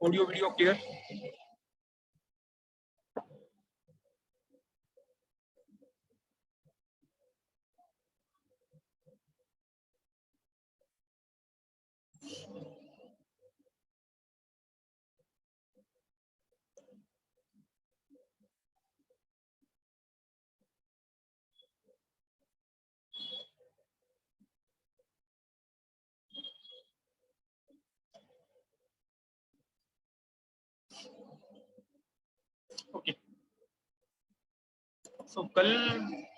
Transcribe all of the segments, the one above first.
Audio video clear? Okay, सो कल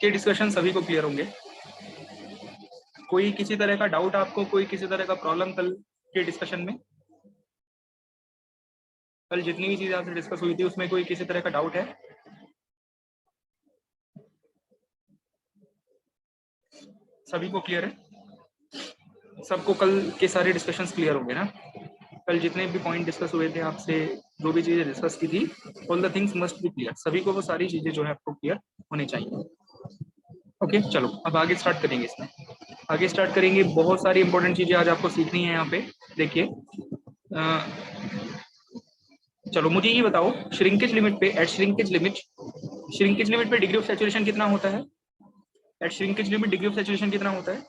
के discussion सभी को क्लियर होंगे? कोई किसी तरह का डाउट आपको, कोई किसी तरह का प्रॉब्लम कल के डिस्कशन में? कल जितनी भी चीजें आपसे डिस्कस हुई थी उसमें कोई किसी तरह का डाउट है? सभी को क्लियर है? सबको कल के सारे डिस्कशंस क्लियर होंगे ना? कल जितने भी पॉइंट डिस्कस हुए थे आपसे, जो भी चीजें डिस्कस की थी, all the things must be clear. सभी को वो सारी चीजें जो है आपको क्लियर होनी चाहिए। ओके, चलो अब आगे स्टार्ट करेंगे। इसमें आगे स्टार्ट करेंगे, बहुत सारी इंपॉर्टेंट चीजें आज आपको सीखनी है यहाँ पे। देखिए, चलो मुझे ये बताओ, श्रिंकेज लिमिट पे, एट श्रिंकेज लिमिट पे डिग्री ऑफ सैचुरेशन कितना होता है? At shrinkage limit degree of saturation कितना होता है?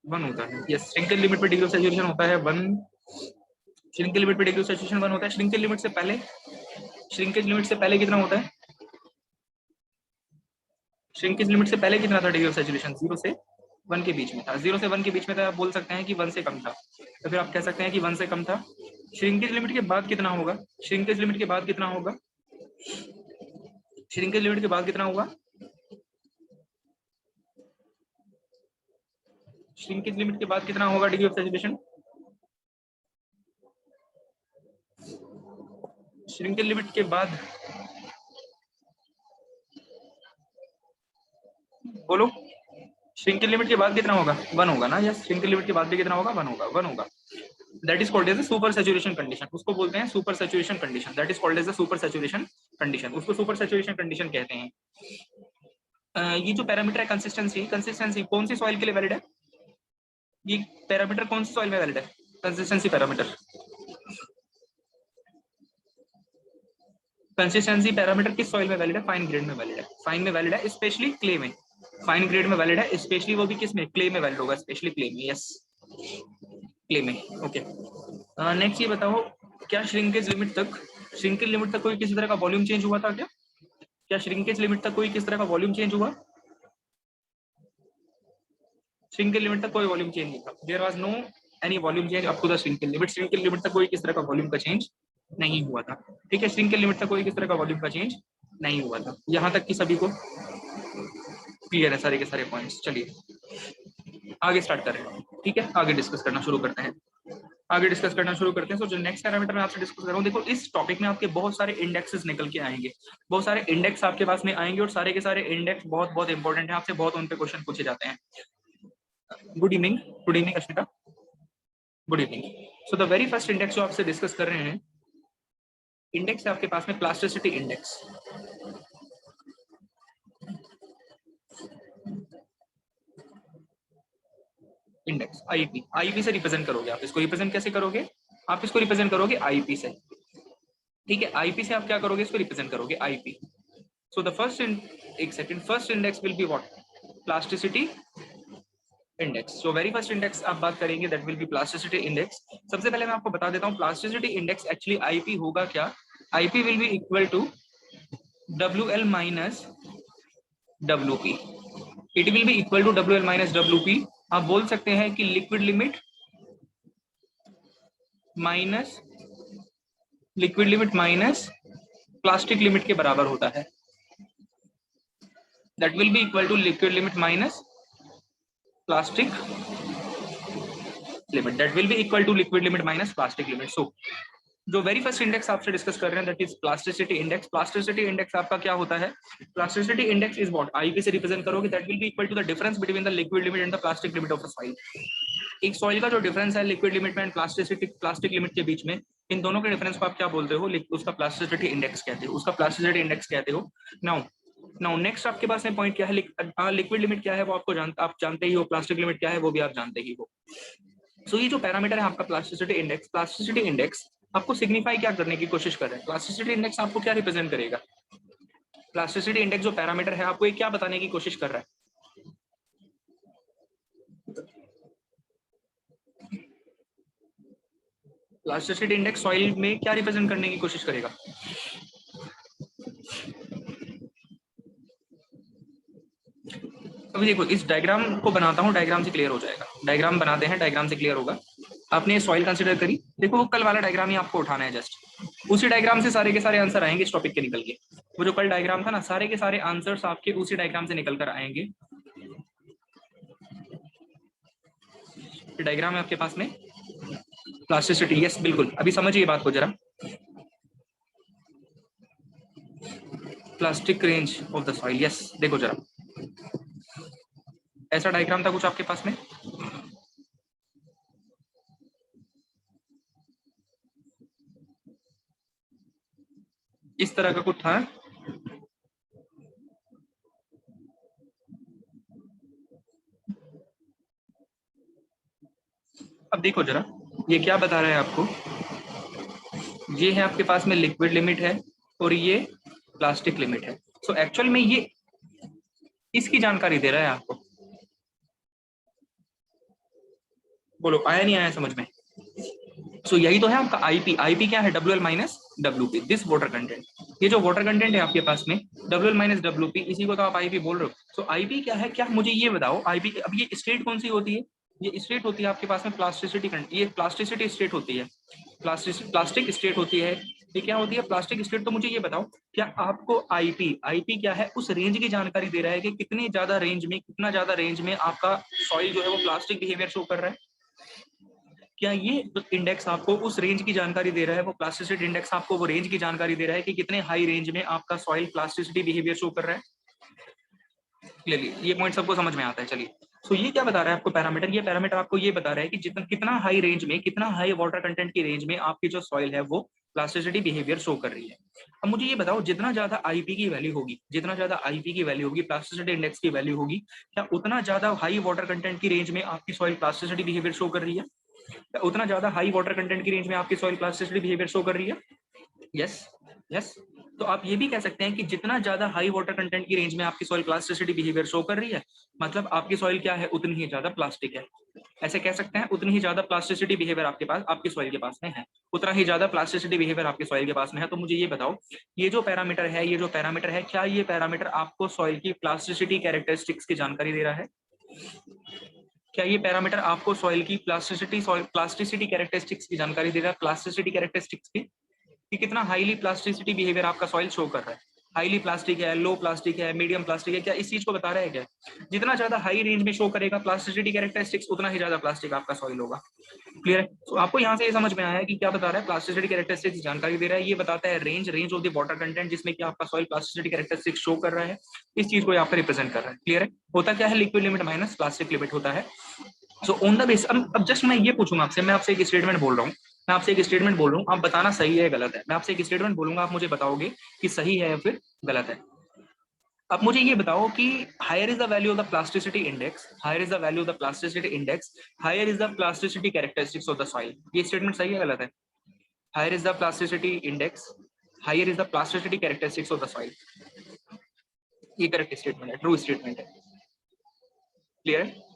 1 होता है। यस, श्रिंकेज लिमिट पे डिग्री ऑफ सैचुरेशन होता है 1। श्रिंकेज लिमिट पे डिग्री ऑफ सैचुरेशन 1 होता है। श्रिंकेज लिमिट से पहले, श्रिंकेज लिमिट से पहले कितना होता है? श्रिंकेज लिमिट से पहले कितना था डिग्री ऑफ सैचुरेशन? 0 से 1 के बीच में था। 0 से 1 के बीच में था, आप बोल सकते हैं कि 1 से कम था, तो फिर आप कह सकते हैं कि 1 से कम था। श्रिंकेज लिमिट के बाद कितना होगा? श्रिंकेज लिमिट के बाद कितना होगा? श्रिंकेज लिमिट के बाद कितना होगा? श्रिंकेज लिमिट के बाद कितना होगा degree of saturation? Shrinkage limit के बाद बोलो, श्रिंकेज लिमिट के बाद कितना होगा? 1 होगा ना? यस, श्रिंकेज लिमिट के बाद भी कितना होगा? 1 होगा, 1 होगा। That is called as the super saturation condition. उसको बोलते हैं super saturation condition. That is called as the super saturation condition. उसको सुपर सैचुरेशन कंडीशन कहते हैं। ये जो पैरामीटर है कंसिस्टेंसी, कंसिस्टेंसी कौन सी सॉइल के लिए वैलिड है? ये पैरामीटर कौन सी सॉइल में वैलिड है? कंसिस्टेंसी पैरामीटर, कंसिस्टेंसी पैरामीटर किस सॉइल में वैलिड है? फाइन ग्रेड में वैलिड है। फाइन में वैलिड है, स्पेशली क्ले में। फाइन ग्रेड में वैलिड है, स्पेशली वो भी किस में? क्ले में वैलिड होगा, स्पेशली क्ले में। यस, क्ले में। ओके, नेक्स्ट ये बताओ, क्या श्रिंकेज लिमिट तक कोई किसी तरह का वॉल्यूम चेंज हुआ था क्या? क्या श्रिंकेज लिमिट तक कोई किस तरह का वॉल्यूम चेंज हुआ? श्रिंकेज लिमिट तक कोई वॉल्यूम चेंज नहीं था। There was no any volume change up to the shrinkage limit. Shrinkage limit तक कोई किस तरह का वॉल्यूम का चेंज नहीं हुआ था। ठीक है, श्रिंकेज लिमिट तक कोई किस तरह का वॉल्यूम का चेंज नहीं हुआ था। यहाँ तक कि सभी को क्लियर है सारे के सारे पॉइंट्स। चलिए आगे स्टार्ट कर रहे हैं। ठीक है, आगे डिस्कस करना शुरू करते हैं। सो जो नेक्स्ट पैरामीटर मैं आपसे डिस्कस कर रहा हूँ, देखो इस टॉपिक में आपके बहुत सारे इंडेक्सेस निकल के आएंगे, बहुत सारे इंडेक्स आपके पास में आएंगे, और सारे के सारे इंडेक्स बहुत बहुत इंपॉर्टेंट है, आपसे बहुत उन पे क्वेश्चन पूछे जाते हैं। Good evening, good evening Ashmita, good evening. So the very first index जो आपसे डिस्कस कर रहे हैं, इंडेक्स है आपके पास में plasticity index. Index IP, IP से रिप्रेजेंट करोगे आप इसको। रिप्रेजेंट कैसे करोगे? आप इसको रिप्रेजेंट करोगे आईपी से। ठीक है, आईपी से आप क्या करोगे? इसको रिप्रेजेंट करोगे आईपी। सो द फर्स्ट, एक second, first index will be what? Plasticity index. जो वेरी फर्स्ट इंडेक्स आप बात करेंगे, that will B plasticity index. सबसे पहले मैं आपको बता देता हूँ प्लास्टिसिटी इंडेक्स एक्चुअली आईपी होगा क्या। IP will be equal to WL minus WP। It will be equal to WL minus WP। आप बोल सकते हैं कि liquid limit minus plastic limit के बराबर होता है। That will be equal to liquid limit minus plastic limit. That will be equal to liquid limit minus plastic limit. So जो वेरी फर्स्ट इंडेक्स आपसे डिस्कस कर रहे हैं, that is plasticity index. Plasticity index आपका क्या होता है? Plasticity index is what? IP से रिप्रेजेंट करोगे, that will be equal to the difference between the liquid limit and the plastic limit of the soil. एक सॉइल का जो difference है लिक्विड लिमिट में एंड प्लास्टिक लिमिट के बीच में, इन दोनों के डिफरेंस को आप क्या बोलते हो? उसका प्लास्टिसिटी इंडेक्स कहते हो, उसका प्लास्टिसिटी इंडेक्स कहते हो। नाउ नेक्स्ट आपके पास में पॉइंट क्या है? लिक्विड लिमिट क्या है वो आप जानते ही हो, प्लास्टिक लिमिट क्या है वो भी आप जानते ही हो। सो ये जो पैरामीटर है आपका प्लास्टिसिटी इंडेक्स आपको सिग्निफाई क्या करने की कोशिश कर रहा है? प्लास्टिसिटी इंडेक्स आपको क्या रिप्रेजेंट करेगा? प्लास्टिसिटी इंडेक्स जो पैरामीटर है आपको ये क्या बताने की कोशिश कर रहा है? प्लास्टिसिटी इंडेक्स सॉइल में क्या रिप्रेजेंट करने की कोशिश करेगा? अभी देखो इस डायग्राम को बनाता हूँ, डायग्राम से क्लियर हो जाएगा। डायग्राम बनाते हैं, डायग्राम से क्लियर होगा। आपने सॉइल कंसीडर करी, देखो वो कल वाला डायग्राम ही आपको उठाना है, जस्ट उसी डायग्राम से सारे के सारे आंसर आएंगे इस टॉपिक के निकल के। वो जो कल डायग्राम था ना, सारे के सारे आंसर्स आपके उसी डायग्राम से निकल कर आएंगे। डायग्राम है आपके पास में प्लास्टिसिटी, यस बिल्कुल। अभी समझिए बात को जरा, plastic range of the soil, yes. देखो जरा, ऐसा डायग्राम था कुछ आपके पास में, इस तरह का कुछ था। अब देखो जरा, ये क्या बता रहा है आपको? ये है आपके पास में लिक्विड लिमिट है और ये प्लास्टिक लिमिट है। सो एक्चुअल में ये इसकी जानकारी दे रहा है आपको। बोलो आया नहीं आया समझ में? सो यही तो है आपका आईपी। आईपी क्या है? W L minus W P, this water content. ये जो वाटर कंटेंट है आपके पास में W L minus W P, इसी को तो आप आईपी बोल रहे हो। सो आईपी क्या है? क्या मुझे ये बताओ आईपी, अब ये स्टेट कौन सी होती है? ये स्टेट होती है आपके पास में प्लास्टिसिटी, ये प्लास्टिसिटी स्टेट होती है, प्लास्टिक स्टेट होती है। ये क्या होती है? Plastic state. तो मुझे ये बताओ, क्या आपको आईपी, आईपी क्या है? उस रेंज की जानकारी दे रहा है कि कितनी ज्यादा रेंज में, कितना ज्यादा रेंज में आपका सॉइल जो है वो प्लास्टिक बिहेवियर शो कर रहा है? क्या ये इंडेक्स आपको उस रेंज की जानकारी दे रहा है? वो प्लास्टिसिटी इंडेक्स आपको वो रेंज की जानकारी दे रहा है कि कितने हाई रेंज में आपका सॉइल प्लास्टिसिटी बिहेवियर शो कर रहा है? क्लियरली ये पॉइंट सबको समझ में आता है। चलिए, तो ये क्या बता रहा है आपको पैरामीटर? ये पैरामीटर आपको ये बता रहा है कि जितना, कितना हाई रेंज में, कितना हाई वाटर कंटेंट की रेंज में आपकी जो सॉइल है वो प्लास्टिसिटी बिहेवियर शो कर रही है। अब मुझे ये बताओ, जितना ज्यादा आईपी की वैल्यू होगी, जितना ज्यादा आईपी की वैल्यू होगी, प्लास्टिसिटी इंडेक्स की वैल्यू होगी, क्या उतना ज्यादा हाई वाटर कंटेंट की रेंज में आपकी सॉइल प्लास्टिसिटी बिहेवियर शो कर रही है? उतना ज्यादा हाई वाटर कंटेंट की रेंज में आपकी सॉइल प्लास्टिसिटी बिहेवियर शो कर रही है? Yes, yes. तो आप ये भी कह सकते हैं कि जितना ज्यादा हाई वाटर कंटेंट की रेंज में आपकी सॉइल प्लास्टिसिटी बिहेवियर शो कर रही है, मतलब आपकी सॉइल क्या है? उतनी ही ज्यादा प्लास्टिक है। ऐसे कह सकते हैं, उतनी ही ज्यादा प्लास्टिसिटी बिहेवियर आपके पास, आपकी सॉइल के पास में है, उतना ही ज्यादा प्लास्टिसिटी बिहेवियर आपकी सॉइल के पास में है। तो मुझे ये बताओ, ये जो पैरामीटर है, ये जो पैरामीटर है, क्या ये पैरामीटर आपको सॉइल की प्लास्टिसिटी कैरेक्टरिस्टिक्स की जानकारी दे रहा है? क्या ये पैरामीटर आपको सॉइल की प्लास्टिसिटी कैरेक्टरिस्टिक्स की जानकारी दे रहा है? प्लास्टिसिटी कैरेक्टरिस्टिक्स की, कि कितना हाईली प्लास्टिसिटी बिहेवियर आपका सॉइल शो कर रहा है? हाईली प्लास्टिक है, लो प्लास्टिक है, मीडियम प्लास्टिक है, क्या इस चीज को बता रहा है क्या? जितना ज्यादा हाई रेंज में शो करेगा प्लास्टिसिटी कैरेक्टरिस्टिक्स, उतना ही ज्यादा प्लास्टिक आपका सॉइल होगा। क्लियर है? तो आपको यहाँ से ये समझ में आया है कि क्या बता रहा है? प्लास्टिसिटी कैरेक्टरिस्टिक्स जानकारी दे रहा है। ये बताता है range of the water content जिसमें कि आपका सॉइल प्लास्टिसिटी कैरेक्टरिस्टिक्स शो कर रहा है। इस चीज को आपका रिप्रेजेंट कर रहा है। क्लियर है? होता क्या है? Liquid limit minus plastic limit होता है। सो ऑन द बेस, अब जस्ट मैं ये पूछूंगा आपसे, मैं आपसे एक स्टेटमेंट बोल रहा हूँ, मैं आपसे एक स्टेटमेंट बोल रहा हूँ, आप बताना सही है गलत है। मैं आपसे एक स्टेटमेंट बोलूंगा, आप मुझे बताओगे कि सही है या फिर गलत है। अब मुझे ये बताओ कि higher is the value of the plasticity index, higher is the value of the plasticity index, higher is the plasticity characteristics of the soil. ये स्टेटमेंट सही है गलत है? Higher is the plasticity index, higher is the plasticity characteristics of the soil, ये correct statement है, true statement है। Clear है?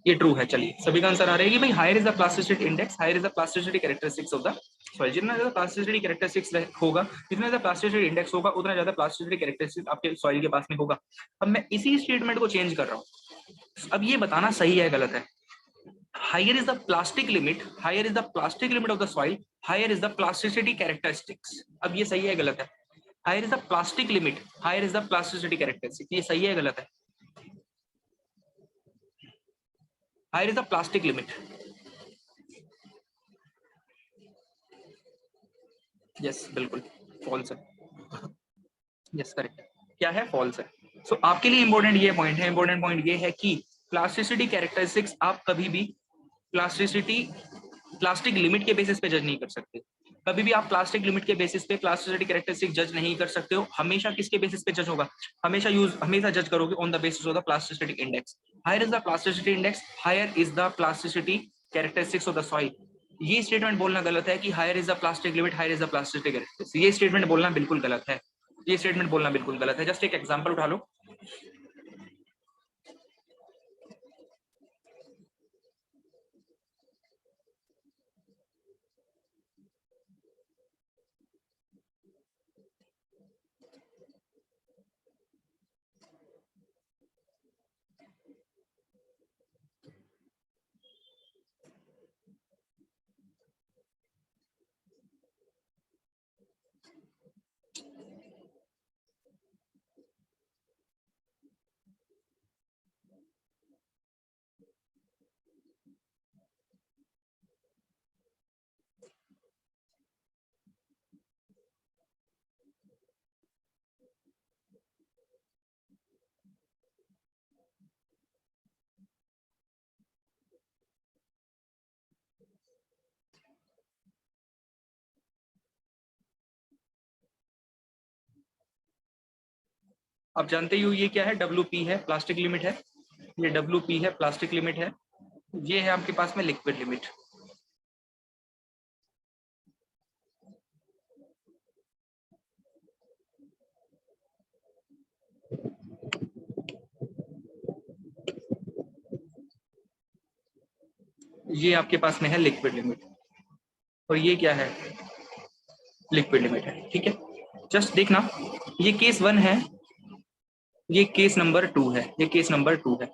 ये ट्रू है। चलिए, सभी का आंसर आ रहा है कि भाई higher is the plasticity index, higher is the plasticity characteristics of the soil. जितना ज्यादा प्लास्टिसिटी कैरेक्टरिस्टिक्स होगा, जितना ज्यादा प्लास्टिसिटी इंडेक्स होगा, उतना ज्यादा प्लास्टिसिटी कैरेक्टरिस्टिक्स आपके सॉइल के पास में होगा। अब मैं इसी स्टेटमेंट को चेंज कर रहा हूँ। अब ये बताना सही है गलत है। Higher is the plastic limit, higher is the plastic limit of the soil, higher is the plasticity characteristics. अब ये सही है गलत है? Higher is the plastic limit, higher is the plasticity characteristics, ये सही है गलत है? Higher is the plastic limit, yes बिल्कुल फॉल्स है। Yes correct. क्या है? फॉल्स है। सो आपके लिए इंपॉर्टेंट ये पॉइंट है, इंपॉर्टेंट पॉइंट ये है कि प्लास्टिसिटी कैरेक्टरिस्टिक्स आप कभी भी प्लास्टिसिटी, प्लास्टिक लिमिट के बेसिस पे जज नहीं कर सकते। कभी भी आप प्लास्टिक लिमिट के बेसिस पे प्लास्टिसिटी कैरेक्टरिस्टिक जज नहीं कर सकते हो। हमेशा किसके बेसिस पे जज होगा? हमेशा जज करोगे on the basis of the plasticity index. Higher is the plasticity index, higher is the plasticity characteristics of the soil, ये स्टेटमेंट बोलना गलत है कि higher is the plastic limit, higher is the plastic characteristics, ये statement बोलना बिल्कुल गलत है, ये स्टेटमेंट बोलना बिल्कुल गलत है। जस्ट एक एग्जांपल उठा लो, आप जानते ही हो ये क्या है, WP है, प्लास्टिक लिमिट है, ये WP है, प्लास्टिक लिमिट है, ये है आपके पास में लिक्विड लिमिट। ये आपके पास में है लिक्विड लिमिट, और ये क्या है, लिक्विड लिमिट है, ठीक है। जस्ट देखना, ये केस 1 है, ये केस नंबर 2 है, ये केस नंबर 2 है।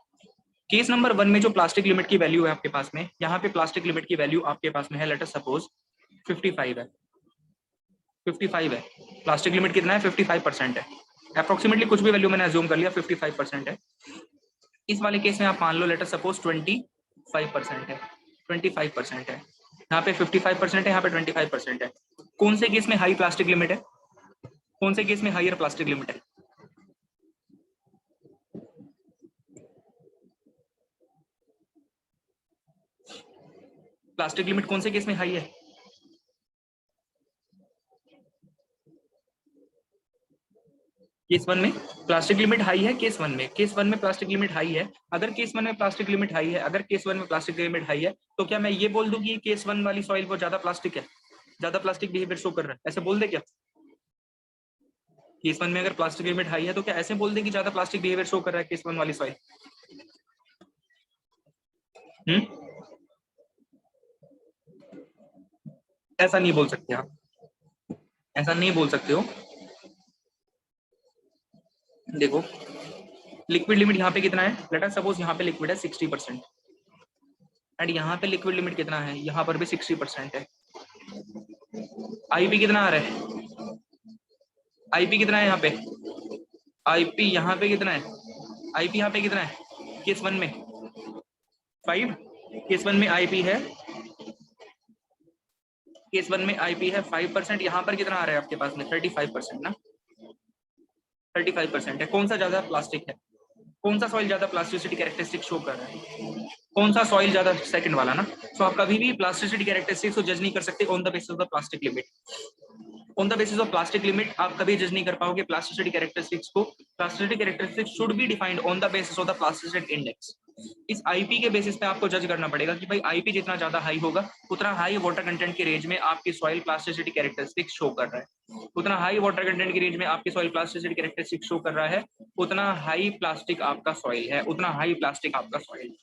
केस नंबर 1 में जो प्लास्टिक लिमिट की वैल्यू है आपके पास में, यहाँ पे प्लास्टिक लिमिट की वैल्यू आपके पास में है, लेट अस सपोज 55 है, 55 है, प्लास्टिक लिमिट कितना है, 55% है, अप्रोक्सीमेटली कुछ भी वैल्यू मैंने अज्यूम कर लिया, 55% है। इस वाले केस में आप मान लो लेट अस सपोज 25% है, 25% है, यहाँ पे 55% है, यहाँ पे 25% है। कौन से केस में हाई प्लास्टिक लिमिट है, कौन से केस में हायर प्लास्टिक लिमिट है? प्लास्टिक लिमिट कौन से केस में हाई है? केस 1 में प्लास्टिक लिमिट हाई है, केस 1 में, केस 1 में प्लास्टिक लिमिट हाई है। अगर केस 1 में प्लास्टिक लिमिट हाई है, अगर केस 1 में प्लास्टिक लिमिट हाई है, तो क्या मैं ये बोल दूं कि केस 1 वाली सॉइल वो ज्यादा प्लास्टिक है, ज्यादा प्लास्टिक बिहेवियर शो कर रहा है, ऐसे बोल दे क्या? केस 1 में अगर प्लास्टिक लिमिट हाई है तो क्या ऐसे बोल दे कि ज्यादा प्लास्टिक बिहेवियर शो कर रहा है केस 1 वाली सॉइल? ऐसा नहीं बोल सकते आप, ऐसा नहीं बोल सकते हो। देखो लिक्विड लिमिट यहाँ पे कितना है, लेट अस सपोज यहाँ पे लिक्विड है 60%, एंड यहाँ पे लिक्विड लिमिट कितना है, यहाँ पर भी 60% है। आईपी कितना आ रहा है, आईपी कितना है यहाँ पे, आईपी यहाँ पे कितना है, आईपी यहाँ पे कितना है केस 1 में 5, केस 1 में आईपी है, केस 1 में आईपी है 5%, यहाँ पर कितना आ रहा है आपके पास में 35% ना, 35% है। कौन सा ज्यादा प्लास्टिक है, कौन सा सॉइल ज्यादा प्लास्टिसिटी कैरेक्टरिस्टिक शो कर रहा है, कौन सा सॉइल ज्यादा, सेकंड वाला ना। सो आप कभी भी प्लास्टिसिटी कैरेक्टरिस्टिक्स को जज नहीं कर सकते on the basis of the plastic limit, on the basis of plastic limit आप कभी जज नहीं कर पाओगे प्लास्टिसिटी कैरेक्टरिस्टिक्स को। Plasticity characteristics should be defined on the basis of the plasticity index. इस आईपी के बेसिस पे आपको जज करना पड़ेगा कि भाई आईपी जितना ज्यादा हाई होगा उतना हाई वाटर कंटेंट की रेंज में आपकी सॉइल प्लास्टिसिटी कैरेक्टरिस्टिक्स शो कर रहा है, उतना हाई वाटर कंटेंट की रेंज में आपकी सॉइल प्लास्टिसिटी कैरेक्टरिस्टिक्स शो कर रहा है, उतना हाई प्लास्टिक आपका सॉइल है, उतना हाई प्लास्टिक आपका सॉइल।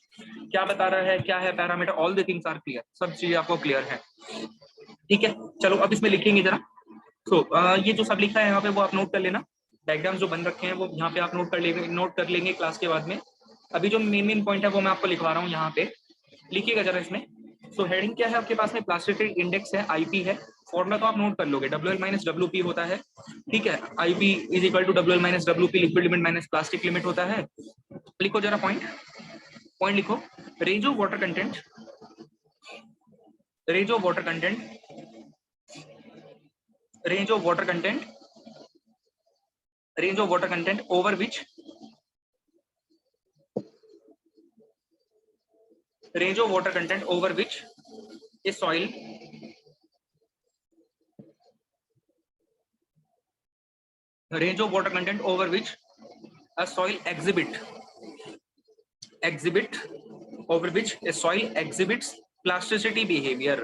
क्या बता रहा है, क्या है parameter, all the things are clear, सब चीजें आपको क्लियर है, ठीक है। चलो अब इसमें लिखेंगे जरा। तो ये जो सब लिखा है यहाँ पे वो आप नोट कर लेना, डायग्राम्स जो बन रखे हैं वो यहाँ पे आप नोट कर लेंगे क्लास के बाद में। अभी जो मेन पॉइंट है वो मैं आपको लिखवा रहा हूँ, यहाँ पे लिखिएगा जरा इसमें। सो हेडिंग क्या है आपके पास में, प्लास्टिसिटी इंडेक्स है, आईपी है, फॉर्मूला तो आप नोट कर लोगे, WL माइनस WP होता है, ठीक है। IP is equal to WL minus WP, liquid limit minus plastic limit होता है। लिखो जरा पॉइंट, पॉइंट लिखो, range of water content, range of water content, range of water content, range of water content over which, range of water content over which a soil, range of water content over which a soil exhibit, over which a soil exhibits plasticity behavior.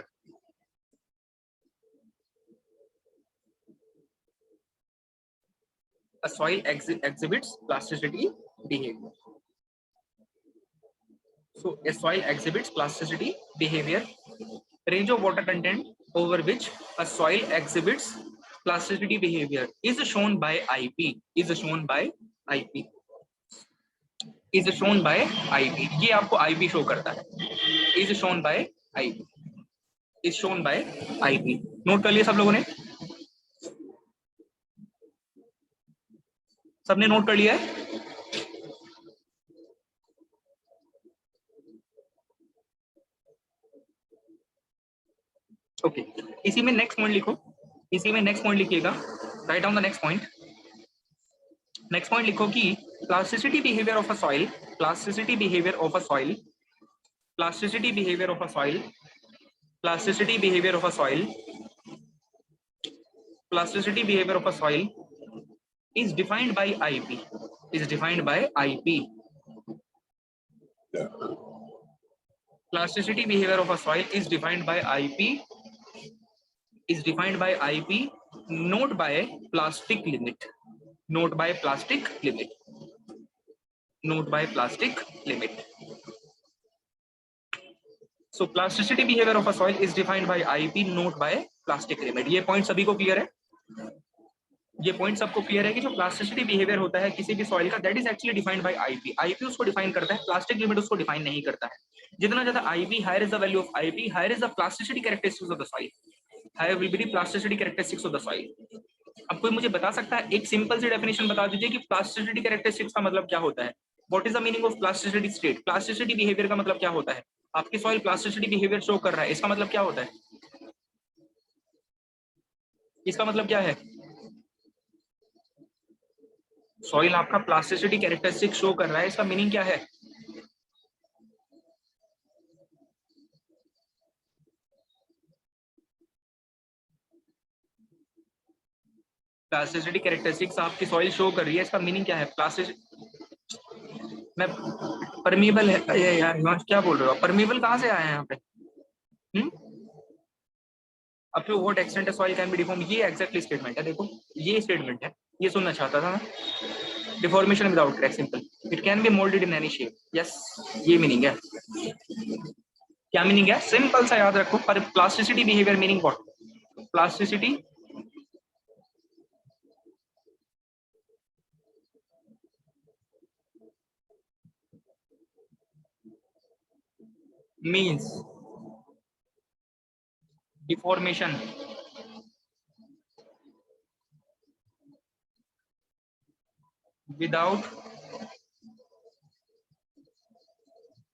A soil exhibits plasticity behavior. So a soil exhibits plasticity behavior. Range of water content over which a soil exhibits plasticity behavior is shown by IP. Is shown by IP. Is shown by IP. ये आपको IP show करता है. Is shown by IP. Is shown by IP. Note कर लिया सब लोगों ने? सबने नोट कर लिया है? ओके इसी में नेक्स्ट पॉइंट लिखो. इसी में नेक्स्ट पॉइंट लिखिएगा. Write down the next point. Next point लिखो कि plasticity behaviour of a soil. Plasticity behaviour of a soil. Plasticity behaviour of a soil. Plasticity behaviour of a soil. Plasticity behaviour of a soil is defined by IP. Is defined by IP. Plasticity behavior of a soil is defined by IP. Is defined by IP. Not by plastic limit. Not by plastic limit. Not by plastic limit. So plasticity behavior of a soil is defined by IP, not by plastic limit. ये point सभी को clear है? ये point सबको clear है कि जो plasticity behaviour होता है किसी भी सॉइल का, that is actually defined by IP. IP उसको डिफाइन करता है, प्लास्टिक लिमिट उसको डिफाइन नहीं करता है. जितना ज्यादा IP, higher is the value of IP, higher is the plasticity characteristics of the soil. Higher will be the plasticity characteristics of the soil. अब कोई मुझे बता सकता है, एक सिंपल सी डेफिनेशन बता दीजिए कि प्लास्टिसिटी कैरेक्टरिस्टिक्स का मतलब क्या होता है? What is the meaning of plasticity state? Plasticity behaviour का मतलब क्या होता है? आपकी सॉइल प्लास्टिसिटी बिहेवियर शो कर रहा है, इसका मतलब क्या होता है? इसका मतलब क्या है? सॉइल आपका प्लास्टिसिटी कैरेक्टरिस्टिक शो कर रहा है, इसका मीनिंग क्या है? प्लास्टिसिटी कैरेक्टरिस्टिक्स आपकी सॉइल शो कर रही है, इसका मीनिंग क्या है? मैं परमीबल है यार, क्या बोल रहे हो? परमीबल कहाँ से आया है यहाँ पे? Up to what extent soil can be deform. ये एग्जैक्टली स्टेटमेंट है. देखो ये स्टेटमेंट है, ये सुनना चाहता था मैं. Deformation without crack, simple. It can be moulded in any shape. Yes, ये मीनिंग है. क्या मीनिंग है? सिंपल सा याद रखो. पर plasticity behaviour meaning what? Plasticity means deformation without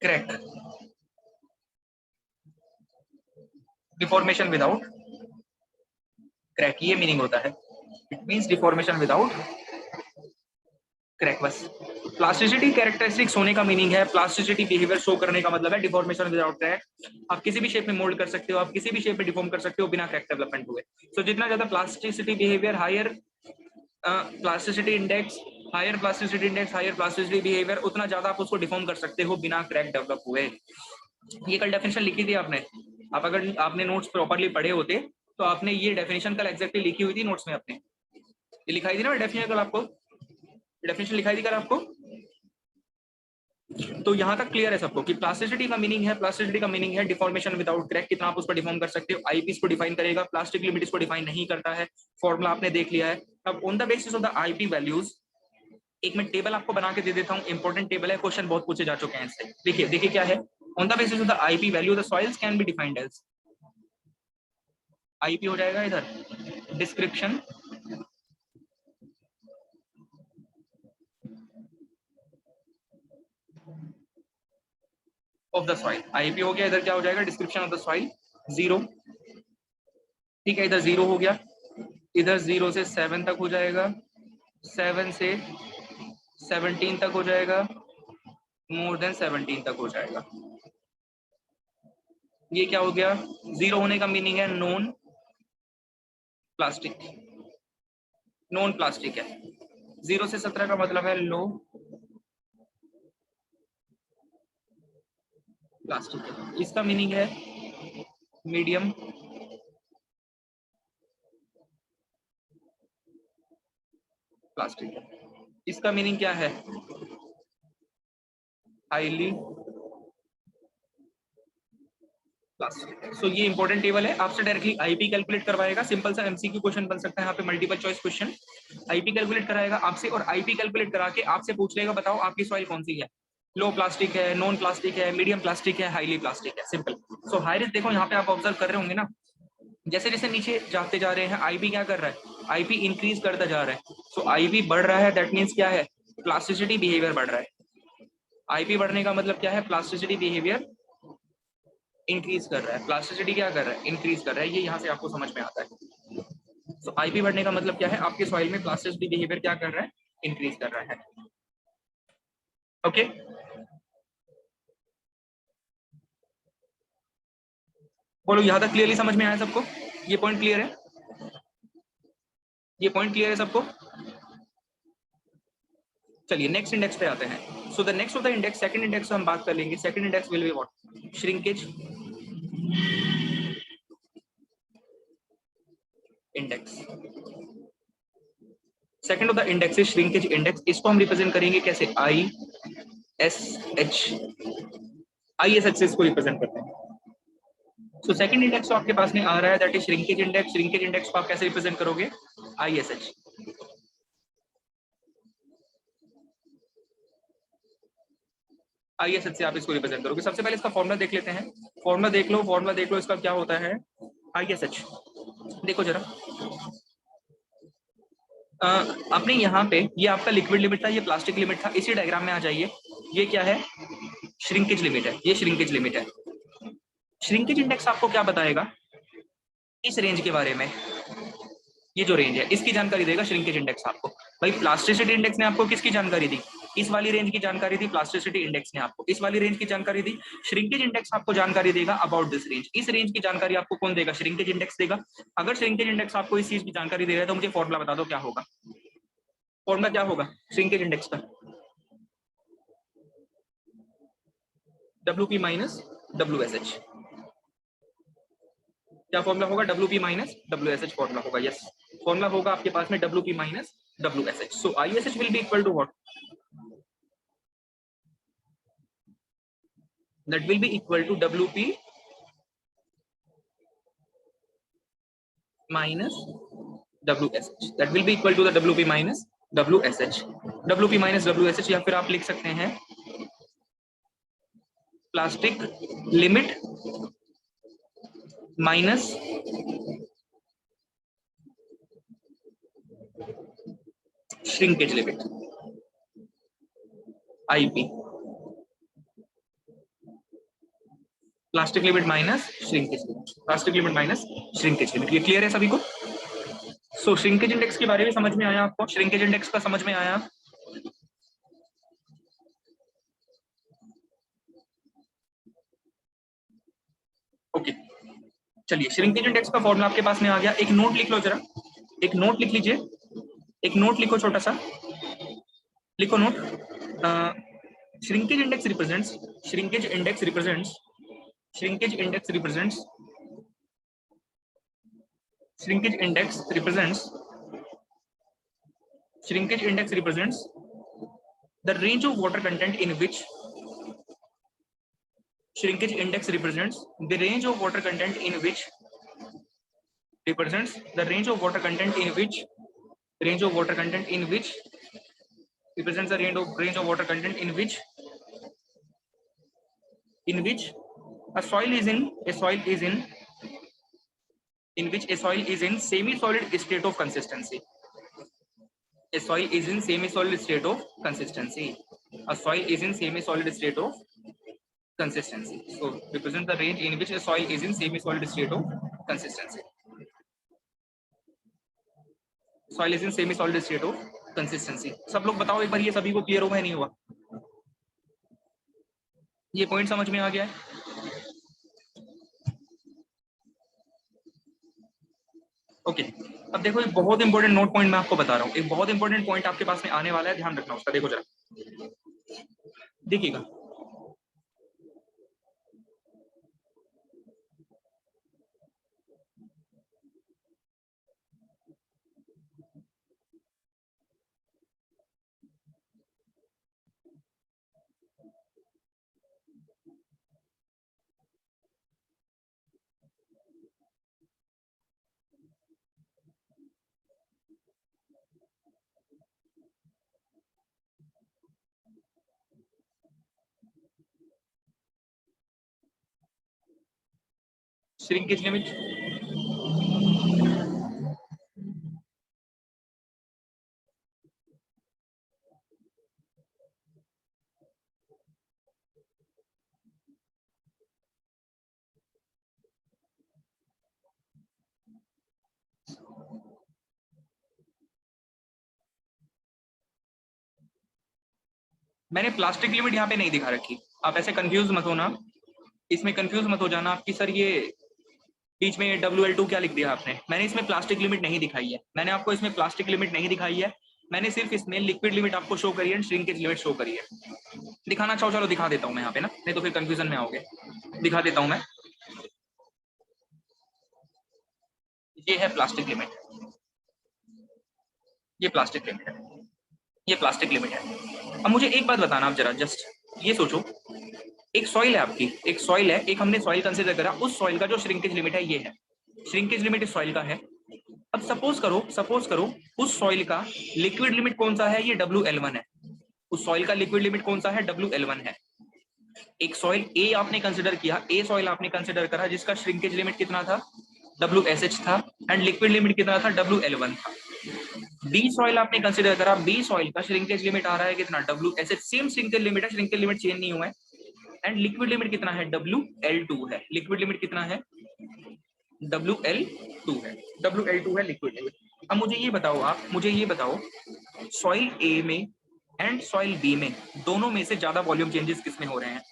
crack. Deformation without crack, ये मीनिंग होता है. It means deformation without crack. बस प्लास्टिसिटी कैरेक्टरिस्टिक्स होने का मीनिंग है, प्लास्टिसिटी बिहेवियर शो करने का मतलब है डिफॉर्मेशन विदाउट क्रैक. आप किसी भी शेप में मोल्ड कर सकते हो, आप किसी भी शेप में डिफॉर्म कर सकते हो बिना क्रैक डेवलपमेंट हुए. सो जितना ज्यादा plasticity behaviour, higher plasticity index, higher plasticity index, higher plasticity behaviour, उतना ज्यादा आप उसको डिफॉर्म कर सकते हो बिना क्रैक डेवलप हुए. ये कल डेफिनेशन लिखी थी आपने. आप अगर आपने नोट्स प्रॉपर्ली पढ़े होते तो आपने ये डेफिनेशन कल एग्जैक्टली लिखी हुई थी नोट्स में अपने. ये लिखाई थी ना डेफिनेशन कल आपको? डेफिनेशन लिखाई थी कल आपको. तो यहाँ तक क्लियर है सबको कि प्लास्टिसिटी का मीनिंग है, प्लास्टिसिटी का मीनिंग है डिफॉर्मेशन विदाउट क्रैक. कितना आप उसको डिफॉर्म कर सकते हो, आईपी इसको डिफाइन करेगा, प्लास्टिक लिमिट इसको डिफाइन नहीं करता है. फॉर्मूला आपने देख लिया है. अब on the basis of the IP values एक मैं टेबल आपको बना के दे देता हूँ. इंपॉर्टेंट टेबल है, क्वेश्चन बहुत पूछे जा चुके हैं इससे. देखिए देखिए क्या है. On the basis of the IP value the soils can be defined as. IP हो जाएगा इधर description of the soil. IP हो गया, इधर क्या हो जाएगा? Description of the soil. 0, ठीक है, इधर 0 हो गया. इधर 0 से 7 तक हो जाएगा, 7 से 17 तक हो जाएगा, मोर देन 17 तक हो जाएगा. ये क्या हो गया? 0 होने का मीनिंग है नॉन प्लास्टिक. नॉन प्लास्टिक है. 0 से 17 का मतलब है लो प्लास्टिक है. इसका मीनिंग है मीडियम, प्लास्टिक है। इसका मीनिंग क्या है? Highly plastic. सो ये इंपॉर्टेंट टेबल है, आपसे डायरेक्टली आईपी कैलकुलेट करवाएगा। सिंपल सा एमसीक्यू क्वेश्चन बन सकता है यहाँ पे, multiple choice question. IP calculate कराएगा आपसे, और आईपी कैलकुलेट करा के आपसे पूछ लेगा बताओ आपकी सॉइल कौन सी है, लो प्लास्टिक है, नॉन प्लास्टिक है, मीडियम प्लास्टिक है, हाईली प्लास्टिक है। सिंपल। सो हाई रिस्क देखो यहाँ पे आप ऑब्जर्व कर रहे होंगे ना, जैसे जैसे नीचे जाते जा रहे हैं आईपी क्या कर रहा है, आईपी इंक्रीज करता जा रहा है। सो आईपी बढ़ रहा है, दैट मीन्स क्या है, प्लास्टिसिटी बिहेवियर बढ़ रहा है। आईपी बढ़ने का मतलब क्या है, प्लास्टिसिटी बिहेवियर इंक्रीज कर रहा है। प्लास्टिसिटी क्या कर रहा है, इंक्रीज कर रहा है। ये यहाँ से आपको समझ में आता है। सो आईपी बढ़ने का मतलब क्या है, आपके सॉइल में प्लास्टिसिटी बिहेवियर क्या कर रहा है, इंक्रीज कर रहा है। ओके बोलो, यहां तक क्लियरली समझ में आया सबको? ये पॉइंट क्लियर है? ये पॉइंट क्लियर है सबको? चलिए नेक्स्ट इंडेक्स पे आते हैं। So the next of the index, second index हम बात कर लेंगे। Second index will be what, shrinkage index. Second of the index is shrinkage index. इसको हम रिप्रेजेंट करेंगे कैसे, I S H, I S H से इसको रिप्रेजेंट करते हैं। सो सेकंड इंडेक्स तो आपके पास में आ रहा है, that is shrinkage index. Shrinkage index को आप कैसे रिप्रेजेंट करोगे, आई एस एच। आईएसएच से आप इसको रिप्रेजेंट करोगे। सबसे पहले इसका फॉर्मूला देख लेते हैं। फॉर्मूला देख लो, फॉर्मूला देख लो, इसका क्या होता है, आईएसएच। देखो जरा, आपने यहाँ पे, ये आपका लिक्विड लिमिट था, ये प्लास्टिक लिमिट था। इसी डायग्राम में आ जाइए, ये क्या है, श्रिंकेज लिमिट है, ये श्रिंकेज लिमिट है। श्रिंकेज इंडेक्स आपको क्या बताएगा इस रेंज के बारे में, ये जो रेंज है इसकी जानकारी देगा श्रिंकेज इंडेक्स आपको। भाई प्लास्टिसिटी इंडेक्स ने आपको किसकी जानकारी दी, इस वाली रेंज की जानकारी दी। प्लास्टिसिटी इंडेक्स ने आपको इस वाली रेंज की जानकारी दी। श्रिंकेज इंडेक्स आपको जानकारी देगा अबाउट दिस रेंज। इस रेंज की जानकारी आपको कौन देगा, श्रिंकेज इंडेक्स देगा। अगर श्रिंकेज इंडेक्स आपको इस चीज की जानकारी दे रहा है तो मुझे फॉर्मूला बता दो क्या होगा। फॉर्मूला क्या होगा श्रिंकेज इंडेक्स का, WP माइनस WSH। क्या फॉर्मूला होगा, WP माइनस WSH फॉर्मूला होगा। यस, फॉर्मूला होगा आपके पास में WP minus WSH। So ISH will be equal to what, that will be equal to WP minus WSH, that will be equal to the WP minus WSH। WP minus WSH, या फिर आप लिख सकते हैं plastic limit minus shrinkage limit, IP. Plastic limit minus shrinkage limit, plastic limit minus shrinkage limit. ये clear है सभी को? सो श्रिंकेज इंडेक्स के बारे में समझ में आया आपको, श्रिंकेज इंडेक्स का समझ में आया? ओके चलिए, श्रिंकेज इंडेक्स का फॉर्मूला आपके पास में आ गया। एक नोट लिख लो जरा, एक नोट लिख लीजिए, एक नोट लिखो छोटा सा, लिखो note. Shrinkage index represents, shrinkage index represents, shrinkage index represents, shrinkage index represents, shrinkage index represents the range of water content in which, shrinkage index represents the range of water content in which, represents the range of water content in which, range of water content in which, represents the range of water content in which a soil is in, a soil is in which a soil is in semi solid state of consistency, a soil is in semi solid state of consistency, a soil is in semi solid state of consistency. So represent the range in which a soil is in semi solid state of consistency, soil is in semi solid state of consistency। सब लोग बताओ एक बार, ये सभी को clear हुआ है नहीं हुआ, ये पॉइंट समझ में आ गया है? ओके अब देखो, एक बहुत इंपॉर्टेंट नोट पॉइंट मैं आपको बता रहा हूँ, एक बहुत इंपॉर्टेंट पॉइंट आपके पास में आने वाला है, ध्यान रखना उसका। देखो जरा, देखिएगा, श्रिंकेज लिमिट, मैंने प्लास्टिक लिमिट यहाँ पे नहीं दिखा रखी, आप ऐसे कंफ्यूज मत होना, इसमें कंफ्यूज मत हो जाना आपकी सर ये बीच में WL2 क्या लिख दिया आपने। मैंने इसमें प्लास्टिक लिमिट नहीं दिखाई है, मैंने आपको इसमें प्लास्टिक लिमिट नहीं दिखाई है, मैंने सिर्फ इसमें लिक्विड लिमिट आपको शो करी है, श्रिंकेज लिमिट शो करी है। दिखाना चाहो चलो दिखा देता हूँ मैं यहाँ पे ना, नहीं तो फिर कंफ्यूजन में आओगे। दिखा देता हूँ मैं, ये है प्लास्टिक लिमिट, ये प्लास्टिक लिमिट है, ये प्लास्टिक लिमिट है। अब मुझे एक बात बताना आप जरा, जस्ट ये सोचो, एक सॉइल है आपकी, एक सॉइल है, एक हमने सॉइल कंसीडर करा, उस सॉइल का जो श्रिंकेज लिमिट है ये है, श्रिंकेज लिमिट इस सॉइल का है। अब सपोज करो उस सॉइल का लिक्विड लिमिट कौन सा है, ये WL1 है। उस सॉइल का लिक्विड लिमिट कौन सा है, WL1 है। एक सॉइल ए आपने कंसीडर किया, ए सॉइल आपने कंसीडर करा जिसका श्रिंकेज लिमिट कितना था, WSH था, एंड लिक्विड लिमिट कितना था, WL1 था। बी सॉइल आपने कंसीडर करा, बी सॉइल का श्रिंकेज लिमिट आ रहा है कितना, WSH, सेम श्रिंकेज लिमिट है, श्रिंकेज लिमिट चेंज नहीं हुआ है, एंड लिक्विड लिमिट कितना है, WL2 है। लिक्विड लिमिट कितना है, WL2 है, WL2 है लिक्विड लिमिट। अब मुझे ये बताओ, आप मुझे ये बताओ, सॉइल ए में एंड सॉइल बी में दोनों में से ज्यादा वॉल्यूम चेंजेस किसमें हो रहे हैं,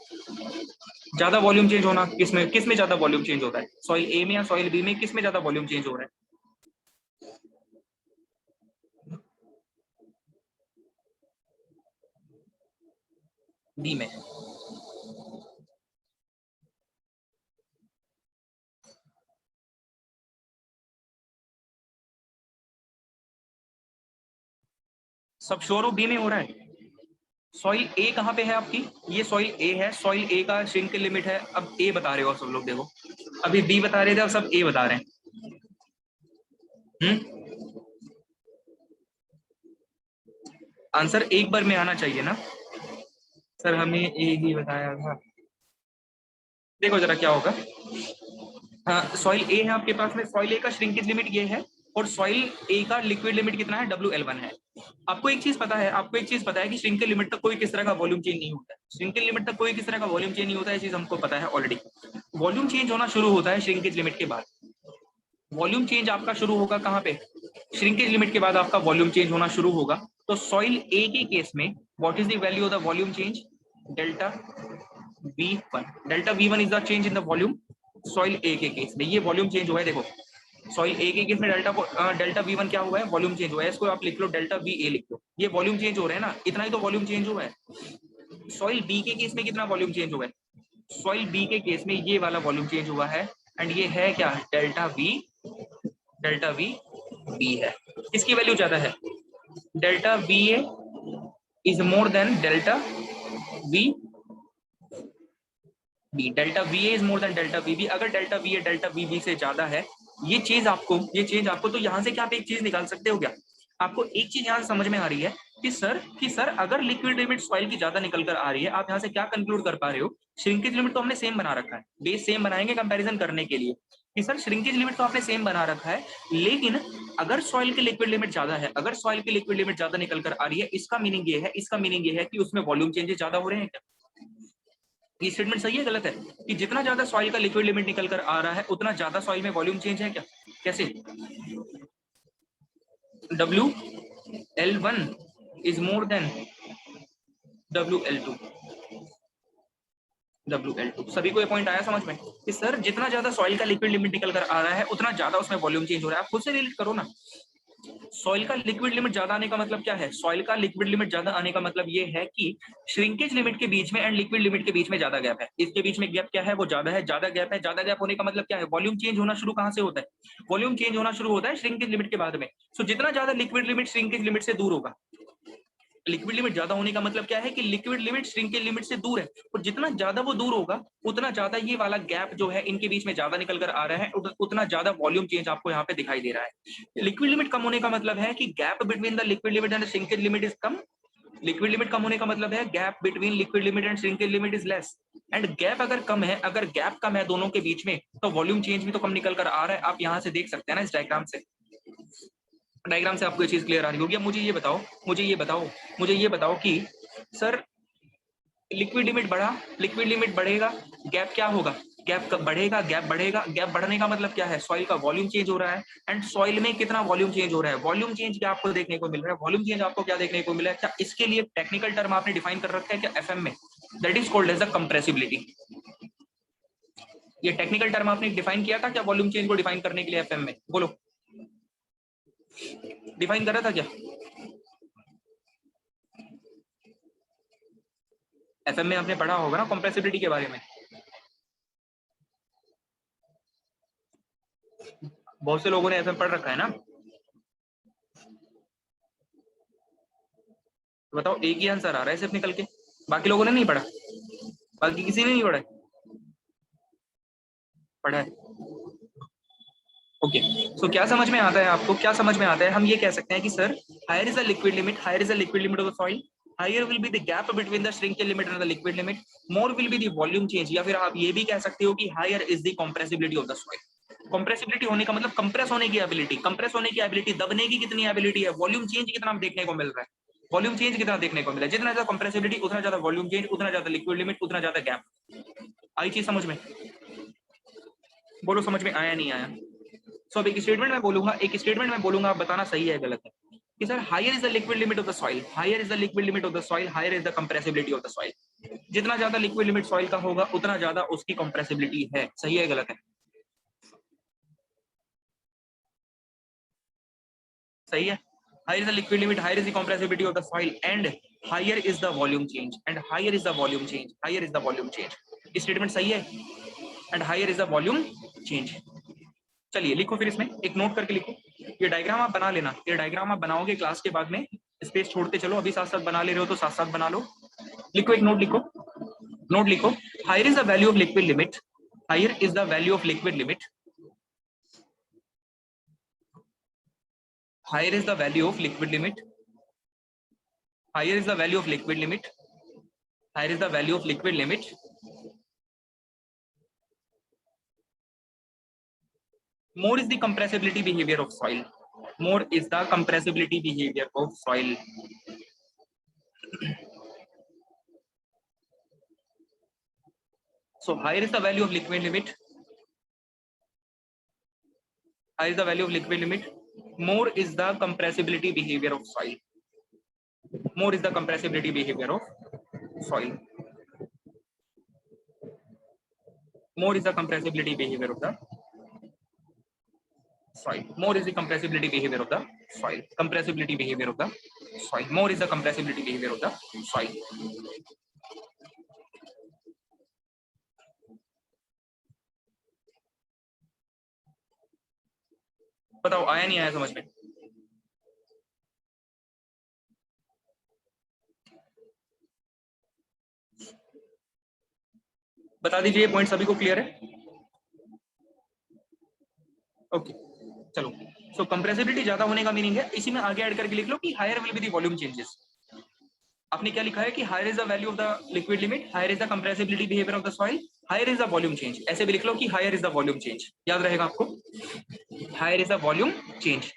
ज्यादा वॉल्यूम चेंज होना किसमें ज्यादा वॉल्यूम चेंज होता है, सॉइल ए में या सॉइल बी में, किसमें ज्यादा वॉल्यूम चेंज हो रहा है, बी में। सब श्योर हो बी में हो रहा है। सॉइल ए कहाँ पे है आपकी, ये सॉइल ए है, सॉइल ए का श्रिंकेज लिमिट है। अब ए बता रहे हो सब लोग, देखो अभी बी बता रहे थे, अब सब ए बता रहे हैं। आंसर एक बार में आना चाहिए ना सर, हमें ए ही बताया था। देखो जरा क्या होगा, सॉइल ए है आपके पास में, सॉइल ए का श्रिंकेज लिमिट ये है, और सॉइल ए का लिक्विड लिमिट कितना है, WL1 है। आपको एक चीज पता है, आपको एक चीज पता है कि श्रिंकेज लिमिट तक कोई किस तरह का वॉल्यूम चेंज नहीं होता है, श्रिंकेज लिमिट तक कोई किस तरह का वॉल्यूम चेंज नहीं होता है, चीज हमको पता है ऑलरेडी। वॉल्यूम चेंज होना शुरू होता है श्रिंकेज लिमिट के बाद। वॉल्यूम चेंज आपका शुरू होगा कहाँ पे, श्रिंकेज लिमिट के बाद आपका वॉल्यूम चेंज होना शुरू होगा। तो सॉइल ए के केस में what is the value of the volume change, delta V1, delta V1 is the change in the volume. Soil A के केस में ये वॉल्यूम चेंज हुआ है, देखो सॉइल ए के केस में डेल्टा V1 क्या हुआ है, वॉल्यूम चेंज हुआ है, इसको आप लिख लो डेल्टा VA लिख लो, ये वॉल्यूम चेंज हो रहे हैं ना, इतना ही तो वॉल्यूम चेंज हुआ है। सॉइल बी के केस में कितना वॉल्यूम चेंज हुआ है, सॉइल बी के केस में ये वाला वॉल्यूम चेंज हुआ है, एंड ये है क्या, डेल्टा V B है। किसकी वैल्यू ज्यादा है, delta VA is more than delta V B, delta VA is more than delta VB। अगर डेल्टा VA डेल्टा VB से ज्यादा है, ये चीज आपको तो यहाँ से क्या आप एक चीज निकाल सकते हो क्या, आपको एक चीज यहाँ से समझ में आ रही है कि सर अगर लिक्विड लिमिट सॉइल की ज्यादा निकल कर आ रही है, आप यहाँ से क्या कंक्लूड कर पा रहे हो, श्रिंकेज लिमिट तो हमने सेम बना रखा है, बेस सेम बनाएंगे कंपैरिजन करने के लिए कि सर श्रिंकेज लिमिट तो आपने सेम बना रखा है, लेकिन अगर सॉइल की लिक्विड लिमिट ज्यादा है, अगर सॉइल की लिक्विड लिमिट ज्यादा निकल कर आ रही है, इसका मीनिंग ये है कि उसमें वॉल्यूम चेंजेस ज्यादा हो रहे हैं क्या। ये स्टेटमेंट सही है गलत है, कि जितना ज्यादा सॉइल का लिक्विड लिमिट निकल कर आ रहा है उतना ज्यादा सॉइल में वॉल्यूम चेंज है क्या, कैसे, WL1 is more than WL2। सभी को ये पॉइंट आया समझ में कि सर जितना ज्यादा सॉइल का लिक्विड लिमिट निकल कर आ रहा है उतना ज्यादा उसमें वॉल्यूम चेंज हो रहा है। आप खुद से रिलेट करो ना, सॉइल का लिक्विड लिमिट ज्यादा आने का मतलब क्या है, सॉइल का लिक्विड लिमिट ज्यादा आने का मतलब ये है कि श्रिंकेज लिमिट के बीच में एंड लिक्विड लिमिट के बीच में ज्यादा गैप है, इसके बीच में गैप क्या है, वो ज्यादा है, ज्यादा गैप है, ज्यादा गैप होने का मतलब क्या है, वॉल्यूम चेंज होना शुरू कहां से होता है, वॉल्यूम चेंज होना शुरू होता है श्रिंकेज लिमिट के बाद में। सो जितना ज्यादा लिक्विड लिमिट श्रिंकेज लिमिट से दूर होगा, लिक्विड लिमिट ज्यादा होने का मतलब क्या है कि लिक्विड लिमिट श्रिंकेज लिमिट से दूर है, और जितना ज्यादा वो दूर होगा उतना ज्यादा ये वाला गैप जो है इनके बीच में ज्यादा निकल कर आ रहा है, उतना ज्यादा वॉल्यूम चेंज आपको यहाँ पे दिखाई दे रहा है। लिक्विड लिमिट कम होने का मतलब है कि gap between the liquid limit and shrinkage limit is कम, लिक्विड लिमिट कम होने का मतलब है gap between liquid limit and shrinkage limit is less. And gap अगर कम है, अगर गैप कम है दोनों के बीच में, तो वॉल्यूम चेंज भी तो कम निकल कर आ रहा है। आप यहाँ से देख सकते हैं ना, इस डायग्राम से, डायग्राम से आपको ये चीज क्लियर आ रही होगी। अब मुझे ये बताओ, मुझे ये बताओ कि सर लिक्विड लिमिट बढ़ा, लिक्विड लिमिट बढ़ेगा, गैप क्या होगा, गैप बढ़ेगा, गैप बढ़ेगा। गैप बढ़ने का मतलब क्या है, सॉइल का वॉल्यूम चेंज हो रहा है। एंड सॉइल में कितना वॉल्यूम चेंज हो रहा है, वॉल्यूम चेंज क्या आपको देखने को मिल रहा है, वॉल्यूम चेंज आपको क्या देखने को मिला है, क्या इसके लिए टेक्निकल टर्म आपने डिफाइन कर रखा है क्या एफएम में, that is called as the compressibility. ये टेक्निकल टर्म आपने डिफाइन किया था क्या वॉल्यूम चेंज को डिफाइन करने के लिए एफएम में, बोलो डिफाइन कर रहा था क्या एफएम में, आपने पढ़ा होगा ना कंप्रेसिबिलिटी के बारे में। बहुत से लोगों ने एफएम पढ़ रखा है ना, तो बताओ एक ही आंसर आ रहा है सिर्फ निकल के, बाकी लोगों ने नहीं पढ़ा, बाकी किसी ने नहीं पढ़ा है, पढ़ा है। ओके सो क्या समझ में आता है आपको, क्या समझ में आता है, हम ये कह सकते हैं कि sir higher is the liquid limit, higher is the liquid limit of the soil, higher will be the gap between the shrinkage limit and the liquid limit, more will be the volume change, या फिर आप ये भी कह सकते हो कि higher is the compressibility of the soil. Compressibility होने का मतलब कंप्रेस होने की एबिलिटी, कंप्रेस होने की एबिलिटी, दबने की कितनी एबिलिटी है, वॉल्यूम चेंज कितना देखने को मिल रहा है, वॉल्यूम चेंज कितना देखने को मिला है, जितना ज्यादा कंप्रेसिबिलिटी उतना ज्यादा वॉल्यूम चेंज, उतना ज्यादा लिक्विड लिमिट, उतना ज्यादा गैप। आई चीज समझ में, बोलो समझ में आया नहीं आया। सो अब एक स्टेटमेंट में बोलूंगा, एक स्टेटमेंट में बोलूंगा, आप बताना सही है गलत है कि sir higher is the liquid limit of the soil, higher is the liquid limit of the soil, higher is the compressibility of the soil. जितना ज्यादा लिक्विड लिमिट सॉइल का होगा उतना ज्यादा उसकी कंप्रेसिबिलिटी है, सही है गलत है, सही है। Higher is the liquid limit, higher is the compressibility of the soil, and higher is the volume change, and higher is the volume change, higher is the volume change. Statement सही है, and higher is the volume change. चलिए लिखो फिर, इसमें एक note करके लिखो, ये डायग्राम आप बना लेना, ये डायग्राम आप बनाओगे क्लास के बाद में, स्पेस छोड़ते चलो, अभी साथ साथ बना ले रहे हो तो साथ साथ बना लो। लिखो एक नोट लिखो, नोट लिखो, higher is the value of liquid limit, higher is the value of liquid limit, higher is the value of liquid limit, higher is the value of liquid limit, higher is the value of liquid limit, more is the compressibility behavior of soil, more is the compressibility behavior of soil। So higher is the value of liquid limit, higher is the value of liquid limit, more is the compressibility behavior of soil, more is the compressibility behavior of soil, more is the compressibility behavior of the soil, more is the compressibility behavior of the soil, compressibility behavior of the soil, more is the compressibility behavior of the soil। बताओ आया नहीं आया समझ में, बता दीजिए, point सभी को क्लियर है। ओके चलो, सो कंप्रेसिबिलिटी ज्यादा होने का मीनिंग है, इसी में आगे ऐड करके लिख लो कि higher will be the volume changes. आपने क्या लिखा है कि higher is the value of the liquid limit, higher is the compressibility behaviour of the soil, higher is the volume change, ऐसे भी लिख लो कि higher is the volume change, याद रहेगा आपको, higher is the volume change,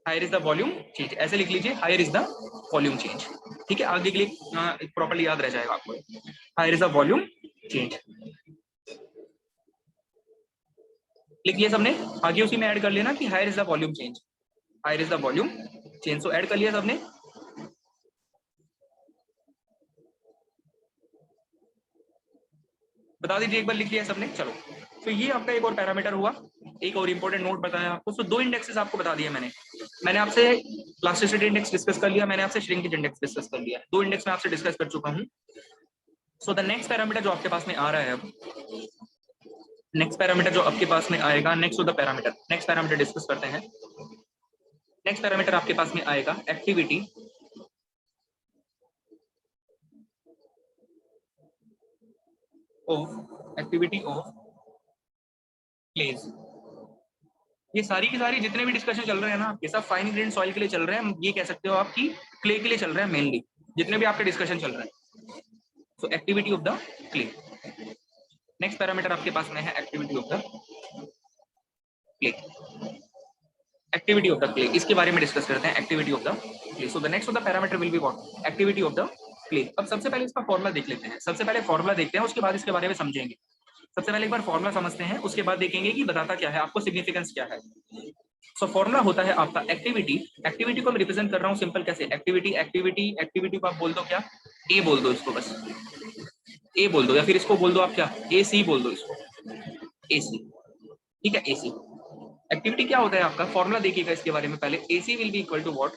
higher is the volume change, ऐसे लिख लीजिए, higher is the volume change. ठीक है, आगे के लिए प्रॉपर्ली याद रह जाएगा आपको, higher is the volume change. लिख लिया सबने, आगे उसी में ऐड कर लेना कि higher is the volume change, higher is the volume change. So add कर लिया सबने, बता दीजिए एक बार, लिख लिया सबने, चलो। तो ये आपका एक और पैरामीटर हुआ, एक और इंपॉर्टेंट नोट बताया आपको। सो दो इंडेक्सेस आपको बता दिए मैंने आपसे प्लास्टिसिटी इंडेक्स डिस्कस कर लिया, मैंने आपसे श्रिंकेज इंडेक्स डिस्कस कर लिया, दो इंडेक्स मैं आपसे डिस्कस कर चुका हूँ। सो द नेक्स्ट पैरामीटर जो आपके पास में आ रहा है, अब नेक्स्ट पैरामीटर जो आपके पास में आएगा, next parameter, next parameter discuss करते हैं। नेक्स्ट पैरामीटर आपके पास में आएगा एक्टिविटी ऑफ क्लेज। ये सारी की सारी जितने भी डिस्कशन चल रहे हैं ना आपके, सब फाइन ग्रेन सॉइल के लिए चल रहे हैं, ये कह सकते हो आप कि क्ले के लिए चल रहे हैं मेनली। जितने भी आपके डिस्कशन चल रहे हैं। सो activity of the clay. Next parameter आपके पास में है activity of the clay. Activity of the clay, इसके बारे में डिस्कस करते हैं, activity of the clay. So the next of the parameter will be what, activity of the clay. अब सबसे पहले इसका फॉर्मूला देख लेते हैं, सबसे पहले फॉर्मूला देखते हैं, उसके बाद इसके बारे में समझेंगे। सबसे पहले एक बार फॉर्मूला समझते हैं, उसके बाद देखेंगे कि बताता क्या है, आपको सिग्निफिकेंस क्या है। सो फॉर्मूला होता है आपका एक्टिविटी। एक्टिविटी को मैं रिप्रेजेंट कर रहा हूं सिंपल कैसे, एक्टिविटी एक्टिविटी एक्टिविटी को आप बोल दो क्या, ए बोल दो इसको, बस ए बोल दो, या फिर इसको बोल दो आप क्या, ए सी बोल दो इसको, ए सी। ठीक है, ए सी। एक्टिविटी क्या होता है आपका, फॉर्मूला देखिएगा इसके बारे में पहले। A C will be equal to what,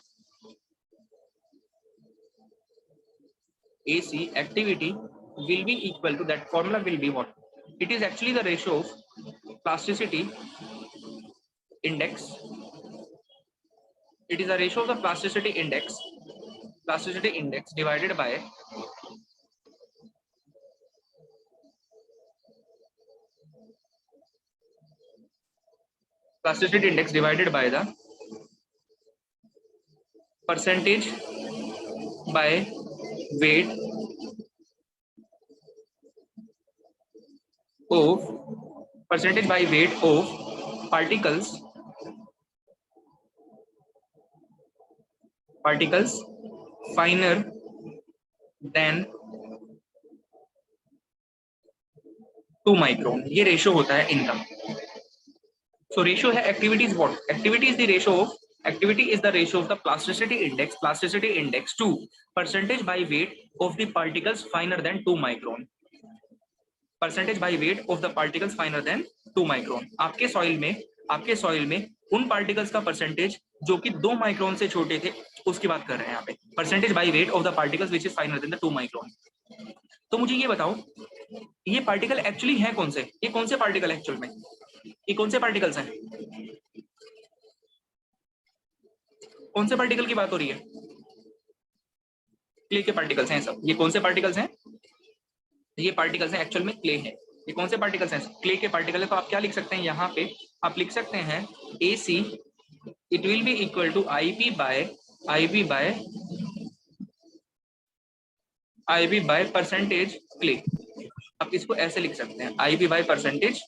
AC activity will be equal to, that formula will be what, it is actually the ratio of plasticity index, it is a ratio of the plasticity index divided by the percentage by weight of particles finer than 2 micron. ये ratio होता है इनका। So ratio है activity is what, activity is the ratio of, activity is the ratio of the plasticity index to percentage by weight of the particles finer than 2 micron, percentage by weight of the particles finer than 2 micron। आपके soil में उन particles का percentage जो कि 2 micron से छोटे थे, उसकी बात कर रहे हैं यहाँ पे, percentage by weight of the particles which is finer than the 2 micron. तो मुझे ये बताओ, ये पार्टिकल एक्चुअली है कौन से, ये कौन से पार्टिकल एक्चुअल में, ये कौन से पार्टिकल्स हैं, कौन से पार्टिकल की बात हो रही है, क्ले के पार्टिकल्स हैं सब। ये कौन से पार्टिकल्स हैं, ये पार्टिकल्स हैं एक्चुअल में क्ले हैं। ये कौन से पार्टिकल्स हैं, क्ले के पार्टिकल है। तो आप क्या लिख सकते हैं यहाँ पे, आप लिख सकते हैं AC it will be equal to IB by percentage clay. आप इसको ऐसे लिख सकते हैं, IB बाय परसेंटेज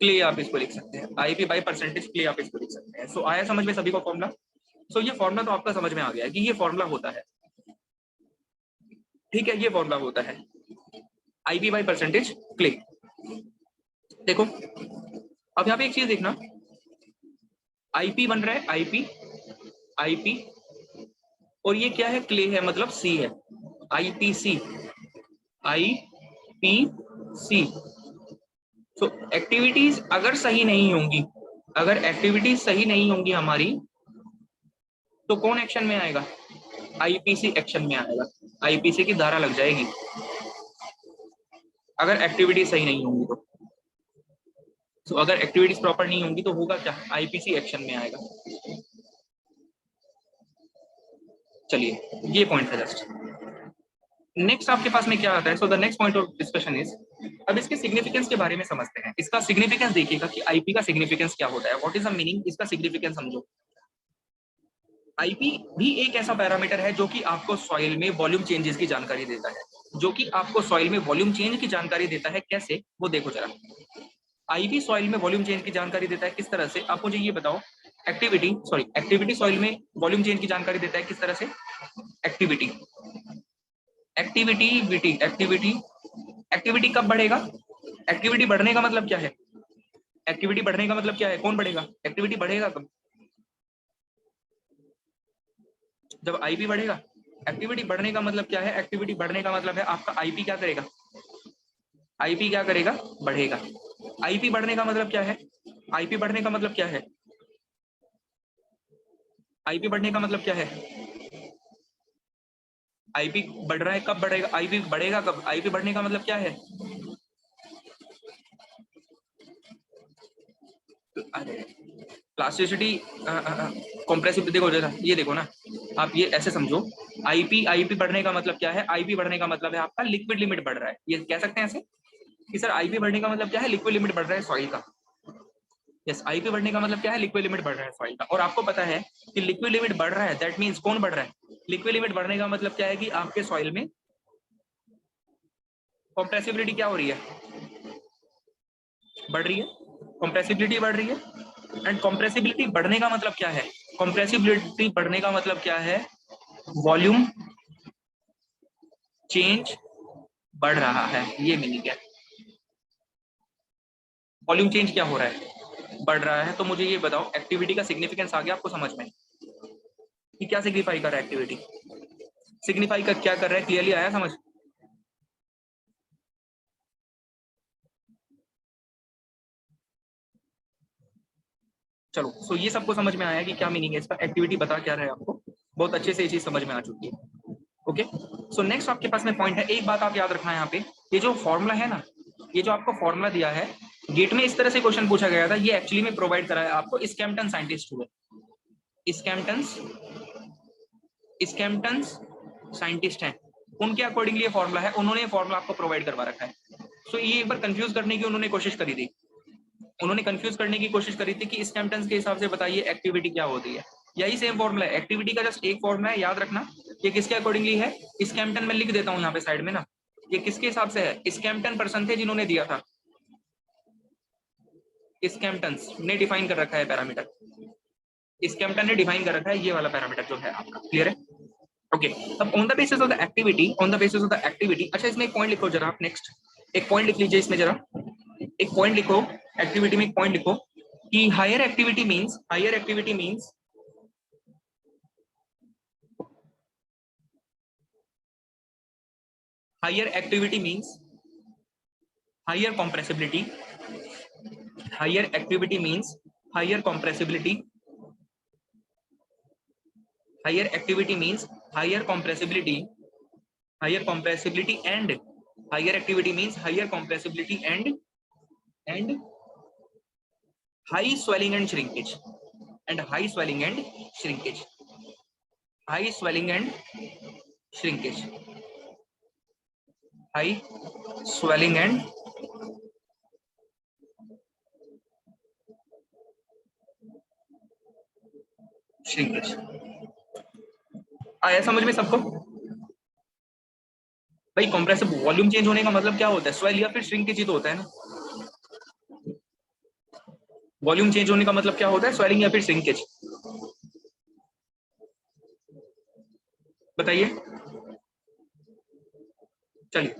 क्ले, आप इसको लिख सकते हैं, IB बाय परसेंटेज क्ले आप इसको लिख सकते हैं। सो आया समझ में सभी को फॉर्मूला। सो ये फॉर्मूला तो आपका समझ में आ गया कि ये फॉर्मूला होता है, ठीक है, ये फॉर्मूला होता है IB बाय परसेंटेज क्ले। देखो अब यहाँ पे एक चीज देखना, IP बन रहा है, IP और ये क्या है, क्ले है, मतलब C है, IPC। तो एक्टिविटीज अगर सही नहीं होंगी, अगर एक्टिविटीज सही नहीं होंगी हमारी, तो कौन एक्शन में आएगा, IPC एक्शन में आएगा, IPC की धारा लग जाएगी अगर एक्टिविटी सही नहीं होंगी तो। तो अगर एक्टिविटीज प्रॉपर नहीं होंगी तो होगा क्या, IPC एक्शन में आएगा। चलिए ये पॉइंट है जस्ट। नेक्स्ट आपके पास में क्या आता है, so the next point of discussion is, अब इसके सिग्निफिकेंस के बारे में समझते हैं। इसका सिग्निफिकेंस देखिएगा कि IP का सिग्निफिकेंस क्या होता है, व्हाट इज द मीनिंग, इसका सिग्निफिकेंस समझो। IP भी एक ऐसा पैरामीटर है जो कि आपको सॉइल में वॉल्यूम चेंजेस की जानकारी देता है, जो कि आपको सॉइल में वॉल्यूम चेंज की जानकारी देता है। कैसे, वो देखो जरा। IP सॉइल में वॉल्यूम चेंज की जानकारी देता है, किस तरह से, आप मुझे ये बताओ। एक्टिविटी सॉइल में वॉल्यूम चेंज की जानकारी देता है, किस तरह से, एक्टिविटी कब बढ़ेगा, एक्टिविटी बढ़ने का मतलब क्या है, एक्टिविटी बढ़ने का मतलब क्या है, कौन बढ़ेगा, एक्टिविटी बढ़ेगा कब, जब IP बढ़ेगा। एक्टिविटी बढ़ने का मतलब क्या है, एक्टिविटी बढ़ने का मतलब है आपका IP क्या करेगा, IP क्या करेगा, बढ़ेगा। IP बढ़ने का मतलब क्या है, IP बढ़ने का मतलब क्या है, IP बढ़ने का मतलब क्या है, IP बढ़ रहा है, कब बढ़ेगा, IP बढ़ेगा कब, IP बढ़ने का मतलब क्या है, प्लास्टिसिटी कॉम्प्रेसिव। देखो जरा, ये देखो ना, आप ये ऐसे समझो, IP बढ़ने का मतलब क्या है, IP बढ़ने का मतलब है आपका लिक्विड लिमिट बढ़ रहा है। ये कह सकते हैं ऐसे कि सर IP बढ़ने का मतलब क्या है, लिक्विड लिमिट बढ़ रहा है सॉइल का। यस, आईपी बढ़ने का मतलब क्या है, लिक्विड लिमिट बढ़ रहा है सॉइल का। और आपको पता है कि लिक्विड लिमिट बढ़ रहा है, दैट मींस कौन बढ़ रहा है, लिक्विड लिमिट बढ़ने का मतलब क्या है कि आपके सॉइल में कंप्रेसिबिलिटी क्या हो रही है, बढ़ रही है, कंप्रेसिबिलिटी बढ़ रही है। एंड कंप्रेसिबिलिटी बढ़ने का मतलब क्या है, कंप्रेसिबिलिटी बढ़ने का मतलब क्या है, वॉल्यूम चेंज बढ़ रहा है, ये मीनिंग है। वॉल्यूम चेंज क्या हो रहा है, बढ़ रहा है। तो मुझे ये बताओ, एक्टिविटी का सिग्निफिकेंस आ गया आपको समझ में कि क्या सिग्निफाई कर रहा है, एक्टिविटी सिग्निफाई कर क्या कर रहा है, क्लियरली आया समझ। चलो, सो ये सबको समझ में आया कि क्या मीनिंग है इसका, एक्टिविटी बता क्या रहा है आपको, बहुत अच्छे से ये चीज समझ में आ चुकी है। ओके, सो नेक्स्ट आपके पास में पॉइंट है, एक बात आप याद रखना है यहाँ पे, ये जो फॉर्मूला है ना, ये जो आपको फॉर्मूला दिया है, गेट में इस तरह से क्वेश्चन पूछा गया था, ये एक्चुअली में प्रोवाइड करा है आपको स्कैम्पटन साइंटिस्ट हुए, स्कैम्पटन्स स्कैम्पटन्स साइंटिस्ट हैं, उनके अकॉर्डिंगली ये फॉर्मूला है, उन्होंने फॉर्मूला आपको प्रोवाइड करवा रखा है। सो ये एक बार कंफ्यूज करने की उन्होंने कोशिश करी थी, उन्होंने कंफ्यूज करने की कोशिश करी थी कि स्कैम्पटन्स के हिसाब से बताइए एक्टिविटी क्या होती है। यही सेम फॉर्मूला है, एक्टिविटी का जस्ट एक फॉर्मूला है, याद रखना। ये किसके अकॉर्डिंगली है, स्कैम्पटन में लिख देता हूँ यहाँ पे साइड में ना, ये किसके हिसाब से है, स्कैम्पटन पर्सन थे जिन्होंने दिया था, स्कैम्पटन्स ने डिफाइन कर रखा है पैरामीटर, स्कैम्पटन ने डिफाइन कर रखा है ये वाला पैरामीटर जो है आपका, क्लियर है। ओके, अब on the basis of the activity, on the basis of the activity, अच्छा इसमें एक पॉइंट लिखो जरा आप, नेक्स्ट एक पॉइंट लिख लीजिए इसमें जरा, एक पॉइंट लिखो, एक्टिविटी में एक पॉइंट लिखो कि higher activity means, higher activity means higher activity means higher compressibility, higher activity means higher compressibility, higher activity means higher compressibility, higher compressibility and higher activity means higher compressibility and high swelling and shrinkage, and high swelling and shrinkage, high swelling and shrinkage, high swelling and shrinkage। आया समझ में सबको भाई, compressive volume change होने का मतलब क्या होता है, स्वेल या फिर श्रिंकेज ही तो होता है ना। वॉल्यूम चेंज होने का मतलब क्या होता है, स्वेलिंग या फिर श्रिंकेज, बताइए। चलिए,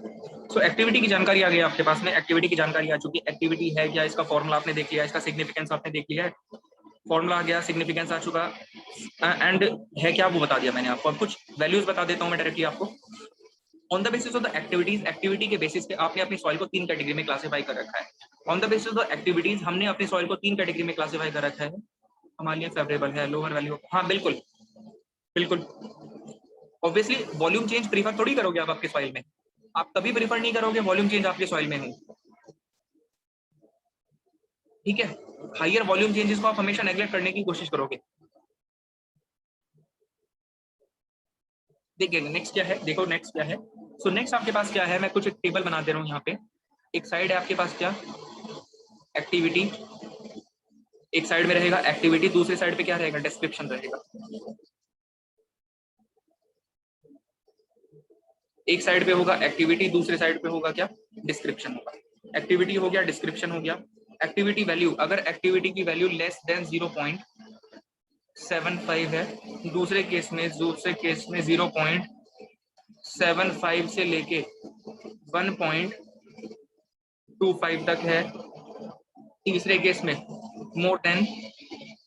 सो एक्टिविटी की जानकारी आ गई आपके पास में, एक्टिविटी की जानकारी आ चुकी है, एक्टिविटी है क्या, इसका फॉर्मूला आपने देख लिया, इसका सिग्निफिकेंस आपने देख लिया है, फॉर्मूला आ गया, सिग्निफिकेंस आ चुका, एंड है क्या वो बता दिया मैंने आपको। अब कुछ वैल्यूज बता देता हूं मैं डायरेक्टली आपको। On the basis of the activities, activity के बेसिस पे आपने अपनी सॉइल को 3 कैटेगरी में क्लासिफाई कर रखा है। On the basis of the activities हमने अपनी सॉइल को 3 कैटेगरी में क्लासिफाई कर रखा है, हमारे लिए फेवरेबल है, लोअर वैल्यू, हाँ बिल्कुल बिल्कुल। ऑब्वियसली वॉल्यूम चेंज प्रीफर थोड़ी करोगे आप आपके सॉइल में, आप कभी प्रीफर नहीं करोगे वॉल्यूम चेंज आपके सॉइल में हो, ठीक है। हायर वॉल्यूम चेंजेस को आप हमेशा नेग्लेक्ट करने की कोशिश करोगे। देखिए नेक्स्ट क्या है, देखो नेक्स्ट क्या है। सो नेक्स्ट आपके पास क्या है, मैं कुछ एक टेबल बना दे रहा हूँ यहाँ पे। एक साइड है आपके पास क्या, एक्टिविटी, एक साइड में रहेगा एक्टिविटी, दूसरी साइड पे क्या रहेगा, डिस्क्रिप्शन रहेगा। एक साइड पे होगा एक्टिविटी, दूसरे साइड पे होगा क्या, डिस्क्रिप्शन होगा। एक्टिविटी हो गया, डिस्क्रिप्शन हो गया। एक्टिविटी वैल्यू, अगर एक्टिविटी की वैल्यू लेस देन 0.75 है, दूसरे केस में 0.75 से लेके 1.25 तक है, तीसरे केस में मोर देन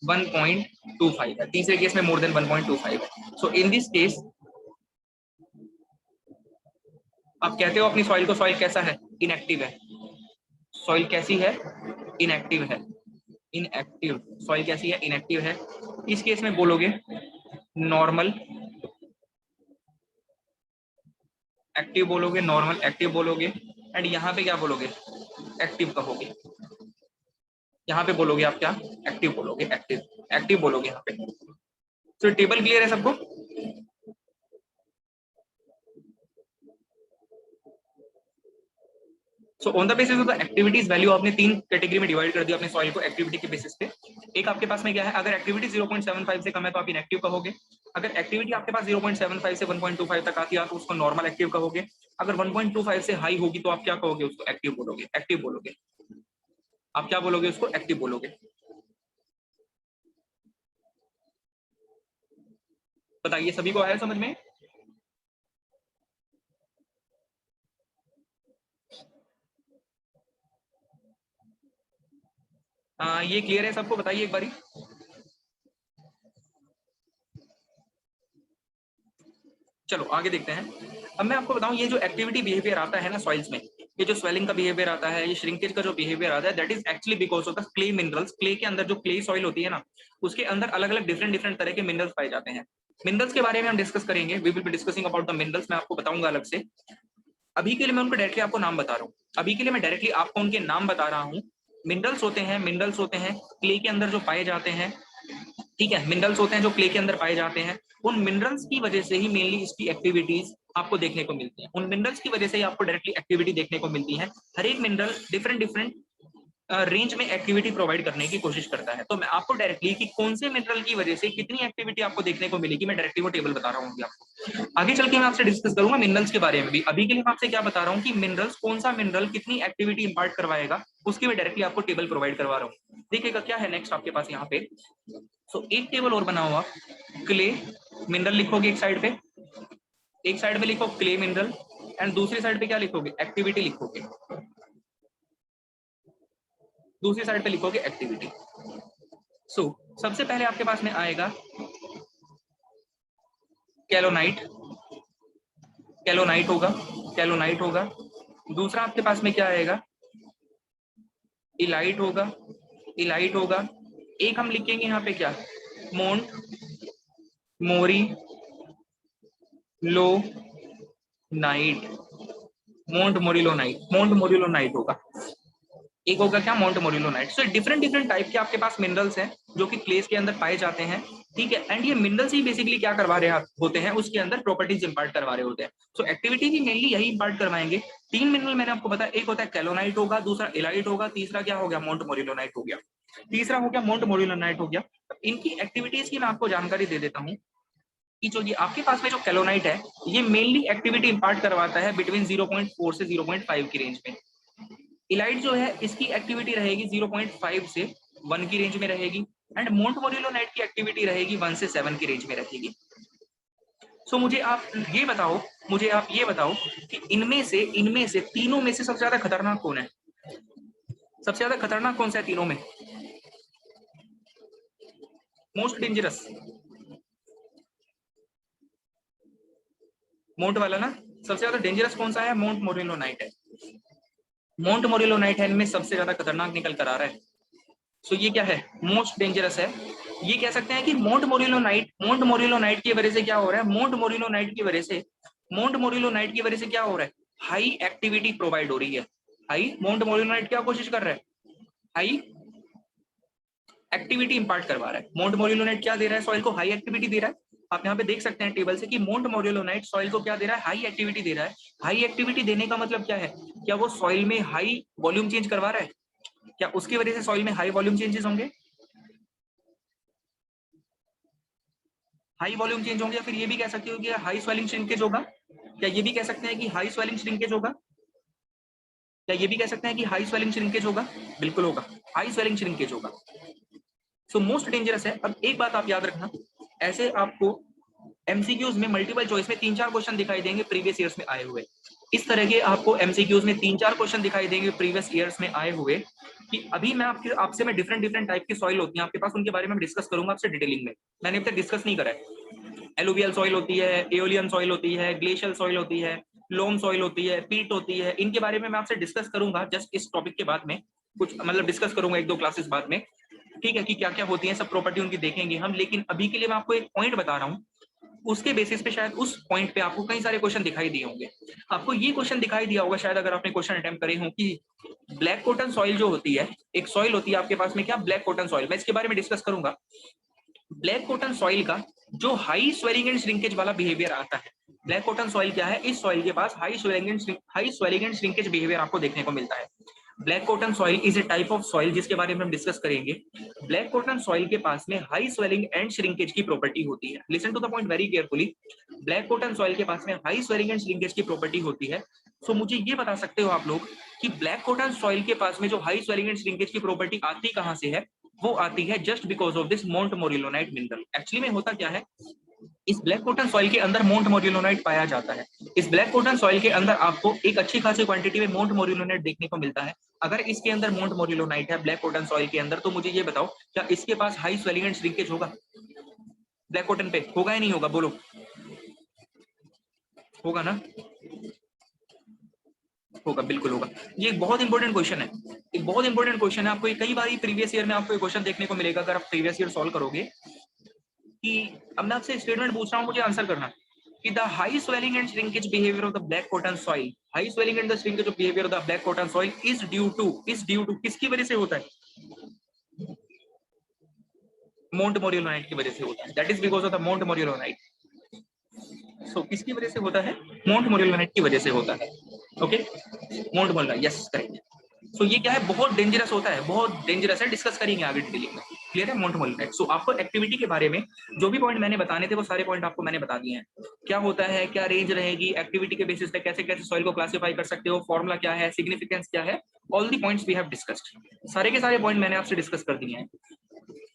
1.25 है, तीसरे केस में मोर देन 1.25 है। सो इन दिस केस आप कहते हो अपनी सॉइल को, सॉइल कैसा है, इनएक्टिव है, सॉइल कैसी है, इनएक्टिव है, इनएक्टिव सॉइल कैसी है, इनएक्टिव है। इस केस में बोलोगे नॉर्मल, एक्टिव बोलोगे, नॉर्मल एक्टिव बोलोगे, एंड यहाँ पे क्या बोलोगे, एक्टिव कहोगे। यहाँ पे बोलोगे आप क्या, एक्टिव बोलोगे, एक्टिव एक्टिव बोलोगे यहाँ पे। तो टेबल क्लियर है सबको। So on the basis of the activities value आपने 3 कैटेगरी में डिवाइड कर दिया अपने सॉइल को एक्टिविटी के बेसिस पे। एक आपके पास में क्या है, अगर एक्टिविटी 0.75 से कम है तो आप इनएक्टिव कहोगे। अगर एक्टिविटी आपके पास 0.75 से 1.25 तक आती है तो उसको नॉर्मल एक्टिव कहोगे। अगर 1.25 से हाई होगी तो आप क्या कहोगे, उसको एक्टिव बोलोगे। एक्टिव बोलोगे, आप क्या बोलोगे, उसको एक्टिव बोलोगे। बताइए सभी को आया समझ में? ये क्लियर है सबको? बताइए एक बारी। चलो आगे देखते हैं। अब मैं आपको बताऊं, ये जो एक्टिविटी बिहेवियर आता है ना सॉइल्स में, ये जो स्वेलिंग का बिहेवियर आता है, ये श्रिंकेज का जो बिहेवियर आता है, that is actually because of the clay minerals. Clay के अंदर जो क्ले सॉइल होती है ना, उसके अंदर अलग अलग डिफरेंट तरह के मिनरल्स पाए जाते हैं। मिनरल्स के बारे में हम डिस्कस करेंगे, we will be discussing about the minerals, मैं आपको बताऊंगा अलग से। अभी के लिए मैं उनको डायरेक्टली आपको नाम बता रहा हूँ। अभी के लिए मैं डायरेक्टली आपको उनके नाम बता रहा हूँ। मिनरल्स होते हैं क्ले के अंदर जो पाए जाते हैं, ठीक है। मिनरल्स होते हैं जो क्ले के अंदर पाए जाते हैं। उन मिनरल्स की वजह से ही मेनली इसकी एक्टिविटीज आपको देखने को मिलती है। उन मिनरल्स की वजह से ही आपको डायरेक्टली एक्टिविटी देखने को मिलती है। हर एक मिनरल डिफरेंट रेंज में एक्टिविटी प्रोवाइड करने की कोशिश करता है। तो मैं आपको डायरेक्टली कि कौन से मिनरल की वजह से कितनी एक्टिविटी आपको देखने को मिलेगी, मैं डायरेक्टली वो टेबल बता रहा हूँ आपको। आगे चल के मैं आपसे डिस्कस करूंगा मिनरल्स के बारे में भी। अभी के लिए मैं आपसे क्या बता रहा हूँ कि मिनरल्स, कौन सा मिनरल कितनी एक्टिविटी इंपार्ट करवाएगा, उसकी मैं डायरेक्टली आपको टेबल प्रोवाइड करवा रहा हूँ। देखिएगा क्या है नेक्स्ट आपके पास यहाँ पे। सो एक टेबल और बना हुआ, क्ले मिनरल लिखोगे एक साइड पे, एक साइड पे लिखो क्ले मिनरल, एंड दूसरी साइड पे क्या लिखोगे, एक्टिविटी लिखोगे। दूसरी साइड पे लिखोगे एक्टिविटी। सो सबसे पहले आपके पास में आएगा कैलोनाइट, कैलोनाइट होगा, कैलोनाइट होगा। दूसरा आपके पास में क्या आएगा, इलाइट होगा, इलाइट होगा। एक हम लिखेंगे यहाँ पे क्या, montmorillonite, montmorillonite, montmorillonite होगा। एक होगा क्या, montmorillonite. So different type के आपके पास मिनरल्स हैं जो कि प्लेस के अंदर पाए जाते हैं, ठीक है। एंड ये मिनरल्स ही बेसिकली क्या करवा रहे होते हैं, उसके अंदर प्रॉपर्टीज इंपार्ट करवा रहे होते हैं। सो एक्टिविटी भी मेनली यही इंपार्ट करवाएंगे। 3 मिनरल मैंने आपको बताया, एक होता है कैलोनाइट होगा, दूसरा इलाइट होगा, तीसरा क्या हो गया, मोंट मोरिलो नाइट हो गया। तीसरा हो गया मोंट मोरिलो नाइट हो गया। इनकी एक्टिविटीज की मैं आपको जानकारी दे देता हूँ कि जो ये आपके पास में जो कैलोनाइट है, ये मेनली एक्टिविटी इंपार्ट करवाता है बिटवीन 0.4 से 0.5 की रेंज में। इलाइट जो है इसकी एक्टिविटी रहेगी 0.5 से 1 की रेंज में रहेगी, एंड मोंट मोरिलो नाइट की एक्टिविटी रहेगी 1 से 7 की रेंज में रहेगी। सो मुझे आप ये बताओ, मुझे आप ये बताओ कि इनमें से तीनों में से सबसे ज्यादा खतरनाक कौन है, सबसे ज्यादा खतरनाक कौन सा है तीनों में, मोस्ट डेंजरस, मोंट वाला ना। सबसे ज्यादा डेंजरस कौन सा है, मोंट मोरिलो नाइट है। मोंट मोरिलो नाइट है इनमें सबसे ज्यादा खतरनाक निकल कर आ रहा है। सो ये क्या है, मोस्ट डेंजरस है। ये कह सकते हैं कि मोंट मोरिलो नाइट की वजह से क्या हो रहा है, मोंट मोरिलो नाइट की वजह से, मोंट मोरिलो नाइट की वजह से क्या हो रहा है, हाई एक्टिविटी प्रोवाइड हो रही है। हाई, मोंट मोरिलो नाइट क्या कोशिश कर रहा है, हाई एक्टिविटी इंपार्ट करवा रहा है। मोंट मोरिलो नाइट क्या दे रहा है, सॉइल को हाई एक्टिविटी दे रहा है। आप यहाँ पे देख सकते हैं टेबल से कि मोंट मोरिलो नाइट सॉइल को क्या दे रहा है, हाई एक्टिविटी दे रहा है। हाई एक्टिविटी देने का मतलब क्या है, क्या वो सॉइल में हाई वॉल्यूम चेंज करवा रहा है, क्या उसकी वजह से सॉइल में हाई वॉल्यूम चेंजेस होंगे, हाई वॉल्यूम चेंज होंगे। या फिर ये भी कह सकते हो कि हाई स्वेलिंग श्रिंकेज होगा। क्या ये भी कह सकते हैं कि हाई स्वेलिंग श्रिंकेज होगा, क्या ये भी कह सकते हैं कि हाई स्वेलिंग श्रिंकेज होगा, बिल्कुल होगा, हाई स्वेलिंग श्रिंकेज होगा। सो मोस्ट डेंजरस है। अब एक बात आप याद रखना, ऐसे आपको एमसीक्यूज में मल्टीपल चॉइस में 3-4 क्वेश्चन दिखाई देंगे प्रीवियस ईयर्स में आए हुए। इस तरह के आपको एमसीक्यूज में 3-4 क्वेश्चन दिखाई देंगे प्रीवियस ईयर्स में आए हुए, कि अभी मैं आपसे मैं डिफरेंट टाइप की सॉइल होती है आपके पास, उनके बारे में डिस्कस करूंगा आपसे डिटेलिंग में। मैंने अब तक डिस्कस नहीं करा है। एलुवियल सॉइल होती है, एओलियन सॉइल होती है, ग्लेशियल सॉइल होती है, लोम सॉइल होती है, पीट होती है। इनके बारे में मैं आपसे डिस्कस करूंगा जस्ट इस टॉपिक के बाद में, कुछ मतलब डिस्कस करूंगा 1-2 क्लासेस बाद में, ठीक है, कि क्या क्या होती है, सब प्रॉपर्टी उनकी देखेंगे हम। लेकिन अभी के लिए मैं आपको एक पॉइंट बता रहा हूँ, उसके बेसिस पे शायद उस पॉइंट पे आपको कई सारे क्वेश्चन दिखाई दिए होंगे। आपको ये क्वेश्चन दिखाई दिया होगा शायद, अगर आपने क्वेश्चन अटेम्प्ट करे हो, कि ब्लैक कॉटन सॉइल जो होती है, एक सॉइल होती है आपके पास में क्या, ब्लैक कॉटन सॉइल, मैं इसके बारे में डिस्कस करूंगा। ब्लैक कॉटन सॉइल का जो हाई स्वेलिंग एंड श्रिंकेज वाला बिहेवियर आता है, ब्लैक कॉटन सॉइल क्या है, इस सॉइल के पास high swelling and shrinkage behaviour आपको देखने को मिलता है। Black cotton soil is a type of soil जिसके बारे में हम डिस्कस करेंगे। ब्लैक कॉटन सॉइल के पास में हाई स्वेलिंग एंड श्रिंकेज की प्रॉपर्टी होती है। Listen to the point very carefully. Black cotton soil के पास में हाई स्वेलिंग एंड श्रिंकेज की प्रॉपर्टी होती है। सो मुझे ये बता सकते हो आप लोग कि ब्लैक कॉटन सॉइल के पास में जो हाई स्वेलिंग एंड श्रिंकेज की प्रॉपर्टी आती कहां से है? वो आती है just because of this montmorillonite mineral. Actually में होता क्या है, इस ब्लैक कॉटन सॉइल के अंदर मोंटमोरिलोनाइट पाया जाता है। इस ब्लैक कॉटन सॉइल के अंदर आपको एक अच्छी खासी क्वांटिटी में मोंटमोरिलोनाइट देखने को मिलता है। अगर इसके अंदर मोंटमोरिलोनाइट है ब्लैक कॉटन सॉइल के अंदर, तो मुझे ये बताओ क्या इसके पास हाई स्वेलिंग एंड श्रिंकेज होगा? ब्लैक कॉटन पे होगा या नहीं होगा? बोलो, होगा ना? होगा, बिल्कुल होगा। ये एक बहुत इंपॉर्टेंट क्वेश्चन है, एक बहुत इंपॉर्टेंट क्वेश्चन है। आपको ये कई बार प्रीवियस ईयर में आपको क्वेश्चन देखने को मिलेगा अगर आप प्रीवियस ईयर सॉल्व करोगे। कि अब मैं आपसे स्टेटमेंट पूछ रहा हूं, मुझे आंसर करना कि the high swelling and shrinkage behaviour of the black cotton soil, high swelling and the shrinkage of behaviour of the black cotton soil is due to किसकी वजह से होता है? मोंटमोरिलोनाइट की वजह से होता है। That is because of the montmorillonite. So किसकी वजह से होता है? मोंटमोरिलोनाइट की वजह से होता है। Okay, montmorillonite, yes correct. So ये क्या है, बहुत डेंजरस होता है, बहुत डेंजरस है। डिस्कस करेंगे आगे डिटेलिंग में, क्लियर है? मोंटमोरिलोनाइट। सो आपको एक्टिविटी के बारे में जो भी पॉइंट मैंने बताने थे वो सारे पॉइंट आपको मैंने बता दिए हैं। क्या होता है, क्या रेंज रहेगी, एक्टिविटी के बेसिस पे कैसे कैसे सॉइल को क्लासिफाई कर सकते हो, फॉर्मूला क्या है, सिग्निफिकेंस क्या है, all the points we have discussed. सारे के सारे पॉइंट मैंने आपसे डिस्कस कर दिए हैं।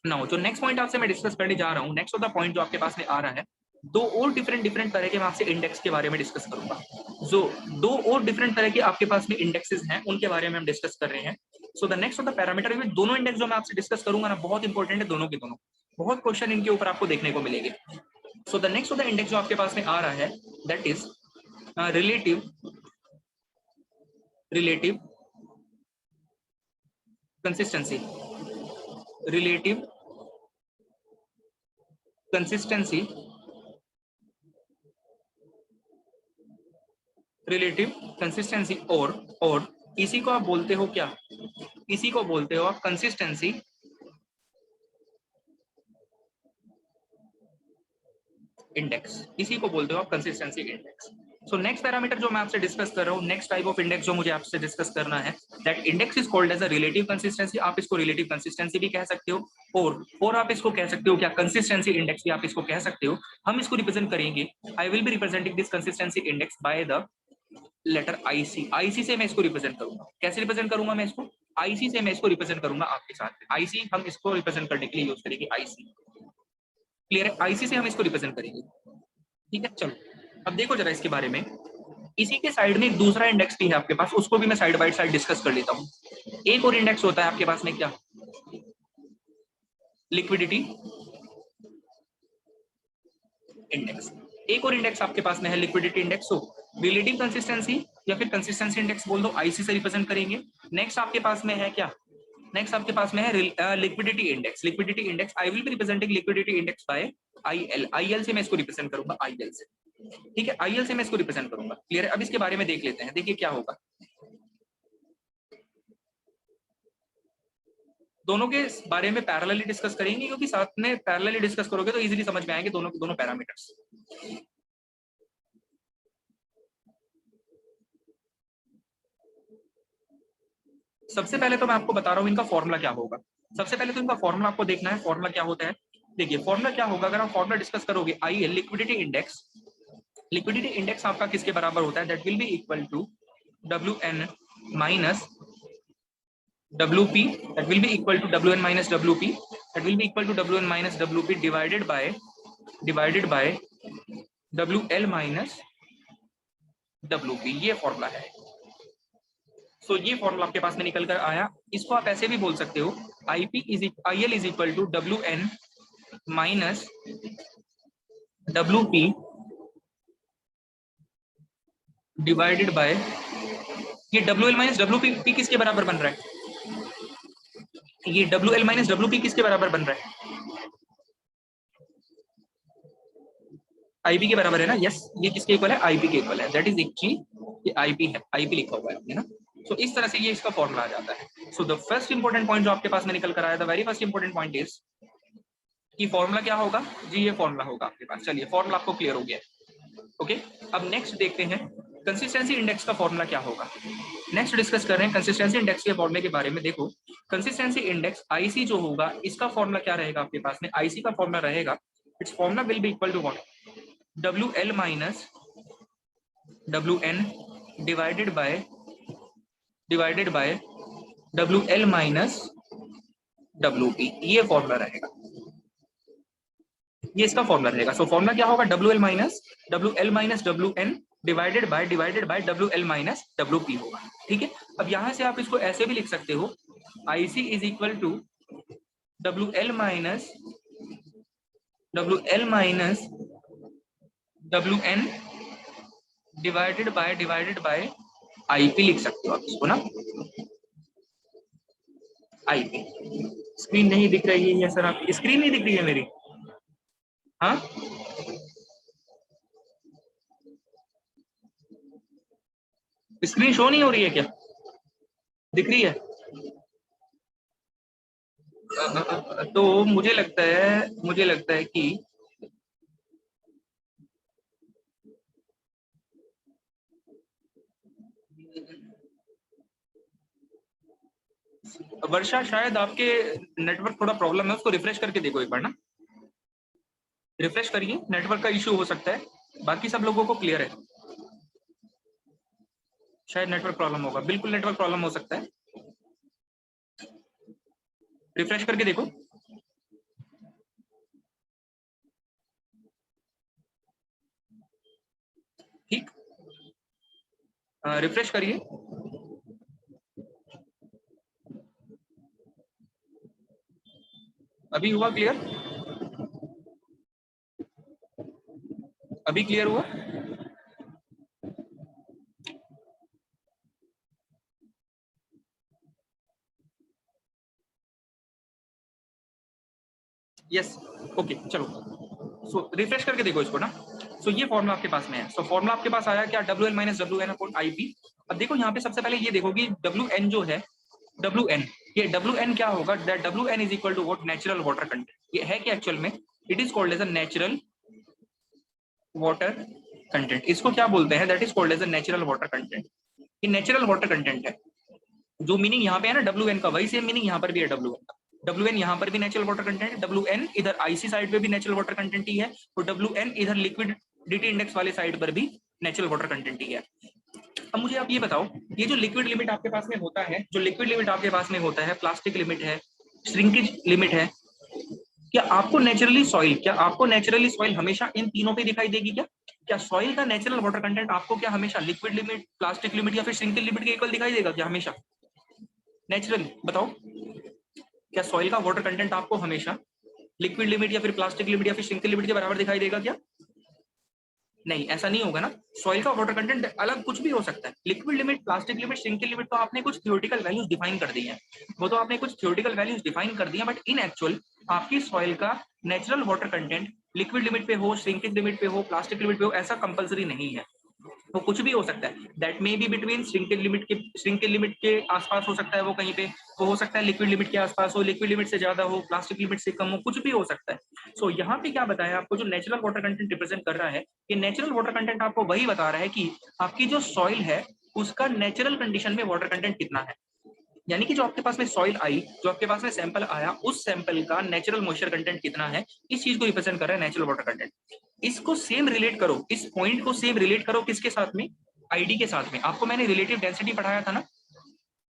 नाउ जो नेक्स्ट पॉइंट आपसे मैं डिस्कस करने जा रहा हूँ, नेक्स्ट ऑफ द पॉइंट जो आपके पास में आ रहा है, दो और डिफरेंट तरह के मैं आपसे इंडेक्स के बारे में डिस्कस करूंगा। जो दो और डिफरेंट तरह के आपके पास में इंडेक्सेस हैं उनके बारे में हम डिस्कस कर रहे हैं। So the next of the parameter में दोनों इंडेक्स जो मैं आपसे डिस्कस करूंगा ना, बहुत इंपॉर्टेंट है दोनों के दोनों, बहुत क्वेश्चन इनके ऊपर आपको देखने को मिलेंगे। So the next of the index जो आपके पास में आ रहा है that is relative consistency, relative consistency, relative consistency, और इसी को आप बोलते हो क्या? इसी को बोलते हो आप कंसिस्टेंसी इंडेक्स, इसी को बोलते हो आप consistency index. So next parameter जो मैं आपसे डिस्कस कर रहा हूँ, नेक्स्ट टाइप ऑफ इंडेक्स जो मुझे आपसे डिस्कस करना है, that index is called as a relative consistency. आप इसको रिलेटिव कंसिस्टेंसी भी कह सकते हो, और आप इसको कह सकते हो क्या, कंसिस्टेंसी इंडेक्स भी आप इसको कह सकते हो। हम इसको रिप्रेजेंट करेंगे, I will be representing this consistency index by the letter IC. IC से मैं इसको रिप्रेजेंट करूंगा। कैसे रिप्रेजेंट करूंगा मैं इसको? आईसी से मैं इसको रिप्रेजेंट करूंगा आपके साथ। आईसी हम इसको रिप्रेजेंट करने के लिए यूज करेंगे आईसी, क्लियर है? आईसी से हम इसको रिप्रेजेंट करेंगे, ठीक है? चलो अब देखो जरा इसके बारे में। इसी के साइड में एक दूसरा इंडेक्स भी है आपके पास, उसको भी मैं साइड बाय साइड डिस्कस कर लेता हूँ। एक और इंडेक्स होता है आपके पास में क्या, लिक्विडिटी इंडेक्स। एक और इंडेक्स आपके पास में है लिक्विडिटी इंडेक्स। हो रिलेटिव कंसिस्टेंसी या फिर कंसिस्टेंसी इंडेक्स बोल दो, आईसी से रिप्रेजेंट करेंगे। नेक्स्ट आपके पास में है क्या, नेक्स्ट आपके पास में है liquidity index. Liquidity index I will be representing liquidity index bye IL. IL से मैं इसको रिप्रेजेंट करूंगा, आईएल से, ठीक है? आईएल से मैं इसको रिप्रेजेंट करूंगा, क्लियर है? अब इसके बारे में देख लेते हैं, देखिए क्या होगा। दोनों के बारे में पैरेलली डिस्कस करेंगे, क्योंकि साथ में पैरेलली डिस्कस करोगे तो इजीली समझ में आएंगे दोनों के दोनों पैरामीटर्स। सबसे पहले तो मैं आपको बता रहा हूं इनका फॉर्मूला क्या होगा। सबसे पहले तो इनका फॉर्मूला आपको देखना है, फॉर्मूला क्या होता है। देखिए फॉर्मूला क्या होगा, अगर आप फॉर्मूला डिस्कस करोगे, IL liquidity index, liquidity index आपका किसके बराबर होता है, that will be equal to WN minus WP, that will be equal to WN minus WP, that will be equal to WN minus WP divided by WL minus WP। ये formula है। सो ये formula आपके पास में निकल कर आया। इसको आप ऐसे भी बोल सकते हो, IL is equal to WN minus WP divided by, ये WL माइनस WP किसके बराबर बन रहा है, ये WL माइनस WP किसके बराबर बन रहा है, आईपी के बराबर है ना? यस, ये किसके इक्वल है, आईपी के इक्वल है। दैट इज एक्चुअली ये आईपी है, आईपी लिखा हुआ है आपने ना। सो इस तरह से ये इसका फॉर्मूला आ जाता है। So the first important point जो आपके पास में निकल कर आया, the very first important point is कि फॉर्मूला क्या होगा जी, ये फॉर्मूला होगा आपके पास। चलिए फॉर्मूला आपको क्लियर हो गया। ओके, अब नेक्स्ट देखते हैं कंसिस्टेंसी इंडेक्स का फॉर्मूला क्या होगा। नेक्स्ट डिस्कस कर रहे हैं कंसिस्टेंसी इंडेक्स के फॉर्मूले के बारे में। देखो कंसिस्टेंसी इंडेक्स आईसी जो होगा इसका फॉर्मूला क्या रहेगा आपके पास में। आईसी का फॉर्मूला रहेगा, it's formula will be equal to what, WL minus WN divided by WL minus WP, ये फॉर्मूला रहेगा, ये इसका फॉर्मूला रहेगा। सो फॉर्मूला क्या होगा, WL minus WN divided by WL minus WP होगा। ठीक है, अब यहां से आप इसको ऐसे भी लिख सकते हो, IC is equal to WL minus WN divided by IP लिख सकते हो आप इसको ना, IP। स्क्रीन नहीं दिख रही है सर, आपकी स्क्रीन नहीं दिख रही है मेरी? हाँ, स्क्रीन शो नहीं हो रही है क्या, दिख रही है? तो मुझे लगता है कि वर्षा शायद आपके नेटवर्क थोड़ा प्रॉब्लम है, उसको रिफ्रेश करके देखो एक बार ना, रिफ्रेश करिए, नेटवर्क का इश्यू हो सकता है। बाकी सब लोगों को क्लियर है, शायद नेटवर्क प्रॉब्लम होगा, बिल्कुल नेटवर्क प्रॉब्लम हो सकता है, रिफ्रेश करके देखो। ठीक, रिफ्रेश करिए। अभी हुआ क्लियर? अभी क्लियर हुआ? यस, ओके चलो, सो रिफ्रेश करके देखो इसको ना। सो ये फॉर्मूला आपके पास में है। सो फॉर्मूला आपके पास आया क्या, WL minus WN upon IP। अब देखो यहाँ पे सबसे पहले ये देखो कि WN जो है, WN, ये WN क्या होगा, that WN is equal to what, natural water content. ये है कि एक्चुअल में it is called as a natural water content. इसको क्या बोलते हैं, that is called as a natural water content. ये नेचुरल वाटर कंटेंट है। जो मीनिंग यहाँ पे है ना WN का, वही सेम मीनिंग यहाँ पर भी है WN का। WN यहाँ पर भी नेचुरल वाटर कंटेंट है, WN इधर IC साइड पे भी नेचुरल वाटर कंटेंट ही है, और WN इधर लिक्विडिटी इंडेक्स वाले साइड पर भी नेचुरल वाटर कंटेंट ही है। अब मुझे आप ये बताओ, ये जो लिक्विड लिमिट आपके पास में होता है, जो लिक्विड लिमिट आपके पास में होता है, प्लास्टिक लिमिट है, श्रिंकेज लिमिट है, क्या आपको नेचुरली सॉइल हमेशा इन तीनों पे दिखाई देगी क्या? क्या सॉइल का नेचुरल वाटर कंटेंट आपको क्या हमेशा लिक्विड लिमिट, प्लास्टिक लिमिट या फिर श्रिंकेज लिमिट के इक्वल दिखाई देगा क्या हमेशा? नेचुरली बताओ, क्या सॉइल का वाटर कंटेंट आपको हमेशा लिक्विड लिमिट या फिर प्लास्टिक लिमिट या फिर श्रिंकेज लिमिट के बराबर दिखाई देगा क्या? नहीं, ऐसा नहीं होगा ना। सॉइल का वाटर कंटेंट अलग कुछ भी हो सकता है। Liquid limit, plastic limit, shrinkage limit तो आपने कुछ थ्योरेटिकल वैल्यूज डिफाइन कर दी है, वो तो आपने कुछ थ्योरेटिकल वैल्यूज डिफाइन कर दी है, बट इन एक्चुअल आपकी सॉइल का natural water content liquid limit पे हो, श्रिंकेज लिमिट पे हो, प्लास्टिक लिमिट पे हो, ऐसा कंपलसरी नहीं है। वो कुछ भी हो सकता है, that may be between shrinkage limit के आसपास हो सकता है, वो कहीं पे वो हो सकता है लिक्विड लिमिट के आसपास हो, लिक्विड लिमिट से ज्यादा हो, प्लास्टिक लिमिट से कम हो, कुछ भी हो सकता है। सो यहाँ पे क्या बताया आपको, जो नेचुरल वाटर कंटेंट रिप्रेजेंट कर रहा है, कि नेचुरल वाटर कंटेंट आपको वही बता रहा है कि आपकी जो सॉइल है उसका नेचुरल कंडीशन में वाटर कंटेंट कितना है। यानी कि जो आपके पास में सॉइल आई, जो आपके पास में सैंपल आया, उस सैंपल का नेचुरल मॉइस्चर कंटेंट कितना है, इस चीज को रिप्रेजेंट कर रहा है नेचुरल वाटर कंटेंट। इसको सेम रिलेट करो, इस पॉइंट को सेम रिलेट करो किसके साथ में, आईडी के साथ में। आपको मैंने रिलेटिव डेंसिटी पढ़ाया था ना,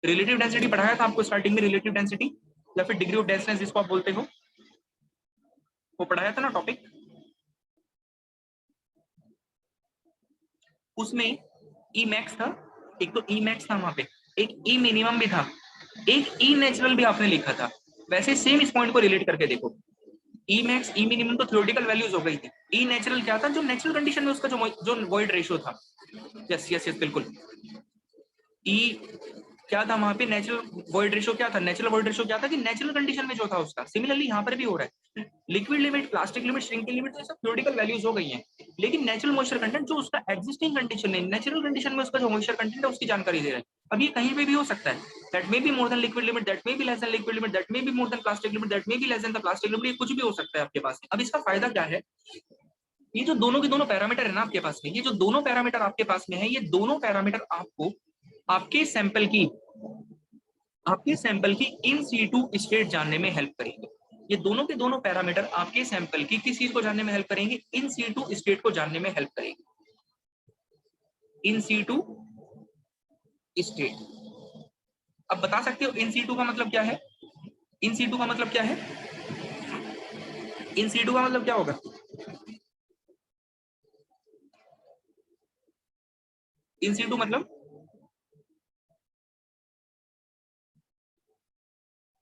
रिलेटिव डेंसिटी पढ़ाया था आपको स्टार्टिंग में, रिलेटिव डेंसिटी या फिर डिग्री ऑफ डेंसनेस जिसको आप बोलते हो, वो पढ़ाया था ना टॉपिक। उसमें ई मैक्स था, एक तो ई मैक्स था वहां पे, एक ई मिनिमम भी था, एक ई नेचुरल भी आपने लिखा था। वैसे सेम इस पॉइंट को रिलेट करके देखो, ई मैक्स ई मिनिमम तो थ्योरेटिकल वैल्यूज हो गई थी, ई नेचुरल क्या था, जो नेचुरल कंडीशन में उसका जो वॉइड रेशियो था। यस यस यस बिल्कुल, ई क्या था वहां पे, नेचुरल वॉइड रेशियो क्या था, नेचुरल वॉइड रेशियो क्या था कि नेचुरल कंडीशन में जो था उसका। सिमिलरली यहाँ पर भी हो रहा है, liquid limit, plastic limit, shrinking limit, सब थ्योरेटिकल वैल्यूज हो गई हैं, लेकिन नेचुरल मॉइस्चर कंटेंट जो उसका एग्जिस्टिंग कंडीशन है, नेचुरल कंडीशन में उसका जो मॉइस्चर कंटेंट है उसकी जानकारी दे रहा है। अब ये कहीं पे भी हो सकता है, that may be more than liquid limit, that may be less than liquid limit, that may be more than plastic limit, that may be less than the plastic limit, ये कुछ भी हो सकता है आपके पास। अब इसका फायदा क्या है, ये जो दोनों के दोनों पैरामीटर है ना आपके पास में, ये जो दोनों पैरामीटर आपके पास में है, ये दोनों पैरामीटर आपको आपके सैंपल की इन सीटू स्टेट जानने में हेल्प करेंगे। ये दोनों के दोनों पैरामीटर आपके सैंपल की किस चीज को जानने में हेल्प करेंगे, इन सीटू स्टेट को जानने में हेल्प करेंगे। इन सीटू स्टेट, अब बता सकते हो इन सीटू का मतलब क्या है, इन सीटू का मतलब क्या है, इन सीटू का मतलब क्या होगा, इन सीटू मतलब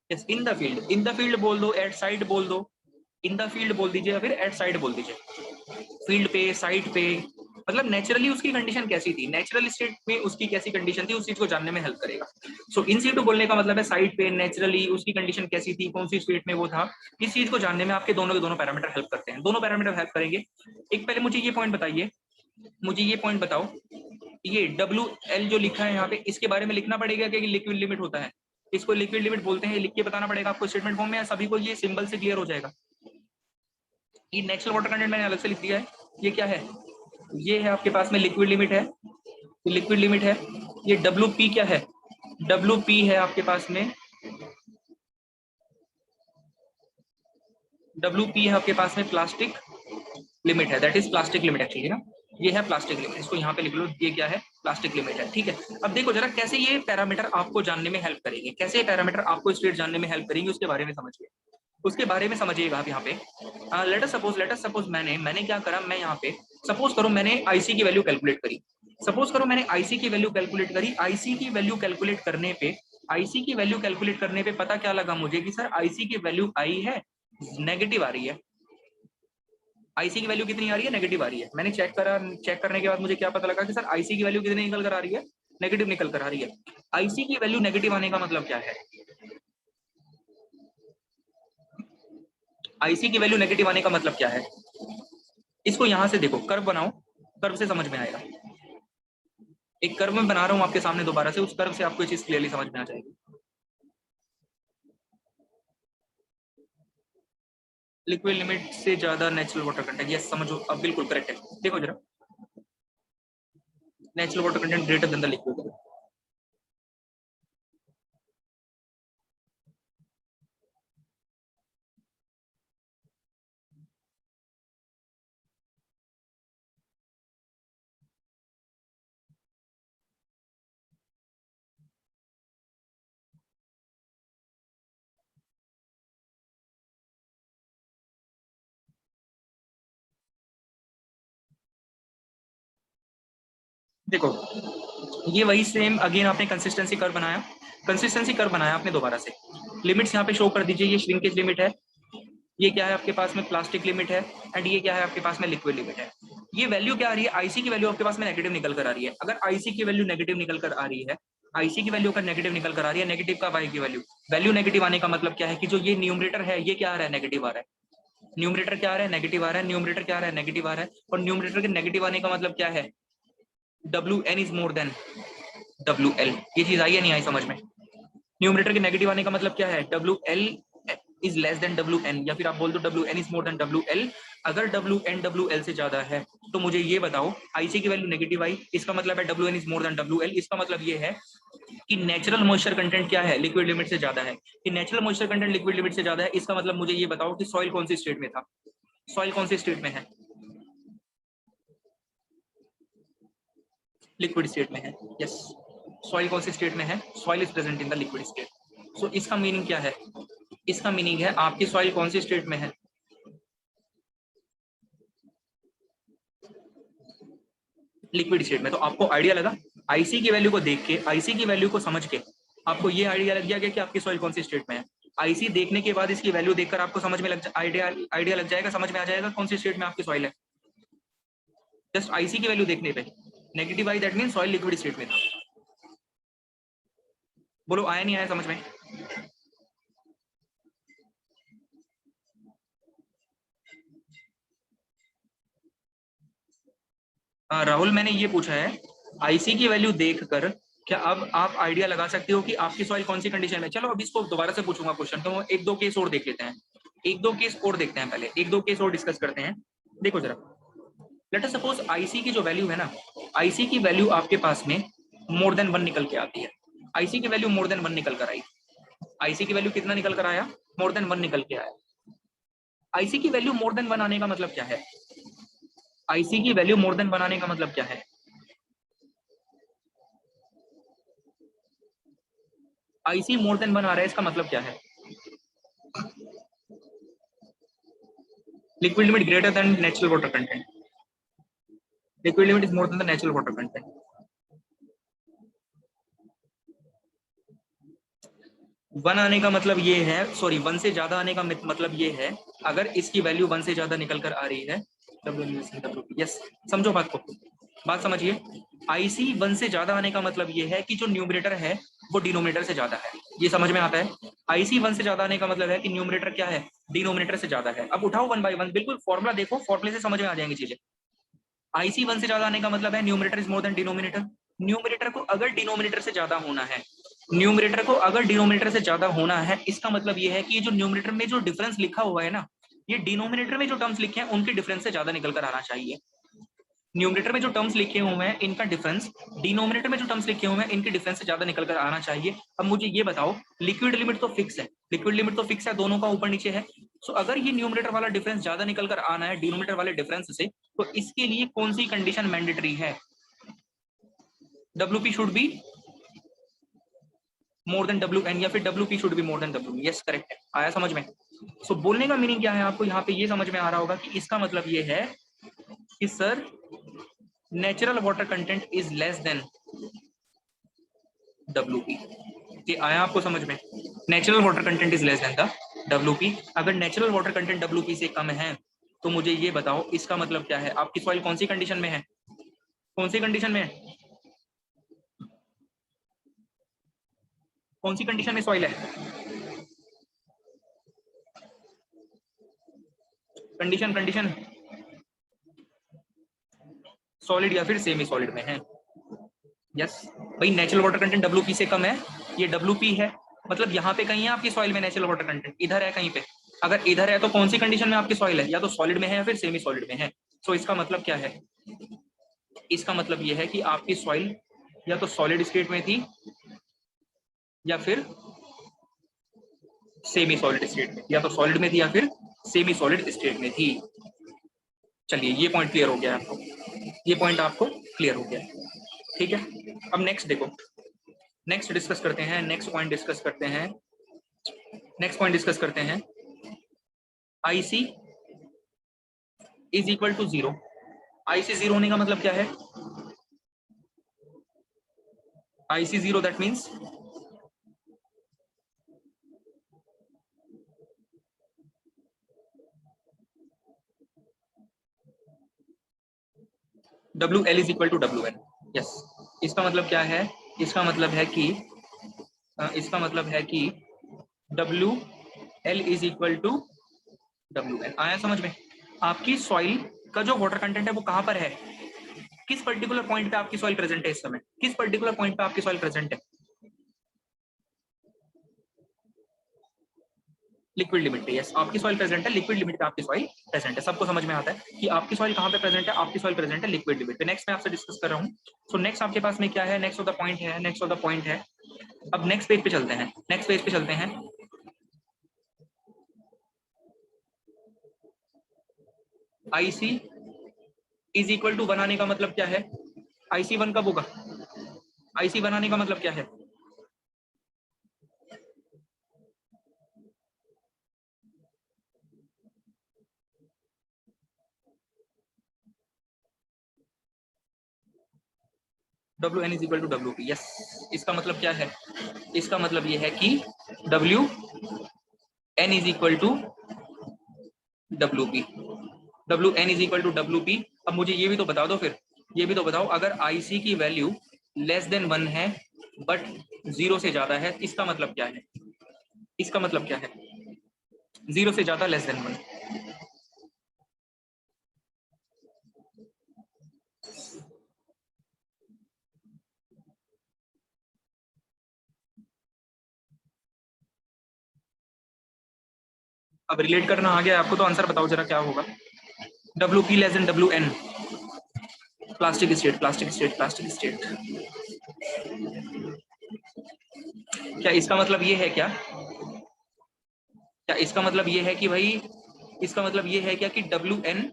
yes in the field, in the field बोल दो, एट साइड बोल दो, इन द फील्ड बोल दीजिए या फिर एट साइड बोल दीजिए, फील्ड पे साइट पे, मतलब नेचुरली उसकी कंडीशन कैसी थी, नेचुरल स्टेट में उसकी कैसी कंडीशन थी, उस चीज को जानने में हेल्प करेगा। सो इन सीटू बोलने का मतलब है साइट पे नेचुरली उसकी कंडीशन कैसी थी, कौन सी स्टेट में वो था, इस चीज को जानने में आपके दोनों के दोनों पैरामीटर हेल्प करते हैं, दोनों पैरामीटर हेल्प करेंगे। एक पहले मुझे ये पॉइंट बताइए, मुझे ये पॉइंट बताओ, ये WL जो लिखा है यहाँ पे, इसके बारे में लिखना पड़ेगा कि लिक्विड लिमिट होता है, इसको लिक्विड लिमिट बोलते हैं, लिख के बताना पड़ेगा आपको स्टेटमेंट फॉर्म में, या सभी को ये सिंबल से क्लियर हो जाएगा। ये नेचुरल वाटर कंटेंट मैंने अलग से लिख दिया है, ये क्या है, ये है आपके पास में लिक्विड लिमिट है, लिक्विड लिमिट है, ये WP क्या है, WP है आपके पास में, WP है आपके पास में प्लास्टिक लिमिट है, that is plastic limit actually ना, ये है प्लास्टिक लिमिट, इसको यहाँ पे लिख लो, ये क्या है प्लास्टिक लिमिट है, ठीक है। अब देखो जरा कैसे ये पैरामीटर आपको जानने में हेल्प करेंगे, कैसे ये पैरामीटर आपको स्टेट जानने में हेल्प करेंगे, उसके बारे में समझिए, उसके बारे में समझिएगा आप यहाँ पे। लेट अस सपोज मैंने क्या करा, मैं यहाँ पे सपोज करो मैंने आईसी की वैल्यू कैलकुलेट करी, सपोज करो मैंने आईसी की वैल्यू कैलकुलेट करी, आईसी की वैल्यू कैलकुलेट करने पे, आईसी की वैल्यू कैलकुलेट करने पे पता क्या लगा मुझे कि सर आईसी की वैल्यू आई है नेगेटिव आ रही है, आईसी की वैल्यू कितनी आ रही है, नेगेटिव आ रही है। मैंने चेक करा, चेक करने के बाद मुझे क्या पता लगा कि सर आईसी की वैल्यू कितनी निकल कर आ रही है, नेगेटिव निकल कर आ रही है। आईसी की वैल्यू नेगेटिव आने का मतलब क्या है, आईसी की वैल्यू नेगेटिव आने का मतलब क्या है, इसको यहां से देखो, कर्व बनाओ, कर्व से समझ में आएगा। एक कर्व में बना रहा हूं आपके सामने दोबारा से, उस कर्व से आपको ये चीज क्लियरली समझ में आ जाएगी। लिक्विड लिमिट से ज्यादा नेचुरल वाटर कंटेंट, यस समझो अब बिल्कुल करेक्ट है। देखो जरा, natural water content greater than the liquid, देखो ये वही सेम अगेन आपने कंसिस्टेंसी कर्व बनाया, कंसिस्टेंसी कर्व बनाया आपने दोबारा से, लिमिट्स यहाँ पे शो कर दीजिए, ये श्रिंकेज लिमिट है, ये क्या है आपके पास में प्लास्टिक लिमिट है, एंड ये क्या है आपके पास में लिक्विड लिमिट है। ये वैल्यू क्या आ रही है, आईसी की वैल्यू आपके पास में नेगेटिव निकल कर आ रही है। अगर आईसी की वैल्यू नेगेटिव निकल कर आ रही है, आईसी की वैल्यू अगर नेगेटिव निकल कर आ रही है, नेगेटिव का वाई की वैल्यू, वैल्यू नेगेटिव आने का मतलब क्या है कि जो ये न्यूमरेटर है ये क्या आ रहा है, नेगेटिव आ रहा है, न्यूमरेटर क्या आ रहा है, नेगेटिव आ रहा है, न्यूमरेटर क्या आ रहा है, नेगेटिव आ रहा है, और न्यूमरेटर के नेगेटिव आने का मतलब क्या है, WN is more than WL। ये चीज आई है नहीं आई समझ में, न्यूमरेटर के नेगेटिव आने का मतलब क्या है, WL is less than WN, या फिर आप बोल दो WN is more than WL। अगर WN WL से ज्यादा है तो मुझे ये बताओ आईसी की वैल्यू नेगेटिव आई, इसका मतलब है WN is more than WL, इसका मतलब ये है कि नेचुरल मॉइस्चर कंटेंट क्या है, लिक्विड लिमिट से ज्यादा है, कि natural moisture content liquid limit से ज्यादा है, इसका मतलब मुझे ये बताओ कि सॉइल कौन सी स्टेट में था, सॉइल कौन सी स्टेट में है, लिक्विड स्टेट में है, यस सॉइल कौन सी स्टेट में है, soil is present in the liquid state. So इसका मीनिंग क्या है, इसका मीनिंग है आपकी सॉइल कौन सी स्टेट में है, लिक्विड स्टेट में। तो आपको आइडिया लगा, आईसी की वैल्यू को देख के, आईसी की वैल्यू को समझ के आपको ये आइडिया लग गया कि आपकी सॉइल कौन सी स्टेट में है। आईसी देखने के बाद इसकी वैल्यू देखकर आपको समझ में आइडिया लग जाएगा, समझ में आ जाएगा कौन सी स्टेट में आपकी सॉइल है, जस्ट आईसी की वैल्यू देखने पे। Negative I that mean soil liquid state में था। बोलो आया नहीं आया समझ में। राहुल मैंने ये पूछा है, आईसी की वैल्यू देखकर क्या अब आप आइडिया लगा सकते हो कि आपकी सॉइल कौन सी कंडीशन में? चलो अब इसको दोबारा से पूछूंगा क्वेश्चन, तो एक दो केस और देख लेते हैं, एक दो केस और देखते हैं, पहले एक दो केस और डिस्कस करते हैं। देखो जरा, लेट अस सपोज आईसी की जो वैल्यू है ना, आईसी की वैल्यू आपके पास में मोर देन 1 निकल के आती है। आईसी की वैल्यू मोर देन 1 निकल कर आई। आईसी की वैल्यू कितना निकल कर आया? मोर देन 1 निकल के आया। आईसी की वैल्यू मोर देन 1 आने का मतलब क्या है? आईसी की वैल्यू मोर देन 1 आने का मतलब क्या है? आईसी मोर देन 1 आ रहा है, इसका मतलब क्या है? Liquid limit greater than natural water content. Liquid limit is more than the natural water content. 1 आने का मतलब ये है, सॉरी 1 से ज्यादा आने का मतलब ये है, अगर इसकी वैल्यू 1 से ज्यादा निकल कर आ रही है, यस, समझो बात को, बात समझिए। आईसी 1 से ज्यादा आने का मतलब ये है कि जो न्यूमरेटर है वो डिनोमिनेटर से ज्यादा है। ये समझ में आता है? आईसी 1 से ज्यादा आने का मतलब है कि न्यूमरेटर क्या है? डिनोमिनेटर से ज्यादा है। अब उठाओ 1 बाय 1, बिल्कुल फॉर्मुला देखो, फॉर्मुले से समझ में आ जाएंगी चीजें। आईसी 1 से ज्यादा आने का मतलब है numerator is more than denominator. Numerator को अगर डिनोमिनेटर से ज्यादा होना है, न्यूमरेटर को अगर डिनोमिनेटर से ज्यादा होना है, इसका मतलब ये है कि ये जो न्यूमरेटर में जो डिफरेंस लिखा हुआ है ना, ये डिनोमिनेटर में जो टर्म्स लिखे हैं उनके डिफरेंस से ज्यादा निकल कर आना चाहिए। न्यूमरेटर में जो टर्म्स लिखे हुए हैं इनका डिफरेंस डिनोमिनेटर में जो टर्म्स लिखे हुए हैं इनके डिफरेंस से ज्यादा निकल कर आना चाहिए। अब मुझे ये बताओ, लिक्विड लिमिट तो फिक्स है, लिक्विड लिमिट तो फिक्स है, दोनों का ऊपर नीचे है। सो अगर ये न्यूमरेटर वाला डिफरेंस ज्यादा निकल कर आना है डिनोमिनेटर वाले डिफरेंस से, तो इसके लिए कौन सी कंडीशन मैंडेटरी है? WP should be more than WN, या फिर WP should be more than WN। Yes correct है, आया समझ में? सो बोलने का मीनिंग क्या है आपको यहाँ पे ये समझ में आ रहा होगा कि इसका मतलब ये है कि sir natural water content is less than WP। ये आया आपको समझ में? Natural water content is less than the WP। अगर नेचुरल वाटर कंटेंट WP से कम है तो मुझे ये बताओ इसका मतलब क्या है? आपकी सॉइल कौन सी कंडीशन में है? कौन सी कंडीशन में है? कौन सी कंडीशन में सॉइल है? कंडीशन कंडीशन सॉलिड या फिर सेमी सॉलिड में है। यस भाई, नेचुरल वाटर कंटेंट WP से कम है, ये WP है, मतलब यहाँ पे कहीं है आपकी सॉइल में नेचुरल वाटर कंटेंट? इधर है कहीं पे? अगर इधर है तो कौन सी कंडीशन में आपकी सॉइल है? या तो सॉलिड में है या फिर सेमी सॉलिड में है। सो इसका मतलब क्या है? इसका मतलब यह है कि आपकी सॉइल या तो सॉलिड स्टेट में थी या फिर सेमी सॉलिड स्टेट में, या तो सॉलिड में थी या फिर सेमी सॉलिड स्टेट में थी। चलिए ये पॉइंट क्लियर हो गया आपको, ये पॉइंट आपको क्लियर हो गया, ठीक है। अब नेक्स्ट देखो, नेक्स्ट डिस्कस करते हैं, नेक्स्ट पॉइंट डिस्कस करते हैं, नेक्स्ट पॉइंट डिस्कस करते हैं। IC is equal to 0। IC 0 होने का मतलब क्या है? IC 0 that means WL is equal to WN। Yes, इसका मतलब क्या है? इसका मतलब है कि इसका मतलब है कि WL is equal to WN। आया समझ में? आपकी सॉइल का जो वाटर कंटेंट है वो कहां पर है? किस पर्टिकुलर पॉइंट पे आपकी सॉइल प्रेजेंट है इस समय? किस पर्टिकुलर पॉइंट पे आपकी सॉइल प्रेजेंट है? लिक्विड लिमिट पे। यस, आपकी सॉइल प्रेजेंट है लिक्विड लिमिट पे, आपकी सॉइल प्रेजेंट है। सबको समझ में आता है कि आपकी सॉइल कहां पे प्रेजेंट है? आपकी सॉइल प्रेजेंट है लिक्विड लिमिट पे। नेक्स्ट मैं आपसे डिस्कस कर रहा हूँ। सो नेक्स्ट आपके पास में क्या है? नेक्स्ट ऑफ द पॉइंट है, नेक्स्ट ऑफ द पॉइंट है। अब नेक्स्ट पेज पे चलते हैं, नेक्स्ट पेज पे चलते हैं। आईसी इज इक्वल टू 1 आने का मतलब क्या है? आईसी 1 कब होगा? आईसी 1 आने का मतलब क्या है? WN is equal to WP। Yes, इसका मतलब क्या है? इसका मतलब ये है कि WN is equal to WP। WN is equal to WP। अब मुझे ये भी तो बता दो फिर, ये भी तो बताओ, अगर IC की वैल्यू लेस देन 1 है बट 0 से ज्यादा है, इसका मतलब क्या है? इसका मतलब क्या है? 0 से ज्यादा, लेस देन 1। अब रिलेट करना आ गया आपको, तो आंसर बताओ जरा क्या होगा। WP less than WN, plastic state, plastic state, plastic state. क्या इसका मतलब ये है क्या, क्या इसका मतलब ये है कि भाई, इसका मतलब ये है क्या कि WN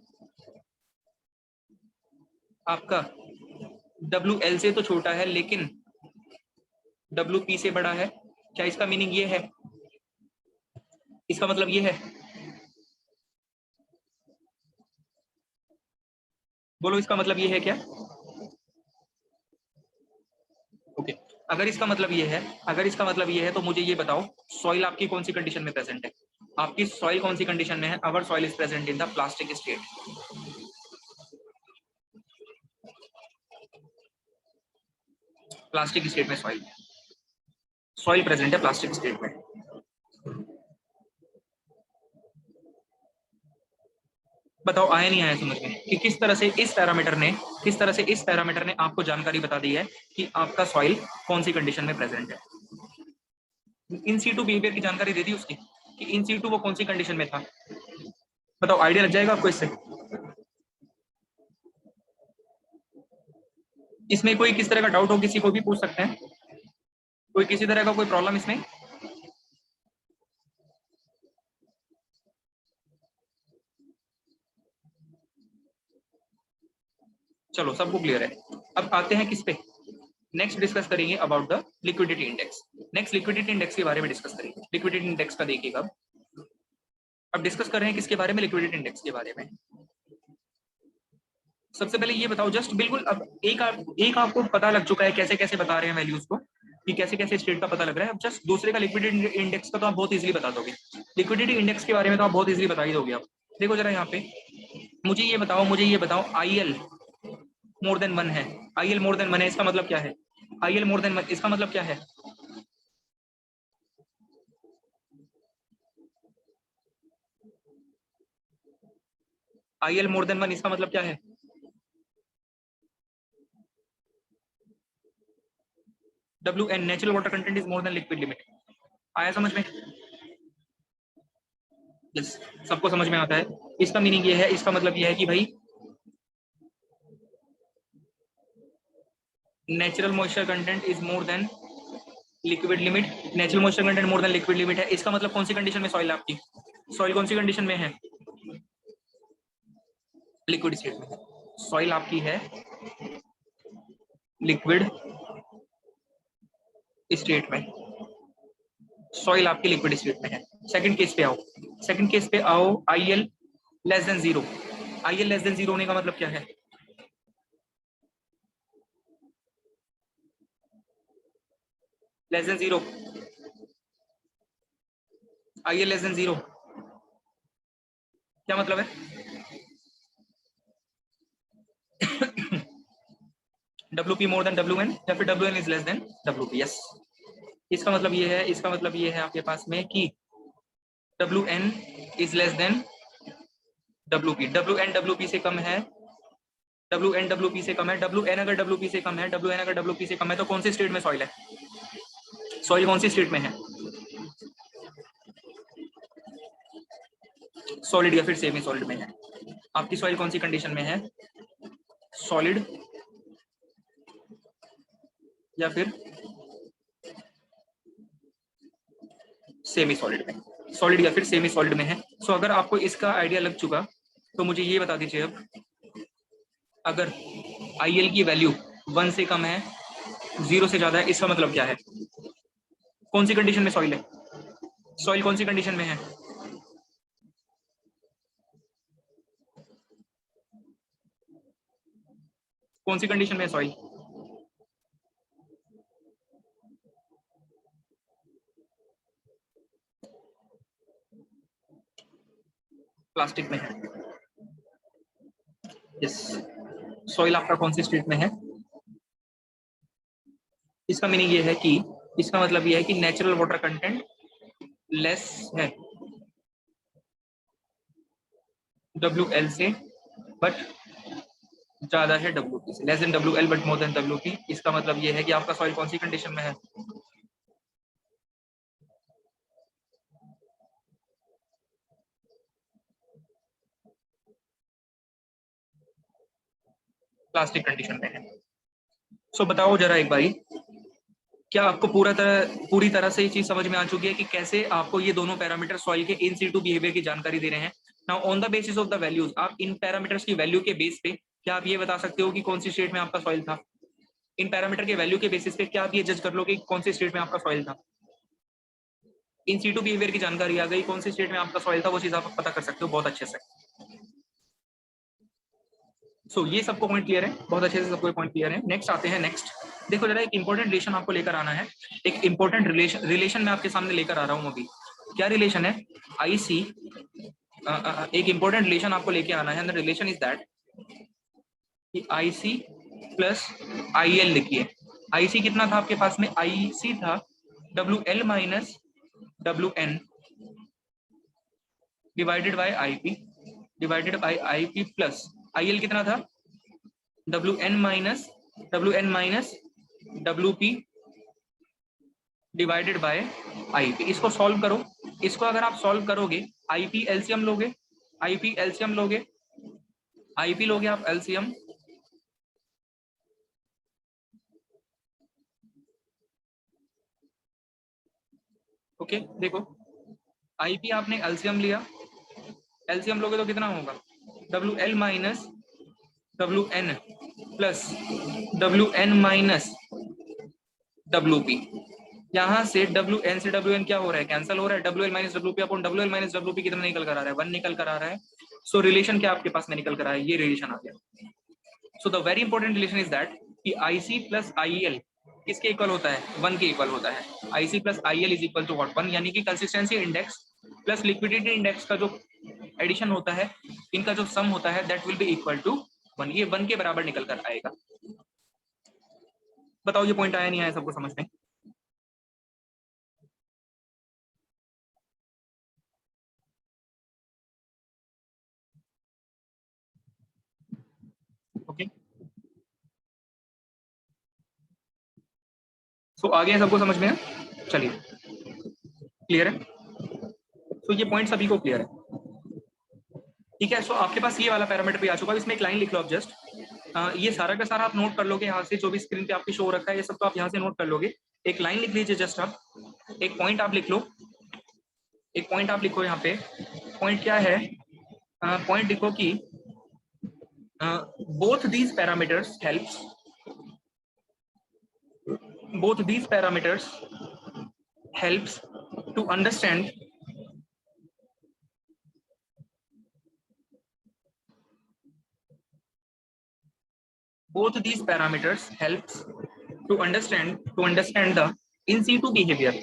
आपका WL से तो छोटा है लेकिन WP से बड़ा है? क्या इसका मीनिंग ये है? इसका मतलब ये है? बोलो, इसका मतलब ये है क्या? ओके, अगर इसका मतलब ये है, अगर इसका मतलब ये है तो मुझे ये बताओ, सॉइल आपकी कौन सी कंडीशन में प्रेजेंट है? आपकी सॉइल कौन सी कंडीशन में है? Our soil is present in the plastic state, plastic state में सॉइल, सॉइल प्रेजेंट है प्लास्टिक स्टेट में। बताओ आया नहीं आया समझ में कि किस तरह से इस पैरामीटर ने, किस तरह से इस पैरामीटर ने आपको जानकारी बता दी है कि आपका सॉइल कौन सी कंडीशन में प्रेजेंट है। इन सीटू बिहेवियर की जानकारी दे दी उसकी कि इन सीटू वो कौन सी कंडीशन में था। बताओ, आइडिया लग जाएगा आपको इससे। इसमें कोई किस तरह का डाउट हो किसी को भी पूछ सकते हैं, कोई किसी तरह का कोई प्रॉब्लम इसमें? चलो सबको क्लियर है। अब आते हैं किस पे, नेक्स्ट डिस्कस करेंगे about the liquidity index. Next liquidity index के बारे में डिस्कस करेंगे। लिक्विडिटी इंडेक्स का देखिएगा, अब डिस्कस कर रहे हैं किसके बारे में, लिक्विडिटी इंडेक्स के बारे में। सबसे पहले ये बताओ जस्ट बिल्कुल, अब एक आपको पता लग चुका है कैसे कैसे बता रहे हैं वैल्यूज को, कि कैसे कैसे स्टेट का पता लग रहा है। अब जस्ट दूसरे का लिक्विडिटी इंडेक्स का तो आप बहुत इजीली बता दोगे, लिक्विडिटी इंडेक्स के बारे में तो आप बहुत इजीली बता ही दोगे। आप देखो जरा यहाँ पे, मुझे ये बताओ IL मोर देन 1 है, IL मोर देन 1 है, इसका मतलब क्या है? IL मोर देन 1 इसका मतलब क्या है? IL मोर देन 1 इसका मतलब क्या है? WN natural water content is more than liquid limit. आया समझ में? यस, सबको समझ में आता है। इसका मीनिंग ये है, इसका मतलब ये है कि भाई natural moisture content is more than liquid limit, natural moisture content more than liquid limit है। इसका मतलब कौन सी कंडीशन में सॉइल आपकी, सॉइल कौन सी कंडीशन में है? लिक्विड स्टेट में है। सॉइल आपकी है लिक्विड स्टेट में, सॉइल आपकी लिक्विड स्टेट में है। सेकंड केस पे आओ, सेकंड केस पे आओ, IL less than 0। IL less than 0 होने का मतलब क्या है? Less than 0, IL less than 0 क्या मतलब है? WP मोर देन WN या फिर WN is less than WP। Yes, इसका मतलब ये है, इसका मतलब ये है आपके पास में कि WN is less than WP, WN WP से कम है, WN WP से कम है, WN अगर WP से कम है, WN अगर WP से कम है तो कौन सी स्टेट में सॉइल है? सॉइल कौन सी स्टेट में है? सॉलिड या फिर सेमी सॉलिड में है? आपकी सॉइल कौन सी कंडीशन में है, सॉलिड या फिर सेमी सॉलिड में? सॉलिड या फिर सेमी सॉलिड में है। सो अगर आपको इसका आइडिया लग चुका तो मुझे ये बता दीजिए अब, अगर IL की वैल्यू 1 से कम है, 0 से ज्यादा है, इसका मतलब क्या है? कौन सी कंडीशन में सॉइल है, सॉइल कौन सी कंडीशन में है? कौन सी कंडीशन में है सॉइल? प्लास्टिक में है। यस, सॉइल आपका कौन सी स्टेट में है? इसका मीनिंग ये है कि, इसका मतलब ये है कि नेचुरल वाटर कंटेंट लेस है WL से, बट ज्यादा है WP से। Less than WL but more than WP, इसका मतलब ये है कि आपका सॉइल कौन सी कंडीशन में है? प्लास्टिक कंडीशन में है। सो बताओ जरा एक बारी, क्या आपको पूरी तरह से ये चीज समझ में आ चुकी है कि कैसे आपको ये दोनों पैरामीटर सॉइल के इन सीटू बिहेवियर की जानकारी दे रहे हैं। Now on the basis of the values, आप इन पैरामीटर्स की वैल्यू के बेस पे क्या आप ये बता सकते हो कि कौन सी स्टेट में आपका सॉइल था? इन पैरामीटर के वैल्यू के बेसिस पे क्या आप ये जज कर लो कि कौन सी स्टेट में आपका सॉइल था? इन सीटू बिहेवियर की जानकारी आ गई, कौन सी स्टेट में आपका सॉइल था वो चीज आप पता कर सकते हो बहुत अच्छे से। सो ये सबको पॉइंट क्लियर है, बहुत अच्छे से सबको पॉइंट क्लियर है। नेक्स्ट आते हैं, नेक्स्ट देखो जरा, एक इंपॉर्टेंट रिलेशन आपको लेकर आना है। एक इंपॉर्टेंट रिलेशन मैं आपके सामने लेकर आ रहा हूँ अभी। क्या रिलेशन है? आईसी, एक इंपॉर्टेंट रिलेशन आपको लेके आना है। द रिलेशन इज दैट कि आईसी प्लस आईएल लिखिए। आईसी कितना था आपके पास में? आईसी था WL minus WN divided bye IP, divided by IP plus IL कितना था? WN minus WP divided bye IP. इसको सॉल्व करो। इसको अगर आप सॉल्व करोगे, आईपी एलसीएम लोगे, आईपी एलसीएम लोगे, आईपी लोगे आप एलसीएम, ओके। देखो आईपी आपने एलसीएम लिया, एलसीएम लोगे तो कितना होगा? WL minus WN plus WN minus WP। यहाँ से WN से WN क्या हो रहा है? कैंसिल हो रहा है। WL minus WP upon WL minus WP कितना निकल कर आ रहा है? 1 निकल कर आ रहा है। सो रिलेशन क्या आपके पास में निकल कर आया है? ये रिलेशन आ गया। So the very important relation is that कि IC प्लस IEL किसके इक्वल होता है? 1 के इक्वल होता है। IC plus IEL is equal to what? 1। यानी कि consistency index plus liquidity index का जो एडिशन होता है, इनका जो सम होता है, that will be equal to 1। ये 1 के बराबर निकल कर आएगा। बताओ ये पॉइंट आया नहीं आया सबको समझ में? ओके, सो आ गया सबको समझ में? चलिए, क्लियर है। तो ये पॉइंट सभी को क्लियर है, ठीक है। सो आपके पास ये वाला पैरामीटर भी आ चुका है। इसमें एक लाइन लिख लो आप जस्ट, ये सारा का सारा आप नोट कर लोगे यहाँ से, जो भी स्क्रीन पे आपकी शो रखा है ये सब तो आप यहाँ से नोट कर लोगे। एक लाइन लिख लीजिए जस्ट आप, एक पॉइंट आप लिख लो, एक पॉइंट आप लिखो यहाँ पे। पॉइंट क्या है? पॉइंट लिखो कि both these parameters helps, both these parameters helps to understand both these parameters helps to understand the in situ behavior.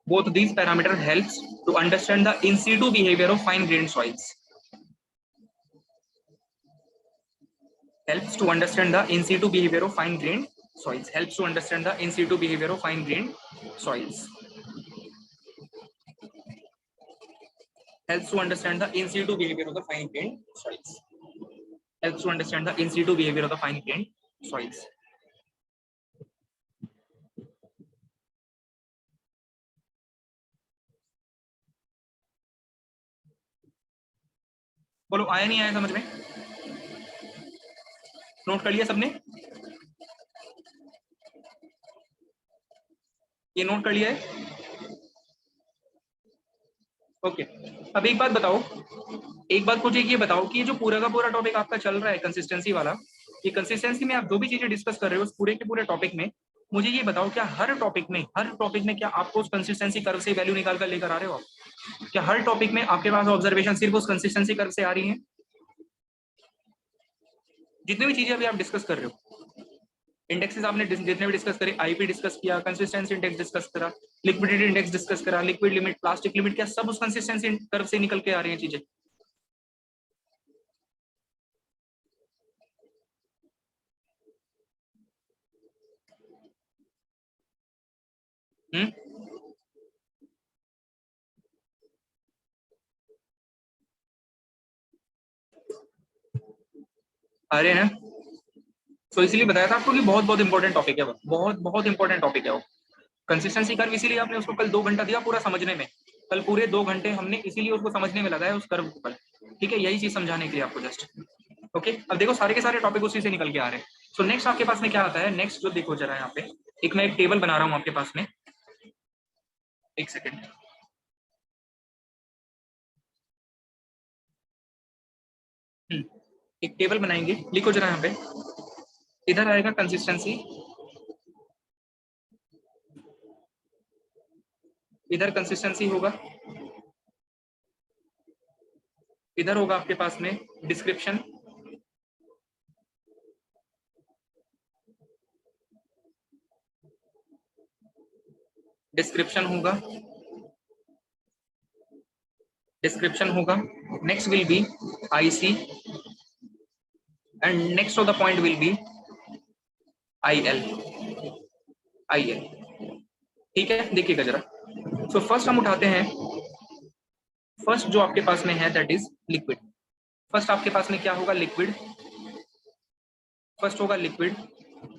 Both these parameters helps to understand the in situ behavior of fine grained soils. Helps to understand the in situ behavior of fine grained soils. Helps to understand the in situ behavior of fine grained soils. Helps to understand the in situ behavior of the fine grained soils. Helps to understand the in situ behavior of the fine grained soils. बोलो आया नहीं आया समझ में? Note कर लिया सबने? ये नोट कर लिया है? ओके। अब एक बात बताओ, एक बात मुझे ये बताओ कि ये जो पूरा का पूरा टॉपिक आपका चल रहा है कंसिस्टेंसी वाला, ये कंसिस्टेंसी में आप जो भी चीजें डिस्कस कर रहे हो उस पूरे के पूरे टॉपिक में, मुझे ये बताओ क्या हर टॉपिक में क्या आपको उस कंसिस्टेंसी कर्व से वैल्यू निकाल कर लेकर आ रहे हो? क्या हर टॉपिक में आपके पास ऑब्जर्वेशन सिर्फ उस कंसिस्टेंसी कर्व से आ रही है? जितनी भी चीजें अभी आप डिस्कस कर रहे हो, इंडेक्सेस आपने जितने भी डिस्कस करे, आईपी डिस्कस किया, कंसिस्टेंसी इंडेक्स डिस्कस करा, लिक्विडिटी इंडेक्स डिस्कस करा, लिक्विड लिमिट, प्लास्टिक लिमिट, क्या सब उस कंसिस्टेंसी कर्व से निकल के आ रही हैं चीजें? आ रहे हैं ना? तो इसलिए बताया था आपको कि बहुत बहुत इंपॉर्टेंट टॉपिक है वो, बहुत बहुत इंपॉर्टेंट टॉपिक है वो। कंसिस्टेंसी कर्व इसीलिए आपने उसको कल 2 घंटा दिया पूरा समझने में, कल पूरे 2 घंटे हमने इसीलिए उसको समझने में लगाया उस कर्व को कल, ठीक है, यही चीज समझाने के लिए आपको जस्ट। ओके, अब देखो सारे के सारे टॉपिक उसी से निकल के आ रहे हैं। सो नेक्स्ट आपके पास में क्या आता है, नेक्स्ट जो देखो जरा यहाँ पे एक मैं एक टेबल बना रहा हूँ आपके पास में, एक सेकेंड, एक टेबल बनाएंगे, लिखो जरा यहाँ पे, इधर आएगा कंसिस्टेंसी, इधर कंसिस्टेंसी होगा, इधर होगा आपके पास में डिस्क्रिप्शन, डिस्क्रिप्शन होगा, डिस्क्रिप्शन होगा, next will be IC and next of the point will be IL, IL, ठीक है, देखिएगा जरा। सो फर्स्ट हम उठाते हैं, फर्स्ट जो आपके पास में है दैट इज लिक्विड, फर्स्ट आपके पास में क्या होगा, लिक्विड, फर्स्ट होगा लिक्विड,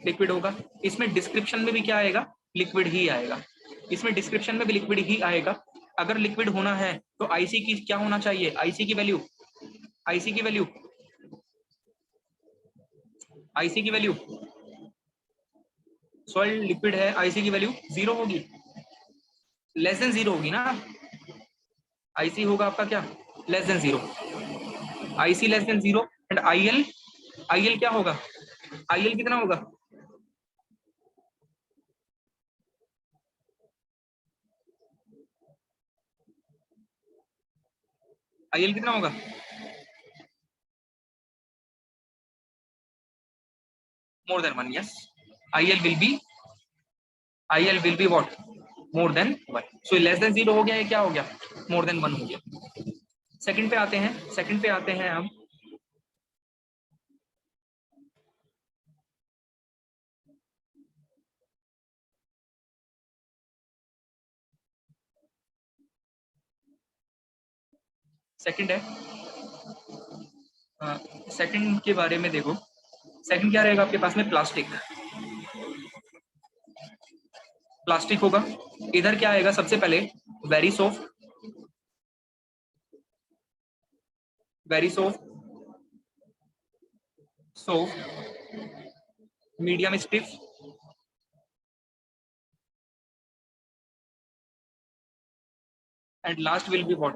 लिक्विड होगा, इसमें डिस्क्रिप्शन में भी क्या आएगा, लिक्विड ही आएगा, इसमें डिस्क्रिप्शन में भी लिक्विड ही आएगा। अगर लिक्विड होना है तो आईसी की क्या होना चाहिए, आईसी की वैल्यू, आईसी की वैल्यू, आईसी की वैल्यू, सॉइल लिक्विड है, आईसी की वैल्यू 0 होगी, लेस देन 0 होगी ना, आईसी होगा आपका क्या, less than 0, IC less than 0 and IL, IL क्या होगा, आईएल कितना होगा, आईएल कितना होगा, more than 1, yes, IL will be, IL will be what, more than 1, so less than 0 हो गया, ये क्या हो गया, more than 1 हो गया। सेकंड पे आते हैं, सेकंड पे आते हैं हम, सेकंड है, सेकंड के बारे में देखो, सेकंड क्या रहेगा आपके पास में, प्लास्टिक, प्लास्टिक होगा, इधर क्या आएगा सबसे पहले, very soft, very soft, soft, medium stiff, and last will be what,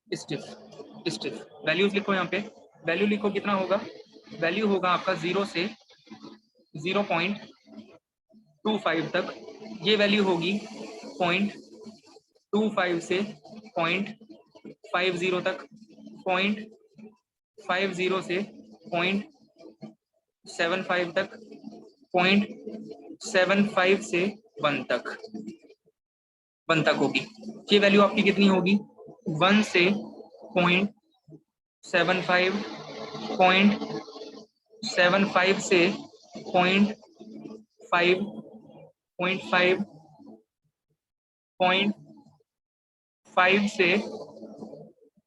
stiff, stiff, values लिखो यहाँ पे, वैल्यू लिखो कितना होगा, वैल्यू होगा आपका 0 से 0.25 तक, ये वैल्यू होगी 0.25 से 0.50 तक, 0.50 से 0.75 तक, 0.75 से 1 तक, 1 तक होगी, ये वैल्यू आपकी कितनी होगी, 1 से 0.75, 0.75 से 0.5, 0.5, 0.5 से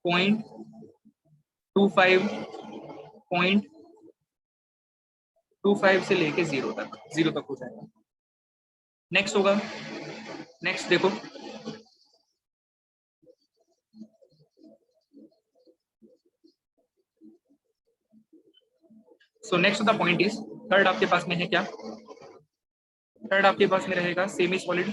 0.25, 0.25 से लेके 0 तक, 0 तक हो जाएगा। नेक्स्ट होगा, नेक्स्ट देखो, so next the point is, third आपके पास में है क्या, थर्ड आपके पास में रहेगा semi solid,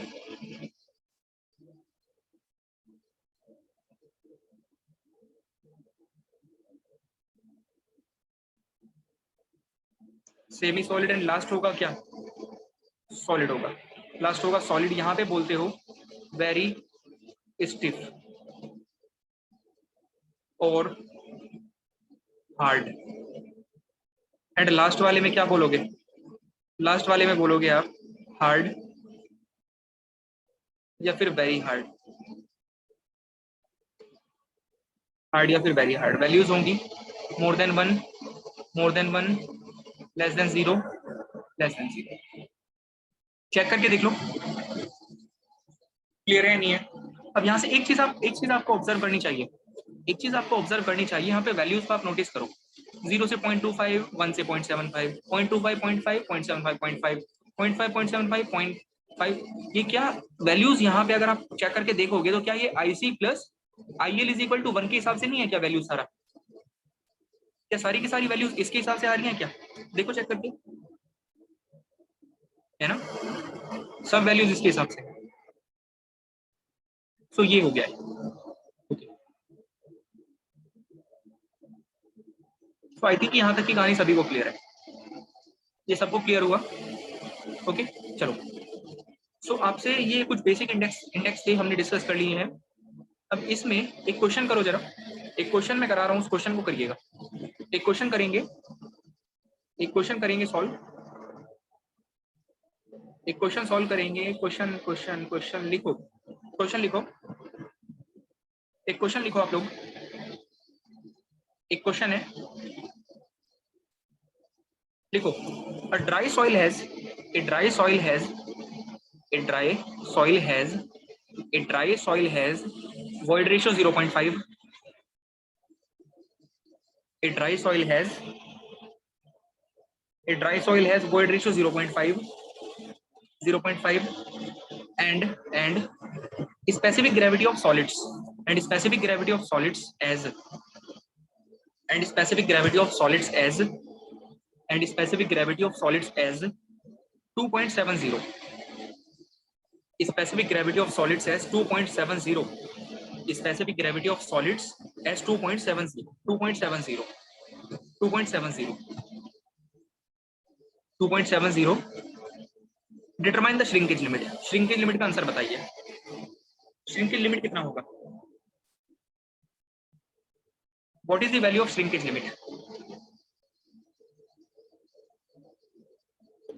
semi solid and last होगा क्या, सॉलिड होगा, लास्ट होगा सॉलिड, यहां पे बोलते हो वेरी स्टिफ और हार्ड, एंड लास्ट वाले में क्या बोलोगे, लास्ट वाले में बोलोगे आप हार्ड या फिर वेरी हार्ड, हार्ड या फिर वेरी हार्ड, वैल्यूज होंगी more than 1, more than 1, less than 0, less than 0, check करके देख लो क्लियर है नहीं है। अब यहाँ से एक चीज आपको ऑब्जर्व करनी चाहिए, एक चीज आपको ऑब्जर्व करनी चाहिए, यहाँ पे वैल्यूज को आप नोटिस करो, 0 से 0.25, 1 से 0.75, 0.25, 0.5, 0.75, 0.5, 0.5, 0.75, 0.5, ये क्या वैल्यूज यहाँ पे अगर आप चेक करके देखोगे तो क्या ये IC plus IL is equal to 1 के हिसाब से नहीं है क्या वैल्यू सारा? क्या सारी की सारी वैल्यूज इसके हिसाब से आ रही हैं क्या? देखो चेक करके, है ना, सब वैल्यूज इसके हिसाब से। सो ये हो गया है। तो आई थिंक यहाँ तक की कहानी सभी को क्लियर है, ये सबको क्लियर हुआ? ओके चलो। सो आपसे ये कुछ बेसिक इंडेक्स थे हमने डिस्कस कर लिए हैं। अब इसमें एक क्वेश्चन करो जरा, एक क्वेश्चन मैं करा रहा हूँ, उस क्वेश्चन को करिएगा। एक क्वेश्चन करेंगे, एक क्वेश्चन करेंगे सॉल्व, एक क्वेश्चन सॉल्व करेंगे। क्वेश्चन क्वेश्चन क्वेश्चन लिखो, क्वेश्चन लिखो, एक क्वेश्चन लिखो आप लोग। एक क्वेश्चन है, लिखो। A dry soil has, a dry soil has, a dry soil has, a dry soil has void ratio 0.5. A dry soil has, a dry soil has void ratio 0.5, 0.5 and specific gravity of solids, and specific gravity of solids as, and specific gravity of solids as, and specific gravity of solids as 2.70. Specific gravity of solids as 2.70. Specific gravity of solids as 2.70. 2.70. 2.70. 2.70. Determine the shrinkage limit. Shrinkage limit का answer बताइए। Shrinkage limit कितना होगा? What is the value of shrinkage limit?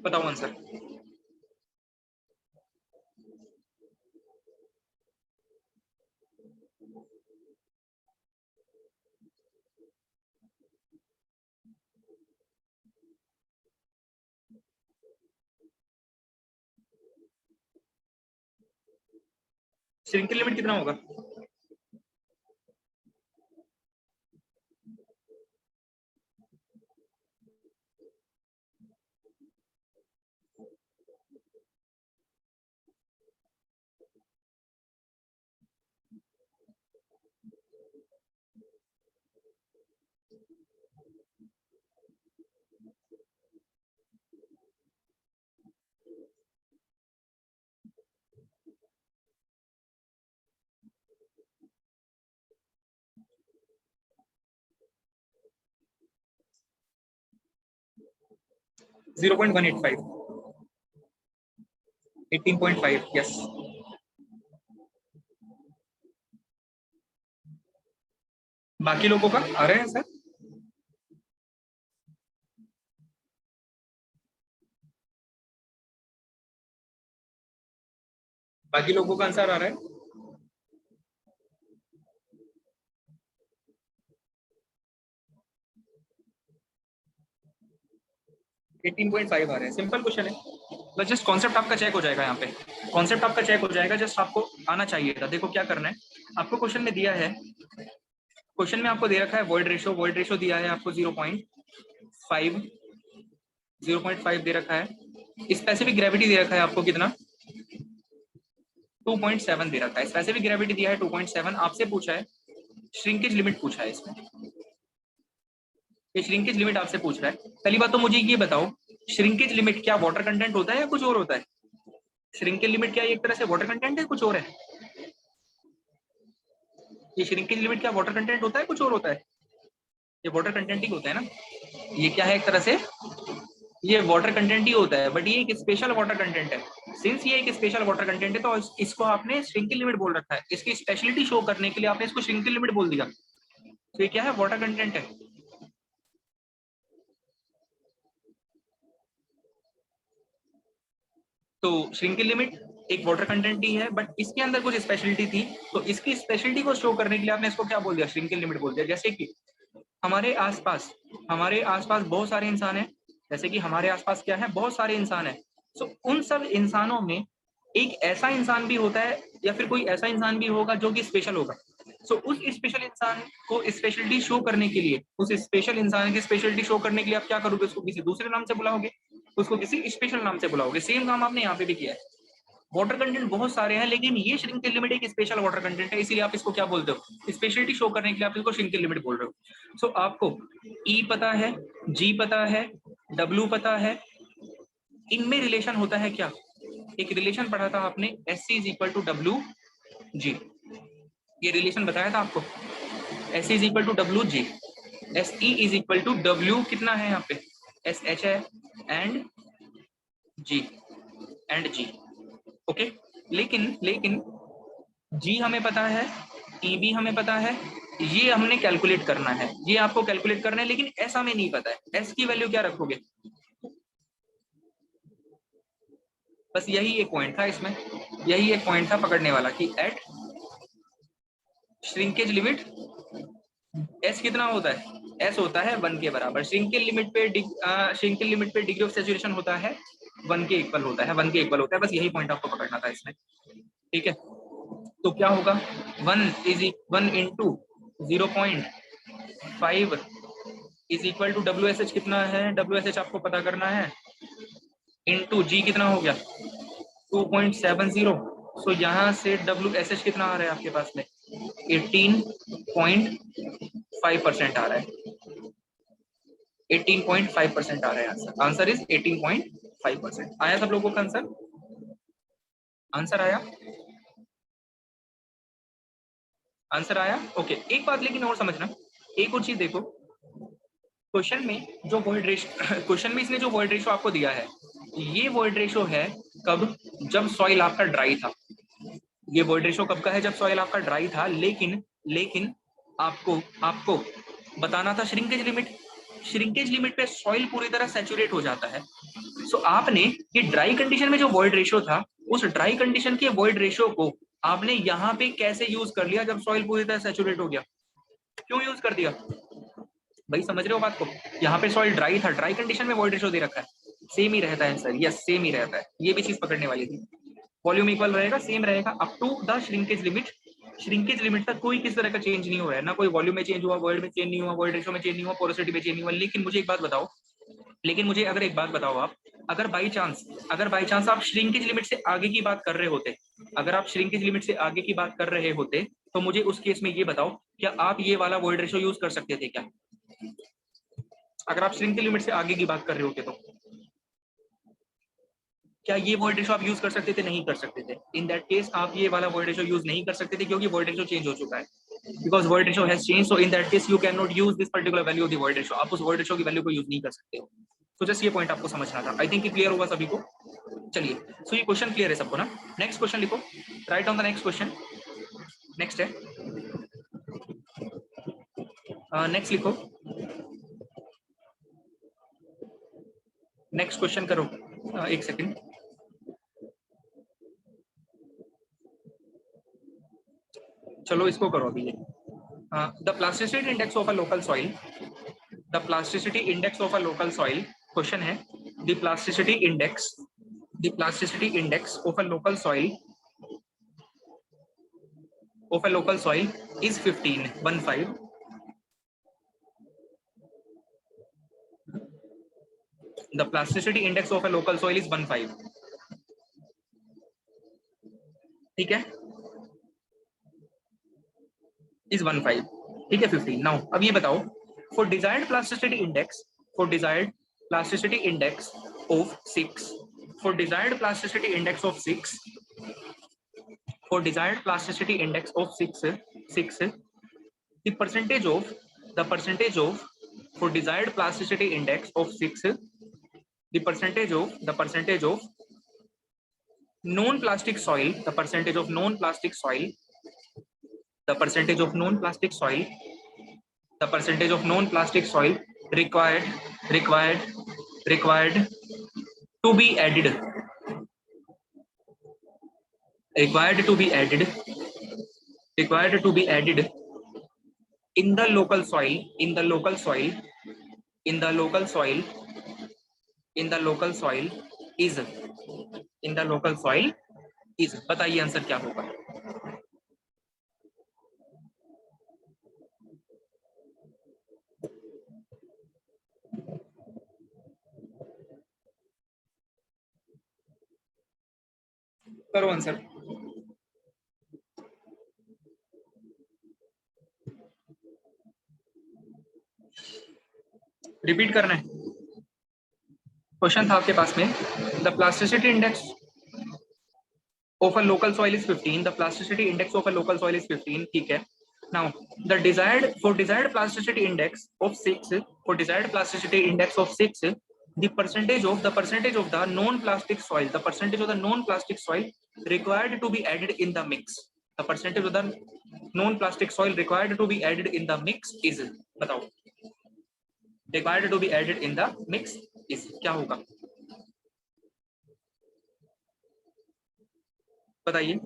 बताओ answer. Shrinkage limit कितना होगा? Zero 0.185, 18.5, yes. बाकी लोगों का आ रहे हैं सर? बाकी लोगों का आंसर आ रहा है? 18.5 आ रहे हैं। सिंपल क्वेश्चन है, बस जस्ट कॉन्सेप्ट आपका चेक हो जाएगा। यहाँ पे कॉन्सेप्ट आपका चेक हो जाएगा, जस्ट आपको आना चाहिए था। देखो क्या करना है आपको, क्वेश्चन में दिया है, क्वेश्चन में आपको दे रखा है वॉइड रेशियो, वॉइड रेशियो दिया है आपको 0.5, 0.5 दे रखा है। स्पेसिफिक ग्रेविटी दे रखा है आपको कितना? 2.7 दे रखा है। स्पेसिफिक ग्रेविटी दिया है 2.7। आपसे पूछा है श्रिंकेज लिमिट, पूछा है इसमें, ये श्रिंकेज लिमिट आपसे पूछ रहा है। पहली बात तो मुझे ये बताओ, श्रिंकेज लिमिट क्या वाटर कंटेंट होता है या कुछ और होता है? श्रिंकेज लिमिट क्या एक तरह से वाटर कंटेंट है, कुछ और है? ये श्रिंकेज लिमिट क्या वाटर कंटेंट होता है, कुछ और होता है? ये वाटर कंटेंट ही होता है ना। ये क्या है, एक तरह से ये वाटर कंटेंट ही होता है, बट ये एक स्पेशल वाटर कंटेंट है। सिंस ये एक स्पेशल वाटर कंटेंट है तो इसको आपने श्रिंकेज लिमिट बोल रखा है। इसकी स्पेशलिटी शो करने के लिए आपने इसको श्रिंकेज लिमिट बोल दिया। तो ये क्या है, वाटर कंटेंट है। तो श्रिंकेज लिमिट एक वाटर कंटेंट ही है, बट इसके अंदर कुछ स्पेशलिटी थी, तो इसकी स्पेशलिटी को शो करने के लिए आपने इसको क्या बोल दिया, श्रिंकेज लिमिट बोल दिया। जैसे कि हमारे आसपास बहुत सारे इंसान हैं, जैसे कि हमारे आसपास क्या है, बहुत सारे इंसान हैं। तो उन सब इंसानों में एक ऐसा इंसान भी होता है या फिर कोई ऐसा इंसान भी होगा जो कि स्पेशल होगा। सो उस स्पेशल इंसान को स्पेशलिटी शो करने के लिए, उस स्पेशल इंसान की स्पेशलिटी शो करने के लिए आप क्या करोगे, उसको किसी दूसरे नाम से बुलाओगे। उसको किसी स्पेशल नाम से बुलाओगे। सेम काम आपने यहाँ पे भी किया है। वाटर कंटेंट बहुत सारे हैं, लेकिन ये श्रिंकेज लिमिट एक स्पेशल वाटर कंटेंट है, इसीलिए आप इसको क्या बोलते हो, स्पेशलिटी शो करने के लिए आप इसको श्रिंकेज लिमिट बोल रहे हो। सो आपको ई पता है, जी पता है, डब्ल्यू पता है, इनमें रिलेशन होता है क्या, एक रिलेशन पढ़ा था आपने, S C is equal to W G, ये रिलेशन बताया था आपको, S C is equal to W G, S E is equal to W कितना है यहाँ पे, एस एच है, and G, and G, okay. लेकिन लेकिन जी हमें पता है, ई भी हमें पता है, ये हमने कैलकुलेट करना है, ये आपको कैलकुलेट करना है, लेकिन एस हमें नहीं पता है, एस की वैल्यू क्या रखोगे, बस यही एक पॉइंट था इसमें, यही एक पॉइंट था पकड़ने वाला कि एट श्रिंकेज लिमिट एस कितना होता है, एस होता है 1 के बराबर, श्रिंकेज लिमिट पे श्रिंकेज लिमिट पे डिग्री ऑफ सैचुरेशन होता है 1 के इक्वल होता है, 1 के इक्वल होता है, बस यही पॉइंट आपको पकड़ना था इसमें, ठीक है। तो क्या होगा, 1 into 0.5 is equal to W S H कितना है, डब्ल्यू एस एच आपको पता करना है, इंटू जी कितना हो गया 2.70, सो यहाँ से डब्ल्यू एस एच कितना आ रहा है आपके पास में 18.5% आ रहा है, 18.5% आ रहा है आंसर, आंसर इज 18.5%। आया सब लोगों का आंसर, आंसर आया, आंसर आया, ओके। एक बात लेकिन और समझना, एक और चीज देखो, क्वेश्चन में जो वॉइड रेशियो क्वेश्चन में इसने जो वॉइड रेशियो आपको दिया है, ये वॉइड रेशियो है कब, जब सॉइल आपका ड्राई था, ये वॉइड रेशियो कब का है, जब सॉइल आपका ड्राई था, लेकिन लेकिन आपको आपको बताना था श्रिंकेज लिमिट, श्रिंकेज लिमिट पे सॉइल पूरी तरह सैचुरेट हो जाता है। सो आपने ये ड्राई कंडीशन में जो वॉइड रेशियो था, उस ड्राई कंडीशन के वॉइड रेशियो को आपने यहाँ पे कैसे यूज कर लिया, जब सॉइल पूरी तरह सैचुरेट हो गया, क्यों यूज कर दिया भाई, समझ रहे हो बात को, यहाँ पे सॉइल ड्राई था, ड्राई कंडीशन में वॉइड रेशियो दे रखा है, सेम ही रहता है आंसर, यस सेम ही रहता है, ये भी चीज पकड़ने वाली थी, वॉल्यूम इक्वल रहेगा, सेम रहेगा up to the shrinkage limit, shrinkage limit तक कोई किस तरह का चेंज नहीं हुआ है, ना कोई वॉल्यूम में चेंज हुआ, वॉइड में चेंज नहीं हुआ, वॉइड रेशियो में चेंज नहीं हुआ, पोरोसिटी में चेंज नहीं हुआ। लेकिन मुझे एक बात बताओ, लेकिन मुझे अगर एक बात बताओ आप, अगर बाई चांस आप श्रिंकेज लिमिट से आगे की बात कर रहे होते, अगर आप श्रिंकेज लिमिट से आगे की बात कर रहे होते, तो मुझे उस केस में ये बताओ, क्या आप ये वाला वॉइड रेशियो यूज कर सकते थे क्या, अगर आप श्रिंकेज लिमिट से आगे की बात कर रहे होते तो क्या ये वॉइड रेशियो आप यूज कर सकते थे, नहीं कर सकते थे, इन दैट केस आप ये वाला वॉइड रेशियो यूज नहीं कर सकते थे, क्योंकि वॉइड रेशियो चेंज हो चुका है, because void ratio has change, so in that case you can not use this particular value of the void ratio, आप उस वॉइड रेशियो की वैल्यू को यूज नहीं कर सकते हो। तो जस्ट ये पॉइंट आपको समझना था, आई थिंक क्लियर होगा सभी को। चलिए, सो ये क्वेश्चन क्लियर है सबको ना, नेक्स्ट क्वेश्चन लिखो, right on the next question, next है, नेक्स्ट लिखो, नेक्स्ट क्वेश्चन करो, एक सेकेंड, चलो इसको करो अभी ये, the plasticity index of a local soil, the plasticity index of a local soil, question है the plasticity index, the plasticity index of a local soil, of a local soil is 15. The plasticity index of a local soil is 15, ठीक है, is 15, ठीक है 15। Now अब ये बताओ, for desired plasticity index, for desired plasticity index of 6, for desired plasticity index of 6, for desired plasticity index of 6, the percentage of, the percentage of, for desired plasticity index of 6, the percentage of, the percentage of non-plastic soil, the percentage of non-plastic soil, the percentage of non-plastic soil, the percentage of non-plastic soil required, required, required to be added, required to be added, required to be added in the local soil, in the local soil, in the local soil, in the local soil is, in the local soil is, बताइए answer क्या होगा, करो answer. Repeat करना है। Question था आपके पास में, the plasticity index of a local soil is 15, the plasticity index of a local soil is 15, ठीक है। Now the desired plasticity index of 6, for desired plasticity index of 6, the percentage of the non plastic soil, the percentage of the non plastic soil required to be added in the mix, the percentage of the non plastic soil required to be added in the mix is, बताओ, required to be added in the mix is क्या होगा, बताइए।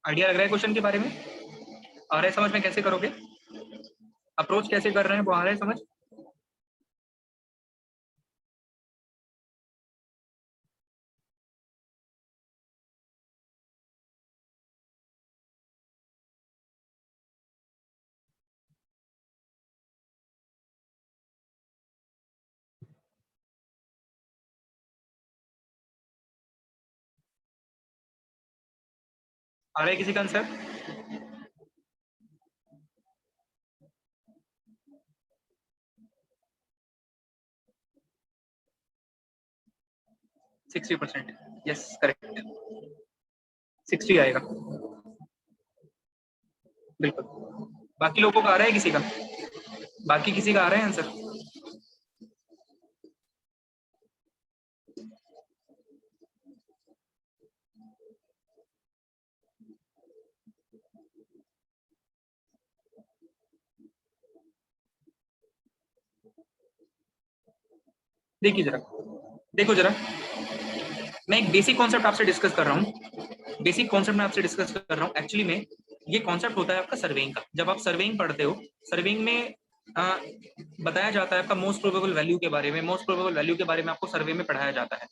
Idea लग रहा है question के बारे में, आ रहा है समझ में कैसे करोगे, अप्रोच कैसे कर रहे हैं वो आ रहा है समझ। आ रहा है किसी का आंसर? 60%, यस करेक्ट, 60 आएगा बिल्कुल। बाकी लोगों का आ रहा है किसी का, बाकी किसी का आ रहा है आंसर? देखिए जरा, देखो जरा, मैं एक बेसिक कॉन्सेप्ट आपसे डिस्कस कर रहा हूँ, बेसिक कॉन्सेप्ट मैं आपसे डिस्कस कर रहा हूँ। एक्चुअली में ये कॉन्सेप्ट होता है आपका सर्वेइंग का। जब आप सर्वेइंग पढ़ते हो, सर्वेइंग में बताया जाता है आपका मोस्ट प्रोबेबल वैल्यू के बारे में, मोस्ट प्रोबेबल वैल्यू के बारे में आपको सर्वे में पढ़ाया जाता है।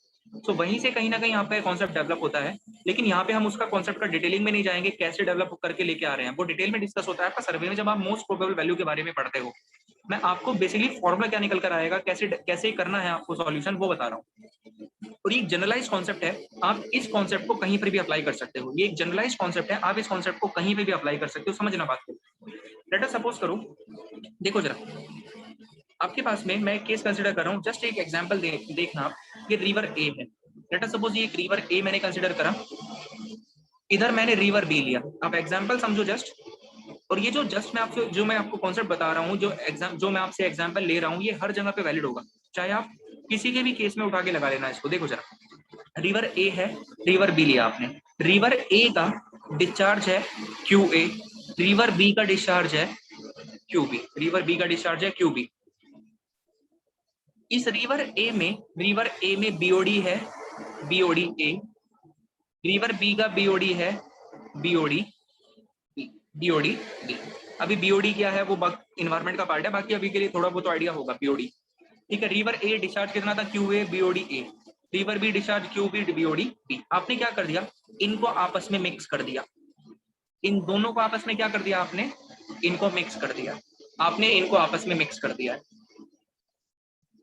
तो वहीं से कहीं ना कहीं आपका कॉन्सेप्ट डेवलप होता है, लेकिन यहाँ पे हम उसका कॉन्सेप्ट का डिटेलिंग में नहीं जाएंगे, कैसे डेवलप करके लेके आ रहे हैं वो डिटेल में डिस्कस होता है आपका सर्वे में। जब आप मोस्ट प्रोबेबल वैल्यू के बारे में पढ़ते हो, मैं आपको बेसिकली फॉर्मूला क्या निकल कर आएगा, कैसे कैसे करना है आपको सॉल्यूशन, वो बता रहा हूँ। और ये जनरलाइज कॉन्सेप्ट है, आप इस कॉन्सेप्ट को कहीं पर भी अप्लाई कर सकते हो। ये एक जनरलाइज कॉन्सेप्ट है, आप इस कॉन्सेप्ट को कहीं पे भी अप्लाई कर सकते हो, समझना बात को। लेट अस सपोज करो, देखो जरा, आपके पास में मैं केस कंसीडर कर रहा हूँ, जस्ट एक एग्जांपल देखना आप। ये रिवर ए है, लेट अस सपोज ये एक रिवर ए मैंने कंसीडर करा, इधर मैंने रिवर बी लिया। आप एग्जांपल समझो जस्ट, और ये जो जस्ट मैं आपसे जो मैं आपको कॉन्सेप्ट बता रहा हूँ, जो मैं आपसे एग्जांपल ले रहा हूँ, ये हर जगह पे वैलिड होगा, चाहे आप किसी के भी केस में उठा के लगा लेना इसको। देखो जरा, रिवर ए है, रिवर बी लिया आपने, रिवर ए का डिस्चार्ज है क्यू ए, रिवर बी का डिस्चार्ज है क्यू बी, रिवर बी का डिस्चार्ज है क्यू बी। इस रिवर ए में बीओडी है, बीओडी ए, रिवर बी का बीओडी है बीओडी बी, बीओडी बी। अभी बीओडी क्या है वो इन्वायरमेंट का पार्ट है, बाकी अभी के लिए थोड़ा बहुत आइडिया होगा बीओडी। ठीक है, रिवर ए डिस्चार्ज कितना था, Q A BOD A, river B discharge Q B BOD B. आपने क्या कर दिया, इनको आपस में मिक्स कर दिया, इन दोनों को आपस में क्या कर दिया आपने, इनको मिक्स कर दिया, आपने इनको आपस में मिक्स कर दिया।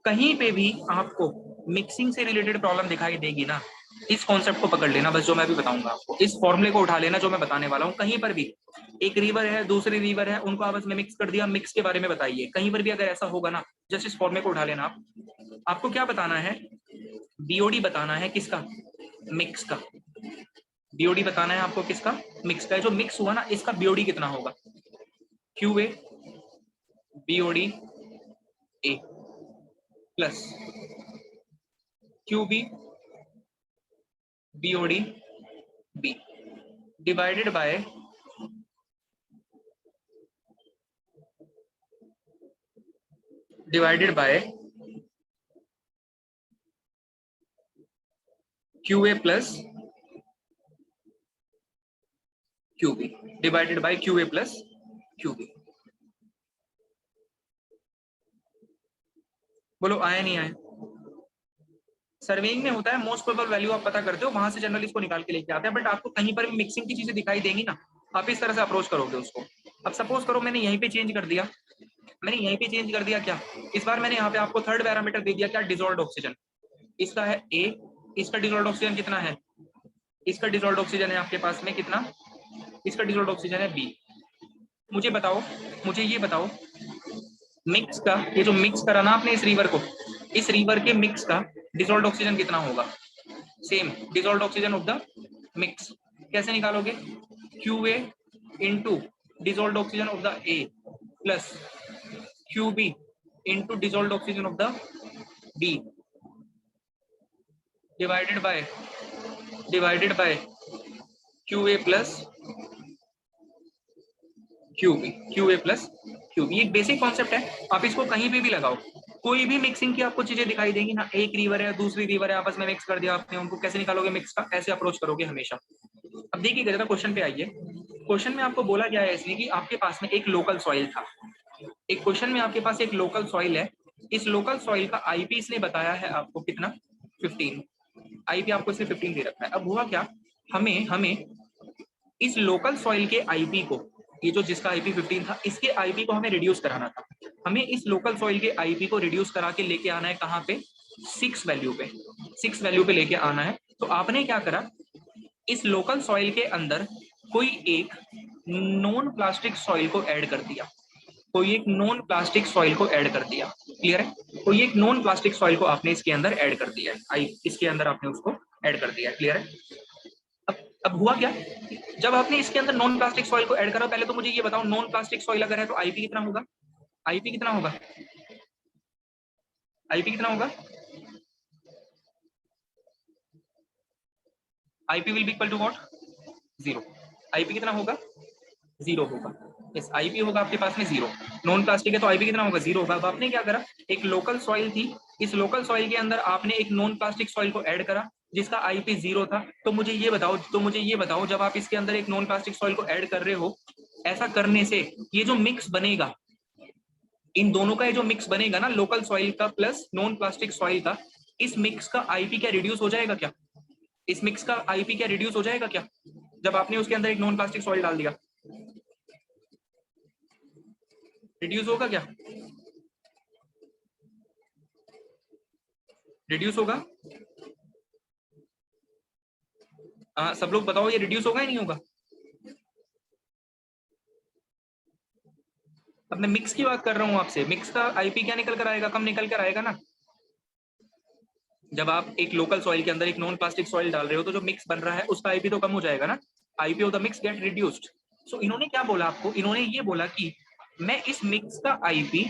कहीं पे भी आपको मिक्सिंग से रिलेटेड प्रॉब्लम दिखाई देगी ना, इस कॉन्सेप्ट को पकड़ लेना बस, जो मैं भी बताऊंगा आपको, इस फॉर्मूले को उठा लेना जो मैं बताने वाला हूँ। कहीं पर भी एक रिवर है, दूसरी रिवर है, उनको आपस में मिक्स कर दिया, मिक्स के बारे में बताइए। कहीं पर भी अगर ऐसा होगा ना, जस्ट इस फॉर्मूले को उठा लेना आप। आपको क्या बताना है, बीओडी बताना है किसका, मिक्स का। बीओडी बताना है आपको किसका, मिक्स का। जो मिक्स हुआ ना, इसका बीओडी कितना होगा, Q A BOD A plus Q B BOD B. Divided by QA plus QB, divided by QA plus QB। बोलो आया नहीं आया? सर्वेइंग में होता है मोस्ट प्रोबेबल वैल्यू आप पता करते हो, वहां से जनरली इसको निकाल के लेके आते हैं, बट आपको कहीं पर भी मिक्सिंग की चीजें दिखाई देंगी ना, आप इस तरह से अप्रोच करोगे उसको। अब सपोज करो मैंने यहीं पे चेंज कर दिया, क्या इस बार मैंने यहाँ पे आपको थर्ड पैरामीटर दे दिया क्या, डिसॉल्व्ड ऑक्सीजन। इसका है A, इसका डिसॉल्व्ड ऑक्सीजन कितना है, इसका डिसॉल्व्ड ऑक्सीजन है आपके पास में कितना, इसका डिसॉल्व्ड ऑक्सीजन है B। मुझे बताओ, मुझे ये बताओ मिक्स का, ये जो मिक्स करा ना आपने इस रिवर को, इस रिवर के मिक्स का डिसॉल्व्ड ऑक्सीजन कितना होगा, same dissolved oxygen of the mix. कैसे निकालोगे, QA into dissolved oxygen of the A plus QB into dissolved oxygen of the B divided by QA plus QA plus QB। एक basic concept है, आप इसको कहीं पे भी लगाओ, कोई भी मिक्सिंग की आपको चीजें दिखाई देंगी ना, एक रिवर है दूसरी रिवर है आपस में मिक्स कर दिया आपने, उनको कैसे निकालोगे मिक्स का, ऐसे अप्रोच करोगे हमेशा। अब देखिए जरा क्वेश्चन पे आइए, क्वेश्चन में आपको बोला गया है इसलिए कि आपके पास में एक लोकल सॉइल था, एक क्वेश्चन में आपके पास एक लोकल सॉइल है, इस लोकल सॉइल का आईपी इसने बताया है आपको कितना, 15, आईपी आपको इसने 15 दे रखा है। अब हुआ क्या, हमें इस लोकल सॉइल के आईपी को, ये जो जिसका आईपी 15 था, इसके आईपी को हमें रिड्यूस कराना था, हमें इस लोकल सॉइल के आईपी को रिड्यूस करा के लेके आना है कहाँ पे, 6 वैल्यू पे, 6 वैल्यू पे लेके आना है। तो आपने क्या करा, इस लोकल सॉइल के अंदर कोई एक नॉन प्लास्टिक सॉइल को ऐड कर दिया, कोई एक नॉन प्लास्टिक सॉइल को ऐड कर दिया, क्लियर है, कोई एक नॉन प्लास्टिक सॉइल को आपने इसके अंदर ऐड कर दिया है, इसके अंदर आपने उसको ऐड कर दिया है, क्लियर है। अब हुआ क्या, जब आपने इसके अंदर नॉन प्लास्टिक सॉइल को ऐड करा, पहले तो मुझे ये बताओ नॉन प्लास्टिक सॉइल अगर है तो आईपी कितना होगा, आईपी कितना होगा, आईपी कितना होगा, IP will be equal to what, 0। IP कितना होगा, 0 होगा, यस आईपी होगा आपके पास में 0, नॉन प्लास्टिक है तो आईपी कितना होगा, 0 होगा। अब आपने क्या करा, एक लोकल सॉइल थी, इस लोकल सॉइल के अंदर आपने एक नॉन प्लास्टिक सॉइल को ऐड करा जिसका आईपी 0 था। तो मुझे ये बताओ जब आप इसके अंदर एक नॉन प्लास्टिक सॉइल को ऐड कर रहे हो, ऐसा करने से ये जो मिक्स बनेगा, इन दोनों का ये जो मिक्स बनेगा ना, लोकल सॉइल का प्लस नॉन प्लास्टिक सॉइल का, इस मिक्स का आईपी क्या रिड्यूस हो जाएगा क्या, इस मिक्स का आईपी क्या रिड्यूस हो जाएगा क्या, जब आपने उसके अंदर एक नॉन प्लास्टिक सॉइल डाल दिया, रिड्यूस होगा क्या, रिड्यूस होगा, सब लोग बताओ ये रिड्यूस होगा या नहीं होगा। अब मैं मिक्स की बात कर रहा हूं आपसे, मिक्स का आईपी क्या निकल कर आएगा, कम निकल कर आएगा ना, जब आप एक लोकल सॉइल के अंदर एक नॉन प्लास्टिक सॉइल डाल रहे हो तो जो मिक्स बन रहा है उसका आईपी तो कम हो जाएगा ना, IP of the mix get reduced. So इन्होंने क्या बोला आपको, इन्होंने ये बोला कि मैं इस मिक्स का आईपी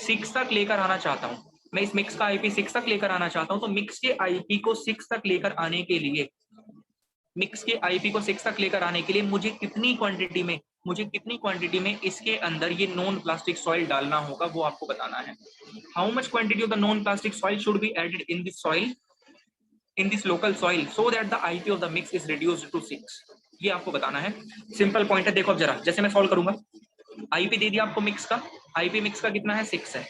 6 तक लेकर आना चाहता हूं, मैं इस मिक्स का आईपी 6 तक लेकर आना चाहता हूं, तो मिक्स के आईपी को 6 तक लेकर आने के लिए, मिक्स के आईपी को 6 तक लेकर आने के लिए मुझे कितनी क्वांटिटी में इसके अंदर ये नॉन प्लास्टिक सॉइल डालना होगा, वो आपको बताना है। How much quantity of the non plastic soil should be added in this soil, in this local soil so that the IP of the mix is reduced to 6, ये आपको बताना है। सिंपल पॉइंट है, देखो अब जरा जैसे मैं सॉल्व करूंगा, आईपी दे दिया आपको मिक्स का, आईपी मिक्स का कितना है, 6 है,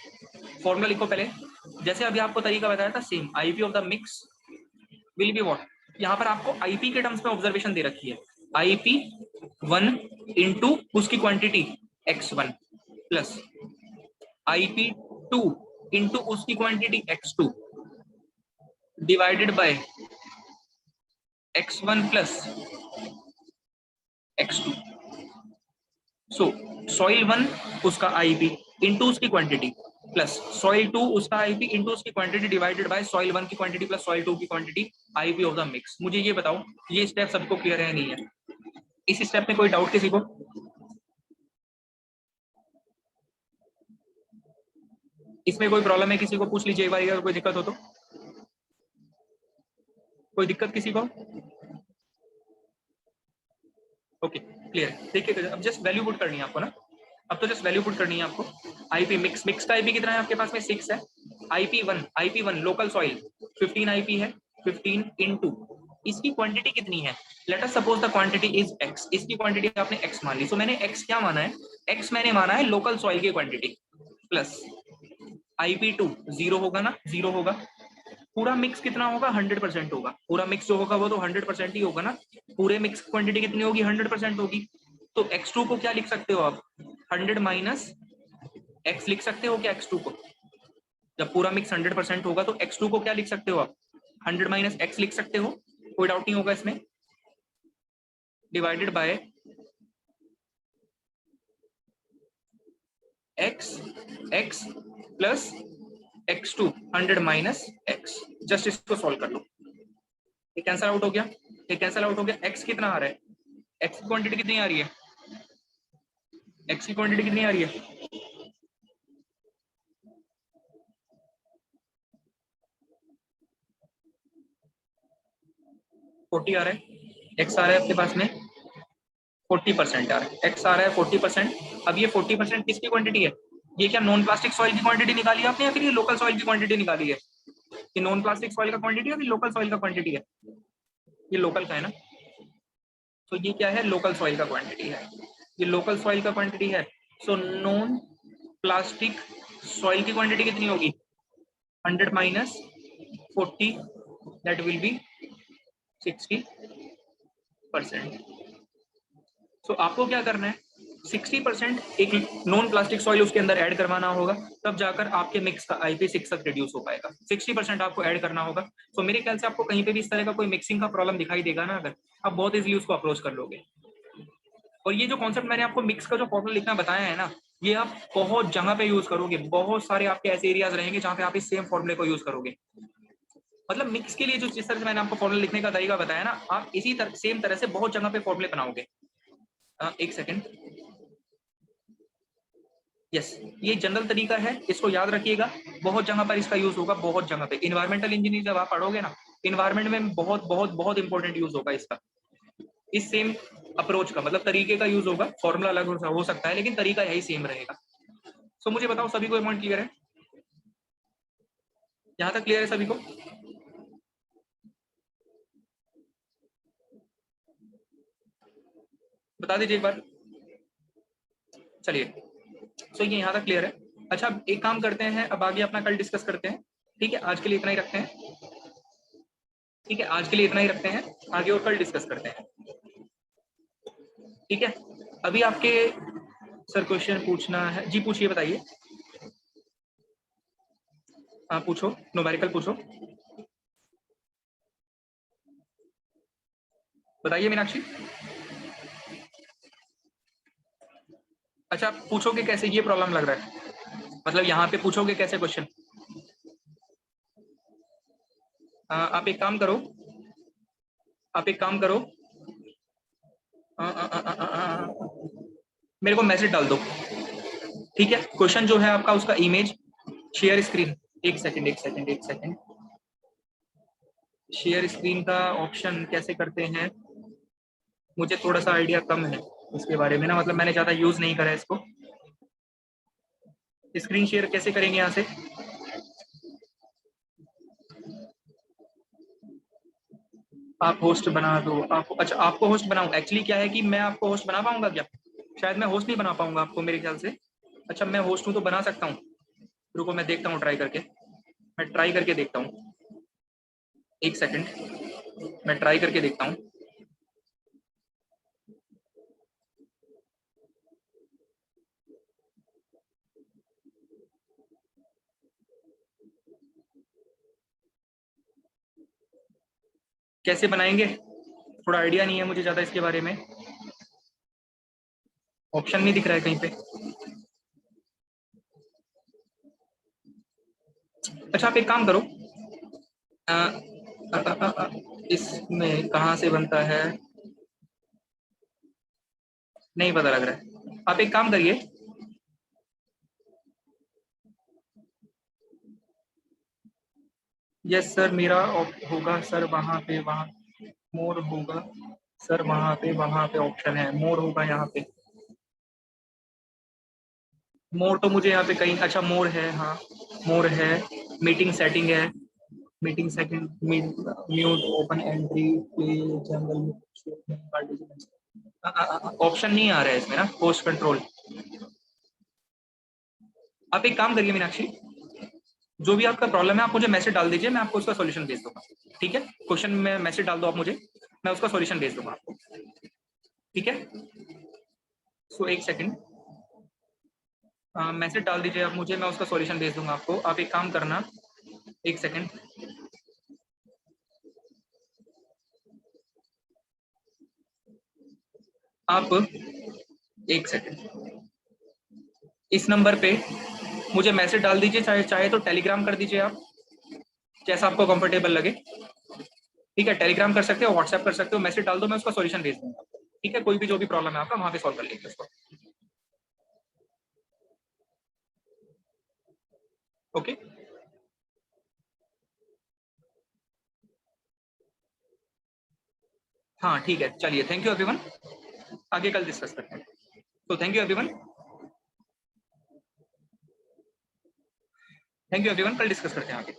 फॉर्मूला लिखो पहले, जैसे अभी आपको तरीका बताया था same, IP of the mix will be what, यहाँ पर आपको आईपी के टर्म्स में ऑब्जर्वेशन दे रखी है, आईपी 1 इंटू उसकी quantity x1 plus IP 2 into उसकी quantity x2 divided by x1 plus x2। So soil 1 उसका आईपी इंटू उसकी क्वांटिटी प्लस सॉइल 2 उसका आईपी इंटू उसकी क्वांटिटी डिवाइडेड बाय सॉइल 1 की क्वांटिटी प्लस सॉइल 2 की quantity, IP of the mix. मुझे ये बताओ ये स्टेप सबको क्लियर है नहीं है, इस स्टेप में कोई डाउट किसी को, इसमें कोई प्रॉब्लम है किसी को, पूछ लीजिए एक बार अगर कोई दिक्कत हो तो, कोई दिक्कत किसी को, ओके क्लियर। देखिए अब जस्ट वैल्यू पुट करनी है आपको ना, अब तो जस्ट वैल्यू पुट करनी है आपको। आईपी मिक्स, मिक्स का आईपी कितना है आपके पास में 6 है। IP one local soil 15 IP है, 15 इनटू इसकी क्वांटिटी कितनी है, let us suppose the quantity is x, इसकी क्वांटिटी आपने x मान ली। सो मैंने x क्या माना है, x मैंने माना है लोकल सॉइल की क्वांटिटी, प्लस IP2 जीरो होगा ना, जीरो होगा। पूरा मिक्स कितना होगा, 100% होगा। पूरा मिक्स जो होगा वो तो 100% ही होगा ना। पूरे मिक्स क्वांटिटी कितनी होगी, 100% होगी। तो x2 को क्या लिख सकते हो आप, 100 माइनस x लिख सकते हो क्या x2 को। जब पूरा मिक्स 100% होगा तो x2 को क्या लिख सकते हो आप, 100 माइनस x लिख सकते हो, कोई डाउट नहीं होगा इसमें। Divided by x plus x2 100 minus x। Just इसको सॉल्व कर लो, ये कैंसल आउट हो गया, ये कैंसल आउट हो गया। x कितना आ रहा है, x की क्वांटिटी कितनी आ रही है, x की क्वांटिटी कितनी आ रही है, 40 आ रहा है। x आ रहा है आपके पास में 40% आ रहा है, x आ रहा है 40%। अब ये 40% किसकी क्वांटिटी है, ये क्या नॉन प्लास्टिक सॉइल की क्वांटिटी निकाली है आपने या फिर ये लोकल सॉइल की क्वांटिटी निकाली है, ये नॉन प्लास्टिक सॉइल का क्वांटिटी है फिर लोकल सॉइल का क्वांटिटी है, ये लोकल का है ना। तो ये क्या है, लोकल सॉइल का क्वांटिटी है, ये लोकल सॉइल का क्वांटिटी है। सो नॉन प्लास्टिक सॉइल की क्वांटिटी कितनी होगी, 100 माइनस 40, दैट विल बी 60%। सो आपको क्या करना है, 60% एक नॉन प्लास्टिक सॉइल उसके अंदर ऐड करवाना होगा, तब जाकर आपके मिक्स का IP6 तक रिड्यूस हो पाएगा। 60% आपको ऐड करना होगा। तो मेरे ख्याल से आपको कहीं पे भी इस तरह का कोई मिक्सिंग का प्रॉब्लम दिखाई देगा ना, अगर आप बहुत इजीली उसको अप्रोच कर लोगे। और ये जो कॉन्सेप्ट मैंने आपको मिक्स का जो फॉर्मूला लिखना बताया है ना, ये आप बहुत जगह पे यूज करोगे, बहुत सारे आपके ऐसे एरियाज रहेंगे जहाँ पे आप इस सेम फॉर्मूले को यूज करोगे। मतलब मिक्स के लिए जो जिस तरह से मैंने आपको फॉर्मूला लिखने का तरीका बताया ना, आप इसी सेम तरह से बहुत जगह पे फॉर्मूले बनाओगे। एक सेकेंड, यस, ये जनरल तरीका है, इसको याद रखिएगा। बहुत जगह पर इसका यूज होगा, बहुत जगह पे। इन्वायरमेंटल इंजीनियरिंग जब आप पढ़ोगे ना, इन्वायरमेंट में बहुत बहुत बहुत इंपॉर्टेंट यूज होगा इसका। इस सेम अप्रोच का मतलब तरीके का यूज होगा, फॉर्मूला अलग हो सकता है लेकिन तरीका यही सेम रहेगा। सो मुझे बताओ सभी को पॉइंट क्लियर है, यहाँ तक क्लियर है सभी को। बता दीजिए एक बार। चलिए, सो ये यहाँ तक क्लियर है। अच्छा अब एक काम करते हैं, अब आगे अपना कल डिस्कस करते हैं। ठीक है, आज के लिए इतना ही रखते हैं। ठीक है, आज के लिए इतना ही रखते हैं, आगे और कल डिस्कस करते हैं। ठीक है, अभी आपके सर क्वेश्चन पूछना है जी, पूछिए बताइए। हाँ पूछो, न्यूमेरिकल पूछो, बताइए मीनाक्षी। अच्छा आप पूछोगे कैसे, ये प्रॉब्लम लग रहा है, मतलब यहाँ पे पूछोगे कैसे क्वेश्चन। आप एक काम करो, आप एक काम करो, आ, आ, आ, आ, आ, आ, मेरे को मैसेज डाल दो। ठीक है, क्वेश्चन जो है आपका उसका इमेज शेयर स्क्रीन, एक सेकंड एक सेकंड एक सेकंड, शेयर स्क्रीन का ऑप्शन कैसे करते हैं, मुझे थोड़ा सा आइडिया कम है इसके बारे में ना, मतलब मैंने ज्यादा यूज नहीं करा है इसको। स्क्रीन शेयर कैसे करेंगे यहाँ से, आप होस्ट बना दो आप, अच्छा आपको होस्ट बनाऊं, एक्चुअली क्या है कि मैं आपको होस्ट बना पाऊंगा क्या, शायद मैं होस्ट नहीं बना पाऊंगा आपको मेरे ख्याल से। अच्छा मैं होस्ट हूँ तो बना सकता हूँ, रुको मैं देखता हूँ ट्राई करके, मैं ट्राई करके देखता हूँ, एक सेकंड मैं ट्राई करके देखता हूँ। कैसे बनाएंगे, थोड़ा आइडिया नहीं है मुझे ज्यादा इसके बारे में, ऑप्शन नहीं दिख रहा है कहीं पे। अच्छा आप एक काम करो, आ, आ, आ, आ, आ, इसमें कहाँ से बनता है, नहीं पता लग रहा है। आप एक काम करिए, यस सर मेरा होगा सर, वहाँ पे वहाँ मोर होगा सर वहां पे ऑप्शन है, मोर होगा यहाँ पे। मोर तो मुझे यहाँ पे कहीं, अच्छा मोर है, हाँ मोर है। मीटिंग सेटिंग है, meeting setting, mute, open entry, play, जंगल, ऑप्शन नहीं आ रहा है इसमें ना, पोस्ट कंट्रोल। आप एक काम करिए मीनाक्षी, जो भी आपका प्रॉब्लम है आप मुझे मैसेज डाल दीजिए, मैं आपको उसका सॉल्यूशन भेज दूंगा। ठीक है, क्वेश्चन में मैसेज डाल दो आप मुझे, मैं उसका सॉल्यूशन भेज दूंगा आपको। ठीक है, सो एक सेकंड, मैसेज डाल दीजिए आप मुझे, मैं उसका सॉल्यूशन भेज दूंगा आपको। आप एक काम करना, एक सेकंड, आप एक सेकंड इस नंबर पे मुझे मैसेज डाल दीजिए, चाहे चाहे तो टेलीग्राम कर दीजिए आप, जैसा आपको कंफर्टेबल लगे। ठीक है, टेलीग्राम कर सकते हो, व्हाट्सएप कर सकते हो, मैसेज डाल दो, मैं उसका सॉल्यूशन भेज दूंगा। ठीक है, कोई भी जो भी प्रॉब्लम है आपका वहां पे सॉल्व कर लेंगे उसको। ओके, हाँ ठीक है, चलिए, थैंक यू एवरीवन, आगे कल डिस्कस करते हैं। तो thank you everyone, thank you everyone, कल डिस्कस करते हैं आगे।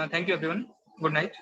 Thank you everyone, good night.